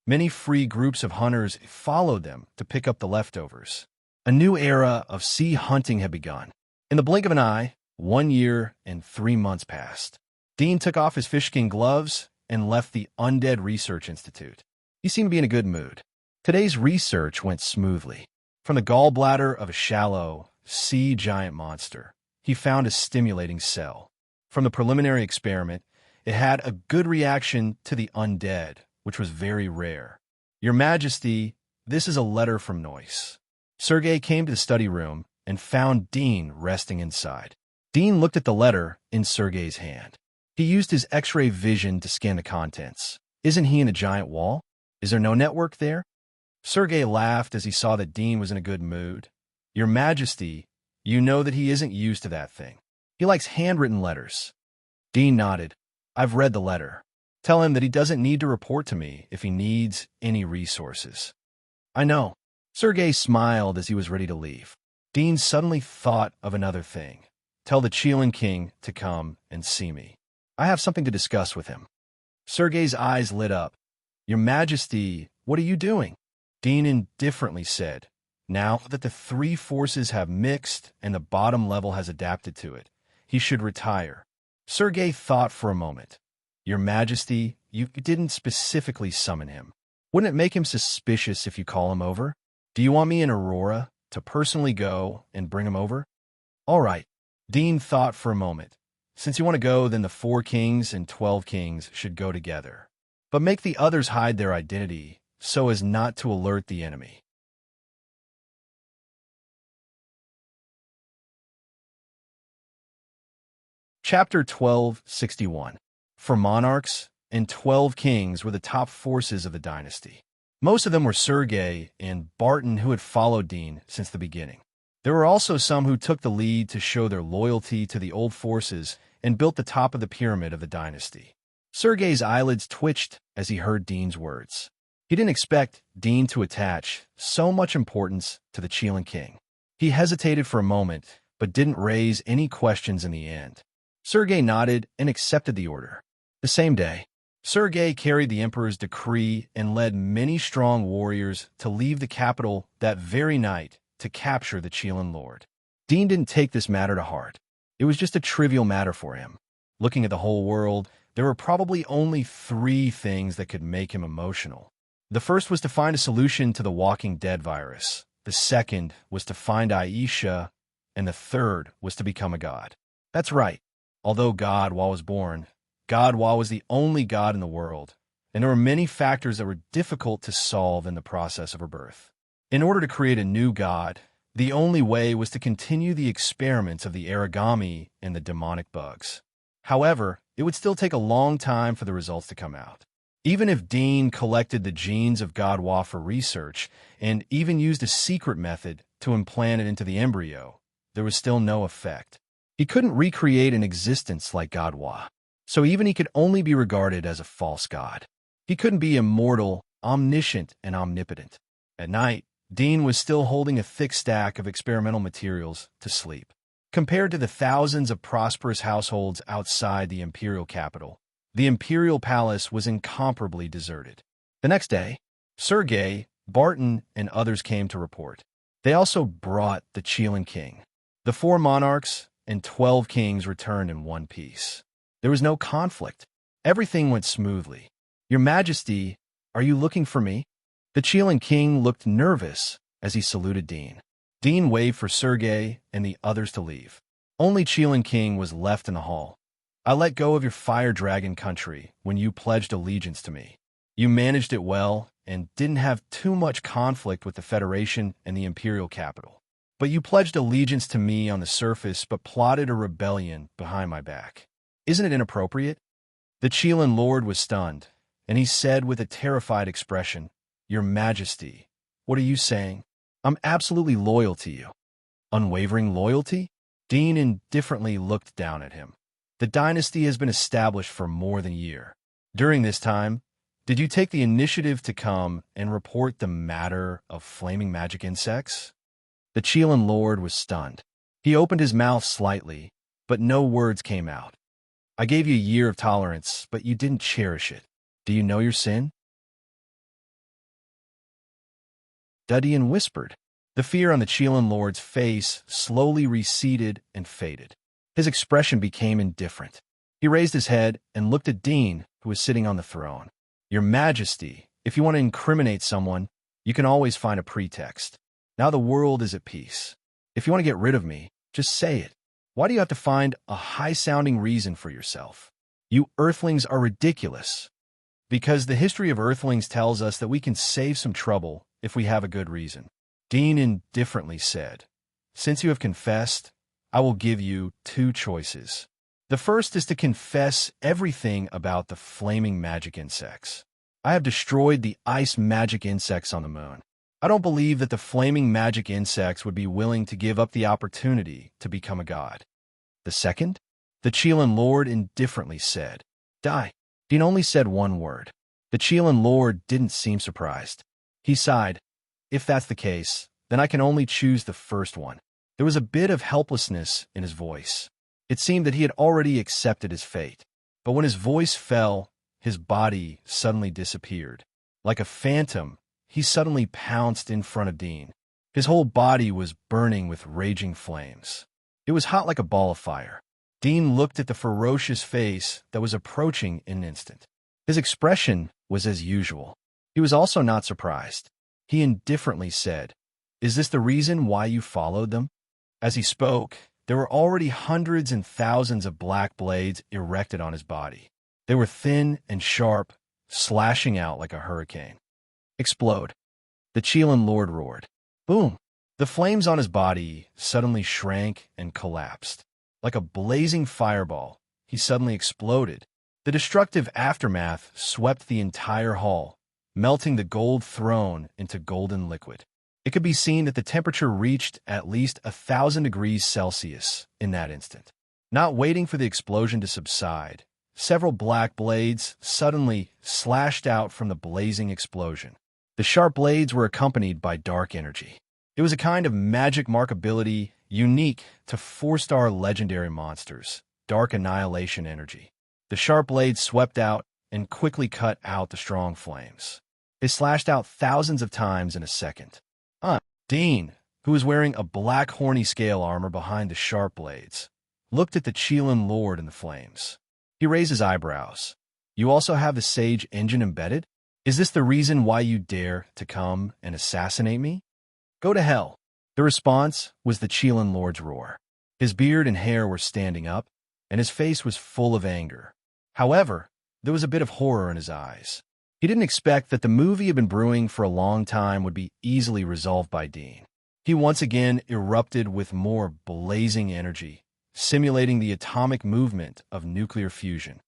Many free groups of hunters followed them to pick up the leftovers. A new era of sea hunting had begun. In the blink of an eye, 1 year and 3 months passed. Dean took off his fishskin gloves and left the Undead Research Institute. He seemed to be in a good mood. Today's research went smoothly. From the gallbladder of a shallow, sea giant monster, he found a stimulating cell. From the preliminary experiment, it had a good reaction to the undead, which was very rare. Your Majesty, this is a letter from Noyce. Sergei came to the study room and found Dean resting inside. Dean looked at the letter in Sergei's hand. He used his X-ray vision to scan the contents. Isn't he in a giant wall? Is there no network there? Sergei laughed as he saw that Dean was in a good mood. Your Majesty, you know that he isn't used to that thing. He likes handwritten letters. Dean nodded. I've read the letter. Tell him that he doesn't need to report to me if he needs any resources. I know. Sergei smiled as he was ready to leave. Dean suddenly thought of another thing. Tell the Chelan King to come and see me. I have something to discuss with him. Sergei's eyes lit up. Your Majesty, what are you doing? Dean indifferently said, now that the three forces have mixed and the bottom level has adapted to it, he should retire. Sergei thought for a moment. Your Majesty, you didn't specifically summon him. Wouldn't it make him suspicious if you call him over? Do you want me and Aurora to personally go and bring him over? All right. Dean thought for a moment. Since you want to go, then the 4 kings and 12 kings should go together. But make the others hide their identity so as not to alert the enemy. Chapter 1261. For monarchs and 12 kings were the top forces of the dynasty. Most of them were Sergei and Barton, who had followed Dean since the beginning. There were also some who took the lead to show their loyalty to the old forces and built the top of the pyramid of the dynasty. Sergei's eyelids twitched as he heard Dean's words. He didn't expect Dean to attach so much importance to the Chelan King. He hesitated for a moment, but didn't raise any questions in the end. Sergei nodded and accepted the order. The same day, Sergei carried the emperor's decree and led many strong warriors to leave the capital that very night to capture the Chilean lord. Dean didn't take this matter to heart. It was just a trivial matter for him. Looking at the whole world, there were probably only 3 things that could make him emotional. The first was to find a solution to the Walking Dead virus. The second was to find Aisha, and the third was to become a god. That's right. Although Godwa was born, Godwa was the only god in the world, and there were many factors that were difficult to solve in the process of her birth. In order to create a new god, the only way was to continue the experiments of the origami and the demonic bugs. However, it would still take a long time for the results to come out. Even if Dean collected the genes of Godwa for research and even used a secret method to implant it into the embryo, there was still no effect. He couldn't recreate an existence like Godwa, so even he could only be regarded as a false god. He couldn't be immortal, omniscient, and omnipotent. At night, Dean was still holding a thick stack of experimental materials to sleep. Compared to the thousands of prosperous households outside the imperial capital, the imperial palace was incomparably deserted. The next day, Sergei, Barton, and others came to report. They also brought the Chilean king. The 4 monarchs and 12 kings returned in one piece. There was no conflict. Everything went smoothly. "Your Majesty, are you looking for me?" The Chilean king looked nervous as he saluted Dean. Dean waved for Sergei and the others to leave. Only Chilean king was left in the hall. "I let go of your fire dragon country when you pledged allegiance to me. You managed it well and didn't have too much conflict with the Federation and the imperial capital. But you pledged allegiance to me on the surface but plotted a rebellion behind my back. Isn't it inappropriate?" The Chilean lord was stunned, and he said with a terrified expression, "Your Majesty, what are you saying? I'm absolutely loyal to you." "Unwavering loyalty?" Dean indifferently looked down at him. "The dynasty has been established for more than a year. During this time, did you take the initiative to come and report the matter of flaming magic insects?" The Chilean lord was stunned. He opened his mouth slightly, but no words came out. "I gave you a year of tolerance, but you didn't cherish it. Do you know your sin?" Dudian whispered. The fear on the Chilean lord's face slowly receded and faded. His expression became indifferent. He raised his head and looked at Dean, who was sitting on the throne. "Your Majesty, if you want to incriminate someone, you can always find a pretext. Now the world is at peace. If you want to get rid of me, just say it. Why do you have to find a high-sounding reason for yourself? You Earthlings are ridiculous." "Because the history of Earthlings tells us that we can save some trouble if we have a good reason." Dean indifferently said, "Since you have confessed, I will give you 2 choices. The first is to confess everything about the flaming magic insects. I have destroyed the ice magic insects on the moon. I don't believe that the flaming magic insects would be willing to give up the opportunity to become a god." The second? The Chilean lord indifferently said, "Die." Dean only said 1 word. The Chilean lord didn't seem surprised. He sighed. "If that's the case, then I can only choose the first one." There was a bit of helplessness in his voice. It seemed that he had already accepted his fate. But when his voice fell, his body suddenly disappeared. Like a phantom, he suddenly pounced in front of Dean. His whole body was burning with raging flames. It was hot like a ball of fire. Dean looked at the ferocious face that was approaching in an instant. His expression was as usual. He was also not surprised. He indifferently said, "Is this the reason why you followed them?" As he spoke, there were already hundreds and thousands of black blades erected on his body. They were thin and sharp, slashing out like a hurricane. "Explode!" The Chilean lord roared. Boom! The flames on his body suddenly shrank and collapsed. Like a blazing fireball, he suddenly exploded. The destructive aftermath swept the entire hall, melting the gold throne into golden liquid. It could be seen that the temperature reached at least 1,000 degrees Celsius in that instant. Not waiting for the explosion to subside, several black blades suddenly slashed out from the blazing explosion. The sharp blades were accompanied by dark energy. It was a kind of magic markability unique to 4-star legendary monsters, dark annihilation energy. The The sharp blade swept out and quickly cut out the strong flames. They slashed out thousands of times in a second. Dean, who was wearing a black horny scale armor behind the sharp blades, looked at the Chelan lord in the flames. He raised his eyebrows. You also have the sage engine embedded? Is this the reason why you dare to come and assassinate me? Go to hell. The response was the Chelan lord's roar. His beard and hair were standing up, and his face was full of anger. However, there was a bit of horror in his eyes. He didn't expect that the movie had been brewing for a long time would be easily resolved by Dean. He once again erupted with more blazing energy, simulating the atomic movement of nuclear fusion.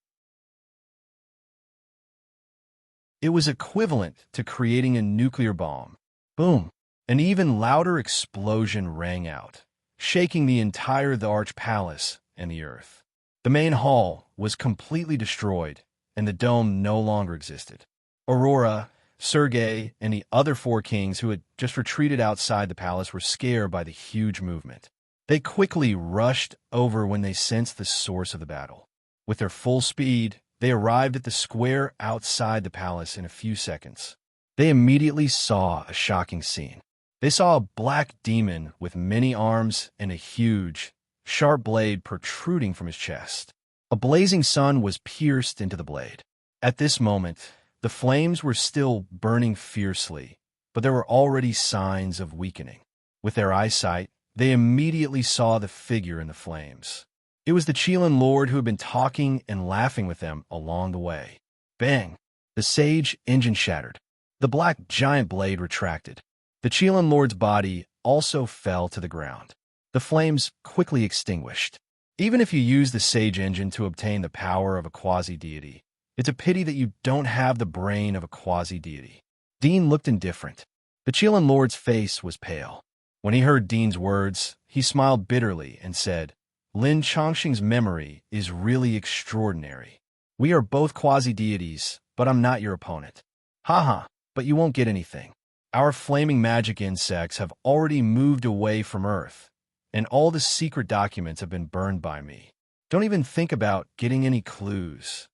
It was equivalent to creating a nuclear bomb. Boom! An even louder explosion rang out, shaking the entire Arch Palace and the earth. The main hall was completely destroyed, and the dome no longer existed. Aurora, Sergei, and the other four kings who had just retreated outside the palace were scared by the huge movement. They quickly rushed over when they sensed the source of the battle. With their full speed, they arrived at the square outside the palace in a few seconds. They immediately saw a shocking scene. They saw a black demon with many arms and a huge, sharp blade protruding from his chest. A blazing sun was pierced into the blade. At this moment, the flames were still burning fiercely, but there were already signs of weakening. With their eyesight, they immediately saw the figure in the flames. It was the Chelan lord who had been talking and laughing with them along the way. Bang! The sage engine shattered. The black giant blade retracted. The Chelan lord's body also fell to the ground. The flames quickly extinguished. Even if you use the sage engine to obtain the power of a quasi-deity, it's a pity that you don't have the brain of a quasi-deity. Dean looked indifferent. The Chelan lord's face was pale. When he heard Dean's words, he smiled bitterly and said, Lin Chongqing's memory is really extraordinary. We are both quasi-deities, but I'm not your opponent. Haha, but you won't get anything. Our flaming magic insects have already moved away from Earth, and all the secret documents have been burned by me. Don't even think about getting any clues.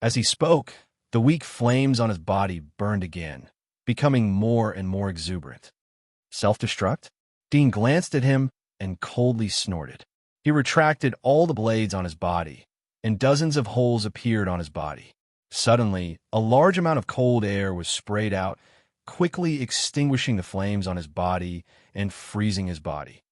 As he spoke, the weak flames on his body burned again, becoming more and more exuberant. Self-destruct? Dean glanced at him and coldly snorted. He retracted all the blades on his body, and dozens of holes appeared on his body. Suddenly, a large amount of cold air was sprayed out, quickly extinguishing the flames on his body and freezing his body.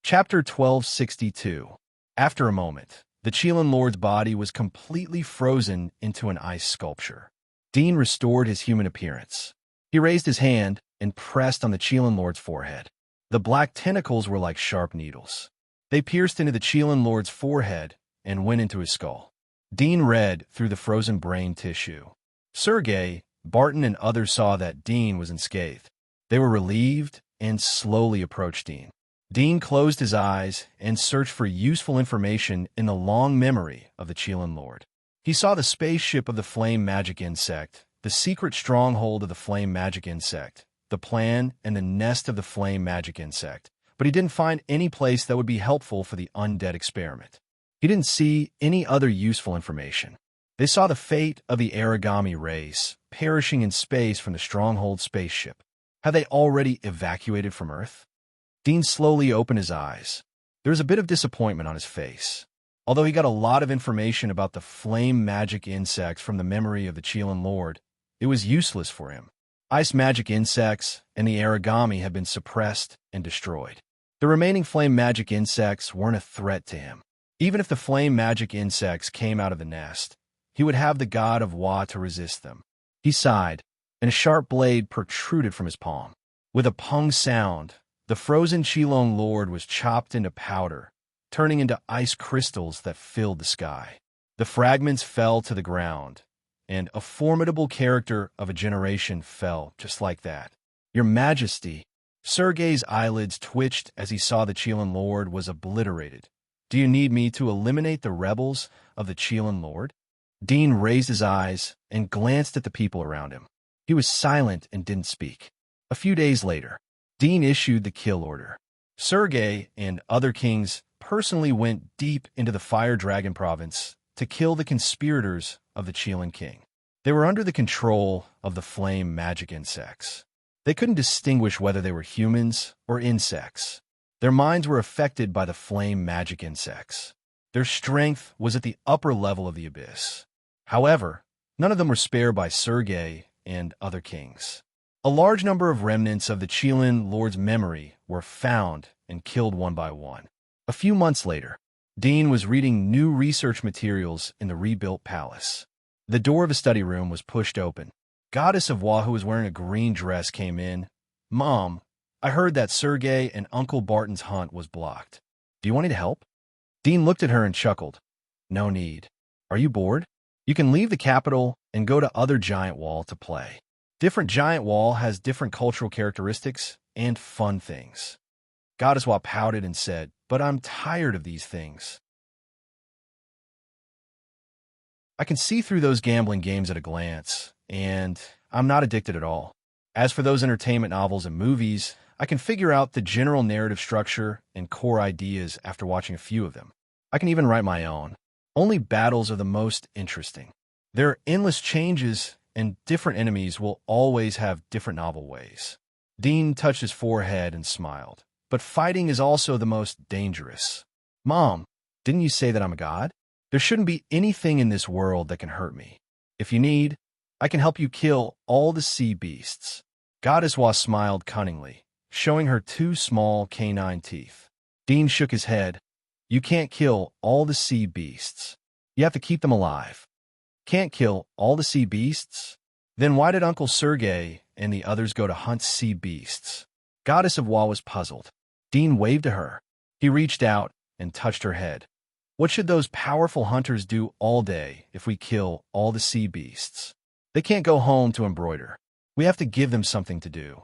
Chapter 1262. After a moment, the Chelan lord's body was completely frozen into an ice sculpture. Dean restored his human appearance. He raised his hand and pressed on the Chelan lord's forehead. The black tentacles were like sharp needles. They pierced into the Chelan lord's forehead and went into his skull. Dean read through the frozen brain tissue. Sergei, Barton, and others saw that Dean was unscathed. They were relieved and slowly approached Dean. Dean closed his eyes and searched for useful information in the long memory of the Chelan lord. He saw the spaceship of the flame magic insect, the secret stronghold of the flame magic insect, the plan and the nest of the flame magic insect, but he didn't find any place that would be helpful for the undead experiment. He didn't see any other useful information. They saw the fate of the origami race, perishing in space from the stronghold spaceship. Had they already evacuated from Earth? Dean slowly opened his eyes. There was a bit of disappointment on his face. Although he got a lot of information about the flame magic insects from the memory of the Chelan lord, it was useless for him. Ice magic insects and the origami had been suppressed and destroyed. The remaining flame magic insects weren't a threat to him. Even if the flame magic insects came out of the nest, he would have the god of Wa to resist them. He sighed, and a sharp blade protruded from his palm. With a pung sound, the frozen Chelan lord was chopped into powder, turning into ice crystals that filled the sky. The fragments fell to the ground, and a formidable character of a generation fell just like that. Your Majesty, Sergei's eyelids twitched as he saw the Chelan lord was obliterated. Do you need me to eliminate the rebels of the Chelan lord? Dean raised his eyes and glanced at the people around him. He was silent and didn't speak. A few days later, Dean issued the kill order. Sergei and other kings personally went deep into the Fire Dragon province to kill the conspirators of the Chilean king. They were under the control of the flame magic insects. They couldn't distinguish whether they were humans or insects. Their minds were affected by the flame magic insects. Their strength was at the upper level of the abyss. However, none of them were spared by Sergei and other kings. A large number of remnants of the Chilean lord's memory were found and killed one by one. A few months later, Dean was reading new research materials in the rebuilt palace. The door of his study room was pushed open. Goddess of Wa, who was wearing a green dress, came in. "Mom, I heard that Sergei and Uncle Barton's hunt was blocked. Do you want me to help?" Dean looked at her and chuckled. "No need. Are you bored? You can leave the capital and go to other Giant Wall to play. Different Giant Wall has different cultural characteristics and fun things." Goddess Wa pouted and said, "But I'm tired of these things. I can see through those gambling games at a glance, and I'm not addicted at all. As for those entertainment novels and movies, I can figure out the general narrative structure and core ideas after watching a few of them. I can even write my own. Only battles are the most interesting. There are endless changes, and different enemies will always have different novel ways." Dean touched his forehead and smiled. "But fighting is also the most dangerous." "Mom, didn't you say that I'm a god? There shouldn't be anything in this world that can hurt me. If you need, I can help you kill all the sea beasts." Goddess Wa smiled cunningly, showing her two small canine teeth. Dean shook his head. "You can't kill all the sea beasts. You have to keep them alive." "Can't kill all the sea beasts? Then why did Uncle Sergei and the others go to hunt sea beasts?" Goddess of Wa was puzzled. Dean waved to her. He reached out and touched her head. "What should those powerful hunters do all day if we kill all the sea beasts? They can't go home to embroider. We have to give them something to do."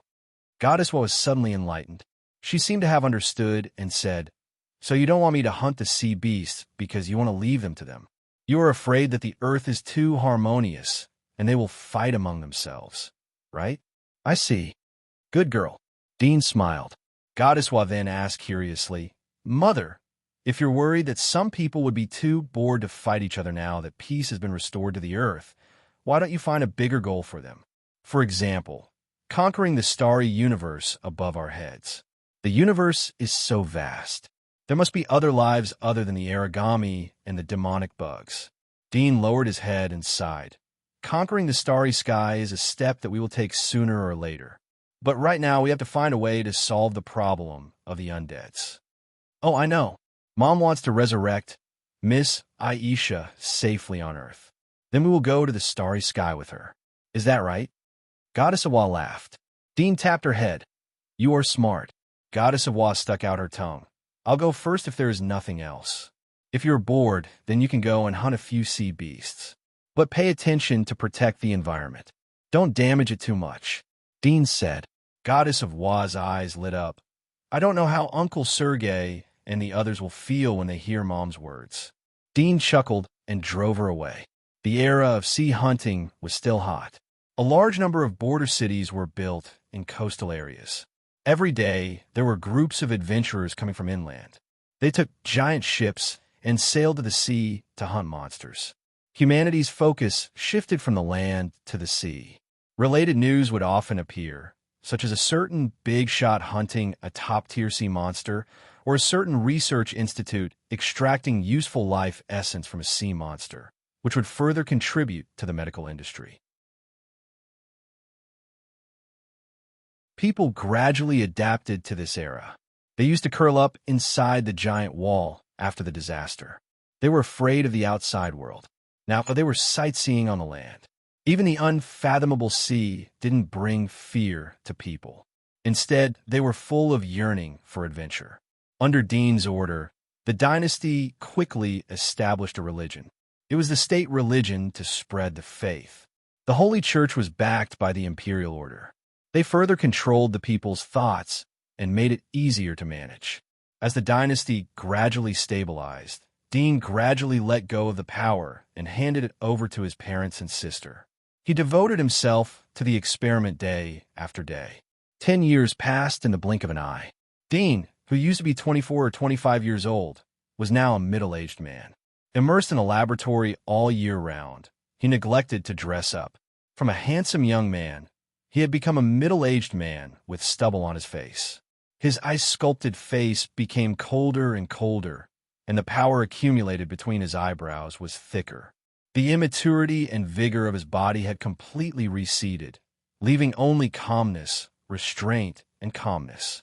Goddess Wa was suddenly enlightened. She seemed to have understood and said, "So you don't want me to hunt the sea beasts because you want to leave them to them. You are afraid that the earth is too harmonious and they will fight among themselves, right?" "I see. Good girl." Dean smiled. Goddess Wa then asked curiously, "Mother, if you're worried that some people would be too bored to fight each other now that peace has been restored to the earth, why don't you find a bigger goal for them? For example, conquering the starry universe above our heads. The universe is so vast. There must be other lives other than the origami and the demonic bugs." Dean lowered his head and sighed. "Conquering the starry sky is a step that we will take sooner or later. But right now we have to find a way to solve the problem of the undeads." "Oh, I know. Mom wants to resurrect Miss Aisha safely on Earth. Then we will go to the starry sky with her. Is that right?" Goddess of Wa laughed. Dean tapped her head. "You are smart." Goddess of Wa stuck out her tongue. "I'll go first if there is nothing else. If you're bored, then you can go and hunt a few sea beasts. But pay attention to protect the environment. Don't damage it too much." Dean said. Goddess of Wa's eyes lit up. "I don't know how Uncle Sergei and the others will feel when they hear Mom's words." Dean chuckled and drove her away. The era of sea hunting was still hot. A large number of border cities were built in coastal areas. Every day, there were groups of adventurers coming from inland. They took giant ships and sailed to the sea to hunt monsters. Humanity's focus shifted from the land to the sea. Related news would often appear, such as a certain big shot hunting a top-tier sea monster, or a certain research institute extracting useful life essence from a sea monster, which would further contribute to the medical industry. People gradually adapted to this era. They used to curl up inside the giant wall after the disaster. They were afraid of the outside world. Now they were sightseeing on the land. Even the unfathomable sea didn't bring fear to people. Instead, they were full of yearning for adventure. Under Dean's order, the dynasty quickly established a religion. It was the state religion to spread the faith. The Holy Church was backed by the imperial order. They further controlled the people's thoughts and made it easier to manage. As the dynasty gradually stabilized, Dean gradually let go of the power and handed it over to his parents and sister. He devoted himself to the experiment day after day. 10 years passed in the blink of an eye. "Dean, who used to be 24 or 25 years old, was now a middle-aged man. Immersed in a laboratory all year round, he neglected to dress up. From a handsome young man, he had become a middle-aged man with stubble on his face. His ice-sculpted face became colder and colder, and the power accumulated between his eyebrows was thicker. The immaturity and vigor of his body had completely receded, leaving only calmness, restraint, and calmness.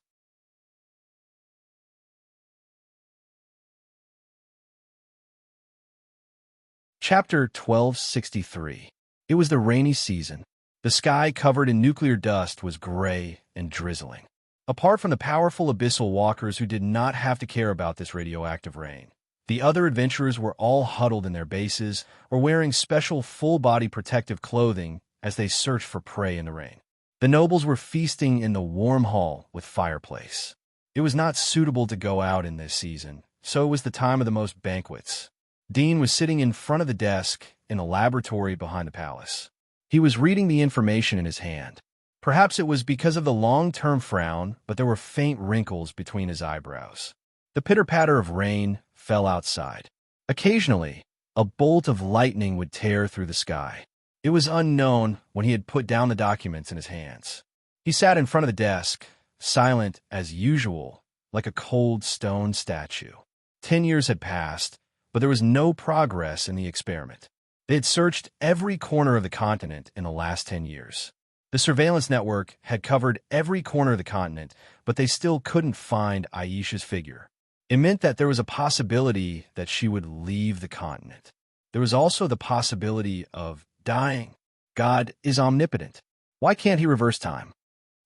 Chapter 1263. It was the rainy season. The sky, covered in nuclear dust, was gray and drizzling. Apart from the powerful abyssal walkers who did not have to care about this radioactive rain, the other adventurers were all huddled in their bases or wearing special full-body protective clothing as they searched for prey in the rain. The nobles were feasting in the warm hall with fireplace. It was not suitable to go out in this season, so it was the time of the most banquets. Dean was sitting in front of the desk in the laboratory behind the palace. He was reading the information in his hand. Perhaps it was because of the long-term frown, but there were faint wrinkles between his eyebrows. The pitter-patter of rain fell outside. Occasionally, a bolt of lightning would tear through the sky. It was unknown when he had put down the documents in his hands. He sat in front of the desk, silent as usual, like a cold stone statue. 10 years had passed, but there was no progress in the experiment. They had searched every corner of the continent in the last 10 years. The surveillance network had covered every corner of the continent, but they still couldn't find Aisha's figure. It meant that there was a possibility that she would leave the continent. There was also the possibility of dying. God is omnipotent. Why can't he reverse time?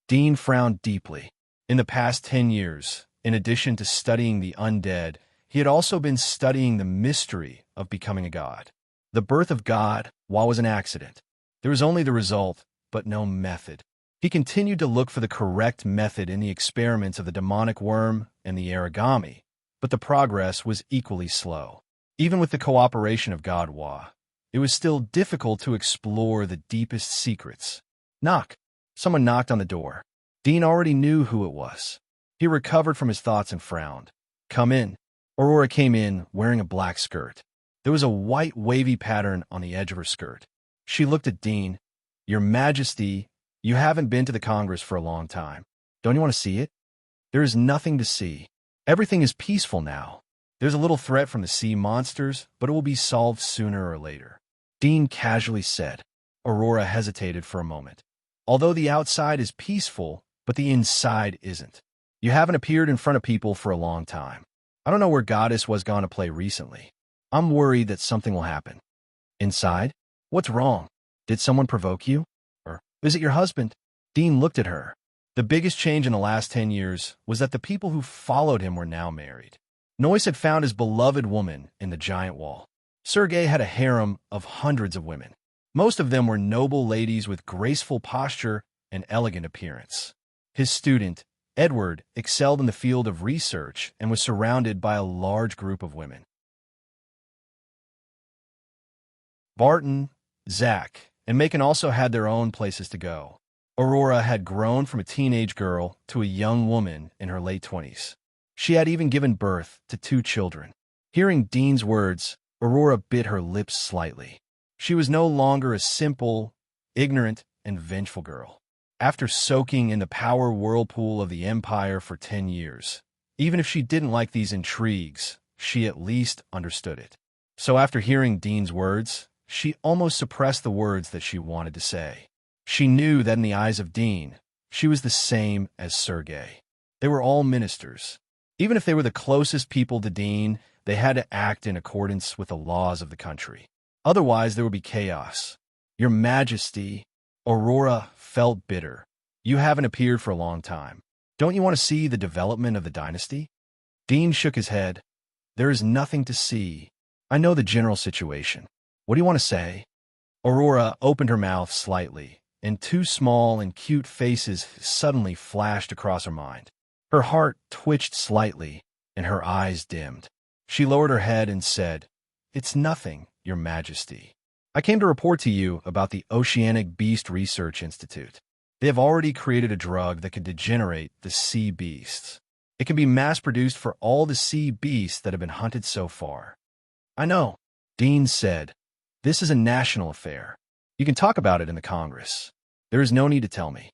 Dean frowned deeply. In the past 10 years, in addition to studying the undead, he had also been studying the mystery of becoming a god. The birth of God, while was an accident, there was only the result, but no method. He continued to look for the correct method in the experiments of the demonic worm and the origami, but the progress was equally slow. Even with the cooperation of Godwa, it was still difficult to explore the deepest secrets. Knock. Someone knocked on the door. Dean already knew who it was. He recovered from his thoughts and frowned. Come in. Aurora came in wearing a black skirt. There was a white wavy pattern on the edge of her skirt. She looked at Dean. Your Majesty, you haven't been to the Congress for a long time. Don't you want to see it? There is nothing to see. Everything is peaceful now. There's a little threat from the sea monsters, but it will be solved sooner or later. Dean casually said. Aurora hesitated for a moment. Although the outside is peaceful, but the inside isn't. You haven't appeared in front of people for a long time. I don't know where Goddess was gone to play recently. I'm worried that something will happen. Inside? What's wrong? Did someone provoke you? Or is it your husband? Dean looked at her. The biggest change in the last 10 years was that the people who followed him were now married. Noyce had found his beloved woman in the giant wall. Sergei had a harem of hundreds of women. Most of them were noble ladies with graceful posture and elegant appearance. His student, Edward, excelled in the field of research and was surrounded by a large group of women. Barton, Zach, and Macon also had their own places to go. Aurora had grown from a teenage girl to a young woman in her late 20s. She had even given birth to 2 children. Hearing Dean's words, Aurora bit her lips slightly. She was no longer a simple, ignorant, and vengeful girl. After soaking in the power whirlpool of the Empire for 10 years, even if she didn't like these intrigues, she at least understood it. So after hearing Dean's words, she almost suppressed the words that she wanted to say. She knew that in the eyes of Dean, she was the same as Sergei. They were all ministers. Even if they were the closest people to Dean, they had to act in accordance with the laws of the country. Otherwise, there would be chaos. Your Majesty, Aurora felt bitter. You haven't appeared for a long time. Don't you want to see the development of the dynasty? Dean shook his head. There is nothing to see. I know the general situation. What do you want to say? Aurora opened her mouth slightly, and 2 small and cute faces suddenly flashed across her mind. Her heart twitched slightly, and her eyes dimmed. She lowered her head and said, It's nothing, Your Majesty. I came to report to you about the Oceanic Beast Research Institute. They have already created a drug that could degenerate the sea beasts. It can be mass-produced for all the sea beasts that have been hunted so far. I know, Dean said. This is a national affair. You can talk about it in the Congress. There is no need to tell me.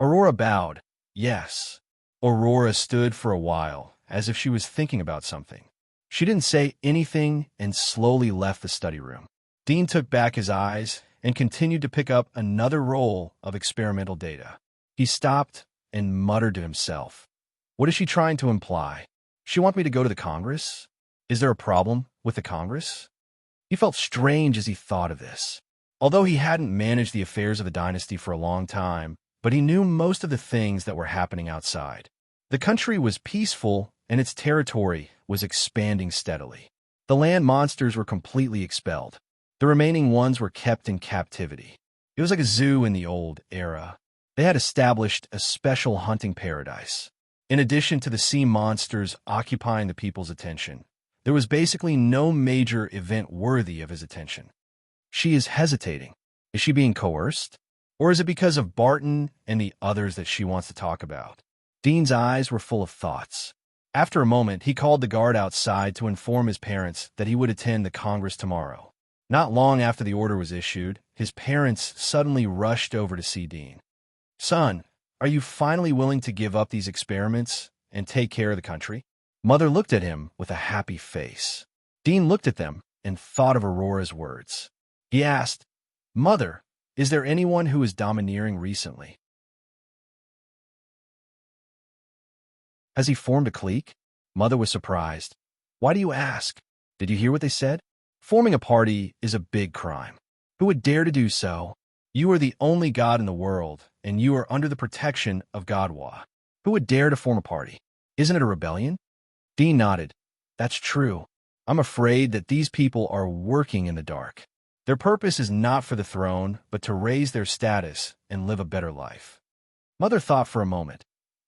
Aurora bowed. Yes. Aurora stood for a while, as if she was thinking about something. She didn't say anything and slowly left the study room. Dean took back his eyes and continued to pick up another roll of experimental data. He stopped and muttered to himself. What is she trying to imply? She want me to go to the Congress? Is there a problem with the Congress? He felt strange as he thought of this. Although he hadn't managed the affairs of the dynasty for a long time, but he knew most of the things that were happening outside. The country was peaceful and its territory was expanding steadily. The land monsters were completely expelled. The remaining ones were kept in captivity. It was like a zoo in the old era. They had established a special hunting paradise. In addition to the sea monsters occupying the people's attention, there was basically no major event worthy of his attention. She is hesitating. Is she being coerced? Or is it because of Barton and the others that she wants to talk about? Dean's eyes were full of thoughts. After a moment, he called the guard outside to inform his parents that he would attend the Congress tomorrow. Not long after the order was issued, his parents suddenly rushed over to see Dean. Son, are you finally willing to give up these experiments and take care of the country? Mother looked at him with a happy face. Dean looked at them and thought of Aurora's words. He asked, Mother, is there anyone who is domineering recently? Has he formed a clique? Mother was surprised. Why do you ask? Did you hear what they said? Forming a party is a big crime. Who would dare to do so? You are the only god in the world, and you are under the protection of Godwa. Who would dare to form a party? Isn't it a rebellion? Dean nodded. That's true. I'm afraid that these people are working in the dark. Their purpose is not for the throne, but to raise their status and live a better life. Mother thought for a moment.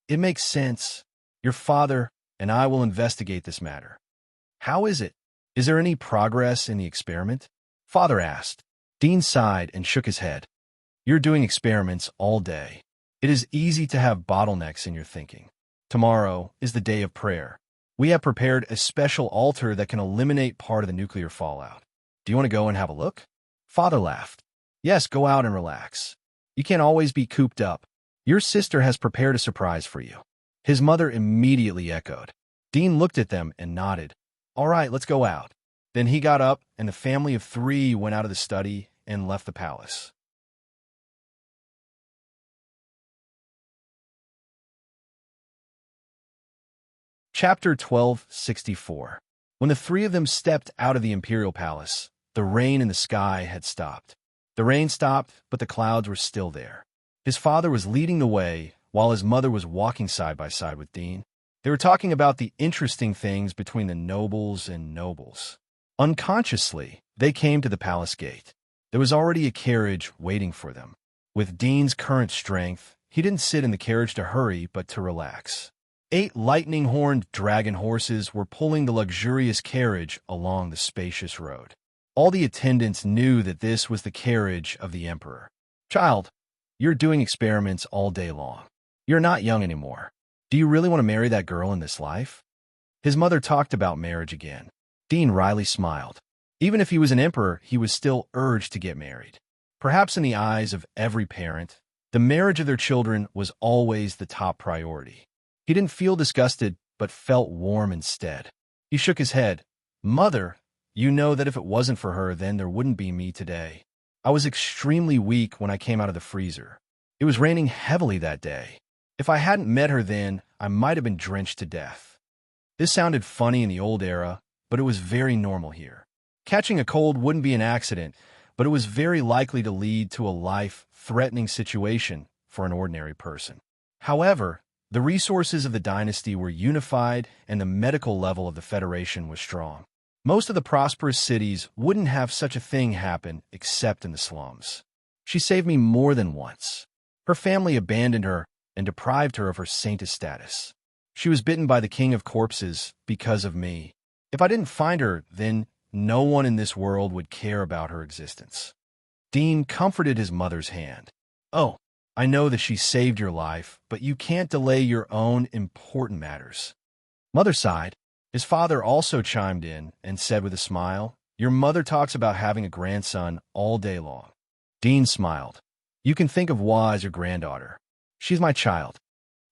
It makes sense. Your father and I will investigate this matter. How is it? Is there any progress in the experiment? Father asked. Dean sighed and shook his head. You're doing experiments all day. It is easy to have bottlenecks in your thinking. Tomorrow is the day of prayer. We have prepared a special altar that can eliminate part of the nuclear fallout. Do you want to go and have a look? Father laughed. Yes, go out and relax. You can't always be cooped up. Your sister has prepared a surprise for you. His mother immediately echoed. Dean looked at them and nodded. All right, let's go out. Then he got up, and the family of 3 went out of the study and left the palace. Chapter 1264. When the 3 of them stepped out of the imperial palace, the rain in the sky had stopped. The rain stopped, but the clouds were still there. His father was leading the way, while his mother was walking side by side with Dean. They were talking about the interesting things between the nobles and nobles. Unconsciously, they came to the palace gate. There was already a carriage waiting for them. With Dean's current strength, he didn't sit in the carriage to hurry, but to relax. 8 lightning-horned dragon horses were pulling the luxurious carriage along the spacious road. All the attendants knew that this was the carriage of the emperor. Child, you're doing experiments all day long. You're not young anymore. Do you really want to marry that girl in this life? His mother talked about marriage again. Dean wryly smiled. Even if he was an emperor, he was still urged to get married. Perhaps in the eyes of every parent, the marriage of their children was always the top priority. He didn't feel disgusted, but felt warm instead. He shook his head. Mother, you know that if it wasn't for her, then there wouldn't be me today. I was extremely weak when I came out of the freezer. It was raining heavily that day. If I hadn't met her then, I might have been drenched to death. This sounded funny in the old era, but it was very normal here. Catching a cold wouldn't be an accident, but it was very likely to lead to a life-threatening situation for an ordinary person. However, the resources of the dynasty were unified and the medical level of the Federation was strong. Most of the prosperous cities wouldn't have such a thing happen except in the slums. She saved me more than once. Her family abandoned her and deprived her of her saintess status. She was bitten by the king of corpses because of me. If I didn't find her, then no one in this world would care about her existence. Dean comforted his mother's hand. Oh, I know that she saved your life, but you can't delay your own important matters." Mother sighed. His father also chimed in and said with a smile, "Your mother talks about having a grandson all day long." Dean smiled. "You can think of Wa as your granddaughter. She's my child."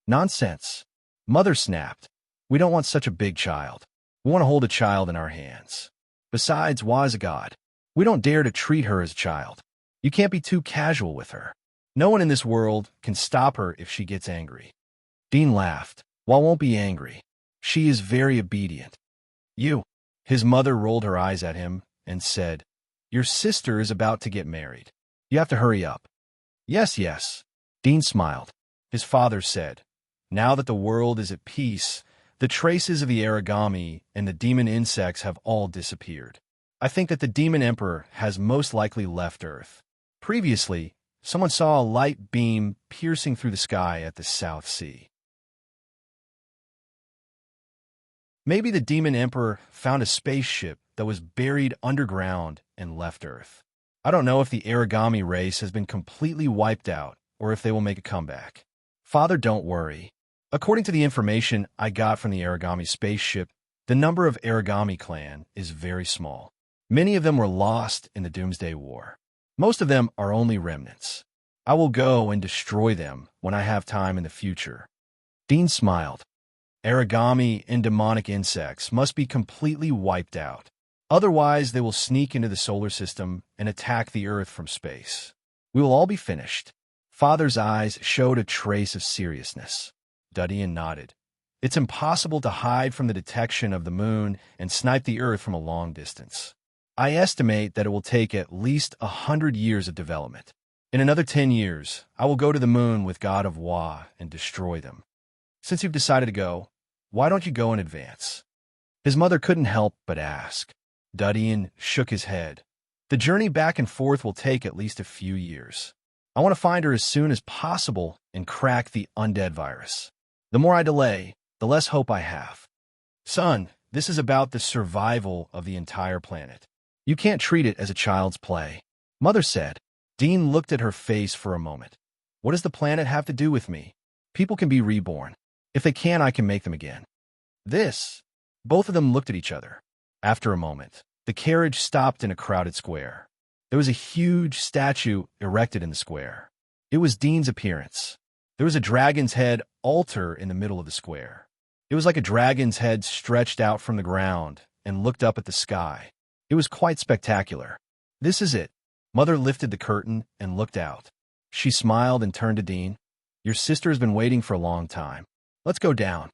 "Nonsense." Mother snapped. "We don't want such a big child. We want to hold a child in our hands. Besides, Wa is a god. We don't dare to treat her as a child. You can't be too casual with her. No one in this world can stop her if she gets angry." Dean laughed. "Wa won't be angry. She is very obedient." "You." His mother rolled her eyes at him and said, "Your sister is about to get married. You have to hurry up." "Yes, yes." Dean smiled. His father said, "Now that the world is at peace, the traces of the origami and the demon insects have all disappeared. I think that the demon emperor has most likely left Earth. Previously, someone saw a light beam piercing through the sky at the South Sea. Maybe the demon emperor found a spaceship that was buried underground and left Earth. I don't know if the origami race has been completely wiped out or if they will make a comeback. Father, don't worry. According to the information I got from the origami spaceship, the number of origami clan is very small. Many of them were lost in the Doomsday War. Most of them are only remnants. I will go and destroy them when I have time in the future." Dean smiled. "Origami and demonic insects must be completely wiped out. Otherwise, they will sneak into the solar system and attack the Earth from space. We will all be finished." Father's eyes showed a trace of seriousness. Dudian nodded. "It's impossible to hide from the detection of the moon and snipe the Earth from a long distance. I estimate that it will take at least 100 years of development. In another 10 years, I will go to the moon with God of Wa and destroy them. Since you've decided to go, why don't you go in advance?" His mother couldn't help but ask. Dudian shook his head. "The journey back and forth will take at least a few years. I want to find her as soon as possible and crack the undead virus. The more I delay, the less hope I have. Son, this is about the survival of the entire planet. You can't treat it as a child's play." Mother said. Dean looked at her face for a moment. "What does the planet have to do with me? People can be reborn. If they can, I can make them again." This. Both of them looked at each other. After a moment, the carriage stopped in a crowded square. There was a huge statue erected in the square. It was Dean's appearance. There was a dragon's head altar in the middle of the square. It was like a dragon's head stretched out from the ground and looked up at the sky. It was quite spectacular. "This is it." Mother lifted the curtain and looked out. She smiled and turned to Dean. "Your sister has been waiting for a long time. Let's go down."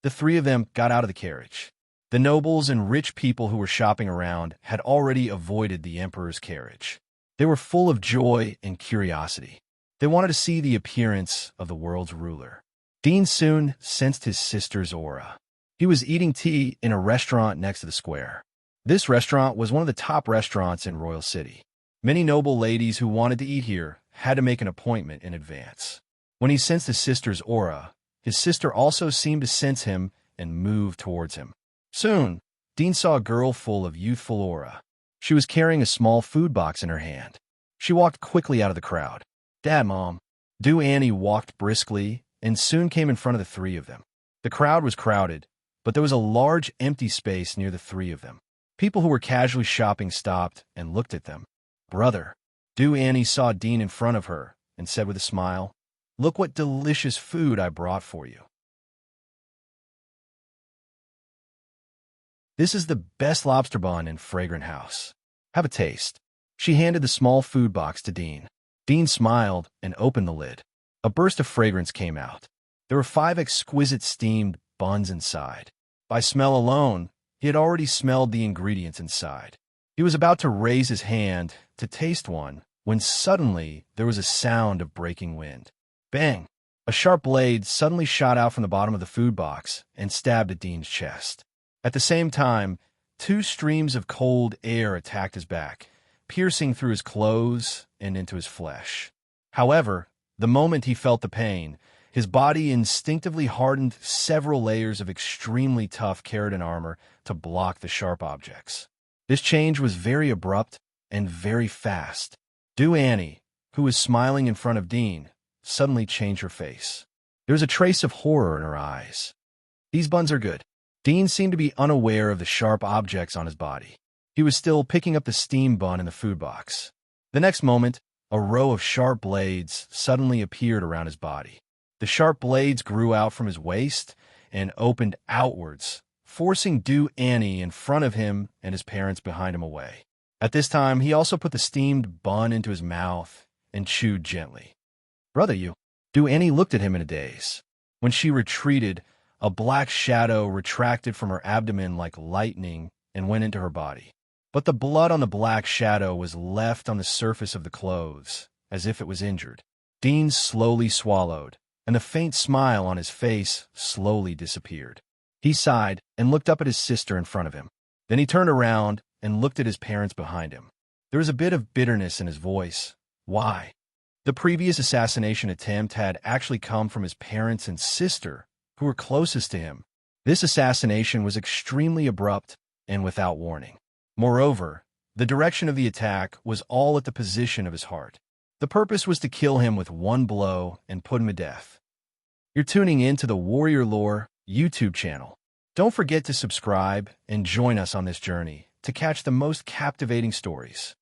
The three of them got out of the carriage. The nobles and rich people who were shopping around had already avoided the emperor's carriage. They were full of joy and curiosity. They wanted to see the appearance of the world's ruler. Dean soon sensed his sister's aura. He was eating tea in a restaurant next to the square. This restaurant was one of the top restaurants in Royal City. Many noble ladies who wanted to eat here had to make an appointment in advance. When he sensed his sister's aura, his sister also seemed to sense him and move towards him. Soon, Dean saw a girl full of youthful aura. She was carrying a small food box in her hand. She walked quickly out of the crowd. "Dad, Mom." Annie walked briskly and soon came in front of the three of them. The crowd was crowded, but there was a large empty space near the three of them. People who were casually shopping stopped and looked at them. "Brother." Annie saw Dean in front of her and said with a smile, "Look what delicious food I brought for you. This is the best lobster bun in Fragrant House. Have a taste." She handed the small food box to Dean. Dean smiled and opened the lid. A burst of fragrance came out. There were 5 exquisite steamed buns inside. By smell alone, he had already smelled the ingredients inside. He was about to raise his hand to taste one when suddenly there was a sound of breaking wind. Bang! A sharp blade suddenly shot out from the bottom of the food box and stabbed at Dean's chest. At the same time, 2 streams of cold air attacked his back, piercing through his clothes and into his flesh. However, the moment he felt the pain, his body instinctively hardened several layers of extremely tough keratin armor to block the sharp objects. This change was very abrupt and very fast. Annie, who was smiling in front of Dean, suddenly changed her face. There was a trace of horror in her eyes. These buns are good. Dean seemed to be unaware of the sharp objects on his body. He was still picking up the steam bun in the food box. The next moment, a row of sharp blades suddenly appeared around his body. The sharp blades grew out from his waist and opened outwards, forcing Do Annie in front of him and his parents behind him away. At this time, he also put the steamed bun into his mouth and chewed gently. "Brother, you." Do Annie looked at him in a daze. When she retreated, a black shadow retracted from her abdomen like lightning and went into her body. But the blood on the black shadow was left on the surface of the clothes, as if it was injured. Dean slowly swallowed, and the faint smile on his face slowly disappeared. He sighed and looked up at his sister in front of him. Then he turned around and looked at his parents behind him. There was a bit of bitterness in his voice. Why? The previous assassination attempt had actually come from his parents and sister, who were closest to him. This assassination was extremely abrupt and without warning. Moreover, the direction of the attack was all at the position of his heart. The purpose was to kill him with one blow and put him to death. You're tuning in to the Warrior Lore YouTube channel. Don't forget to subscribe and join us on this journey to catch the most captivating stories.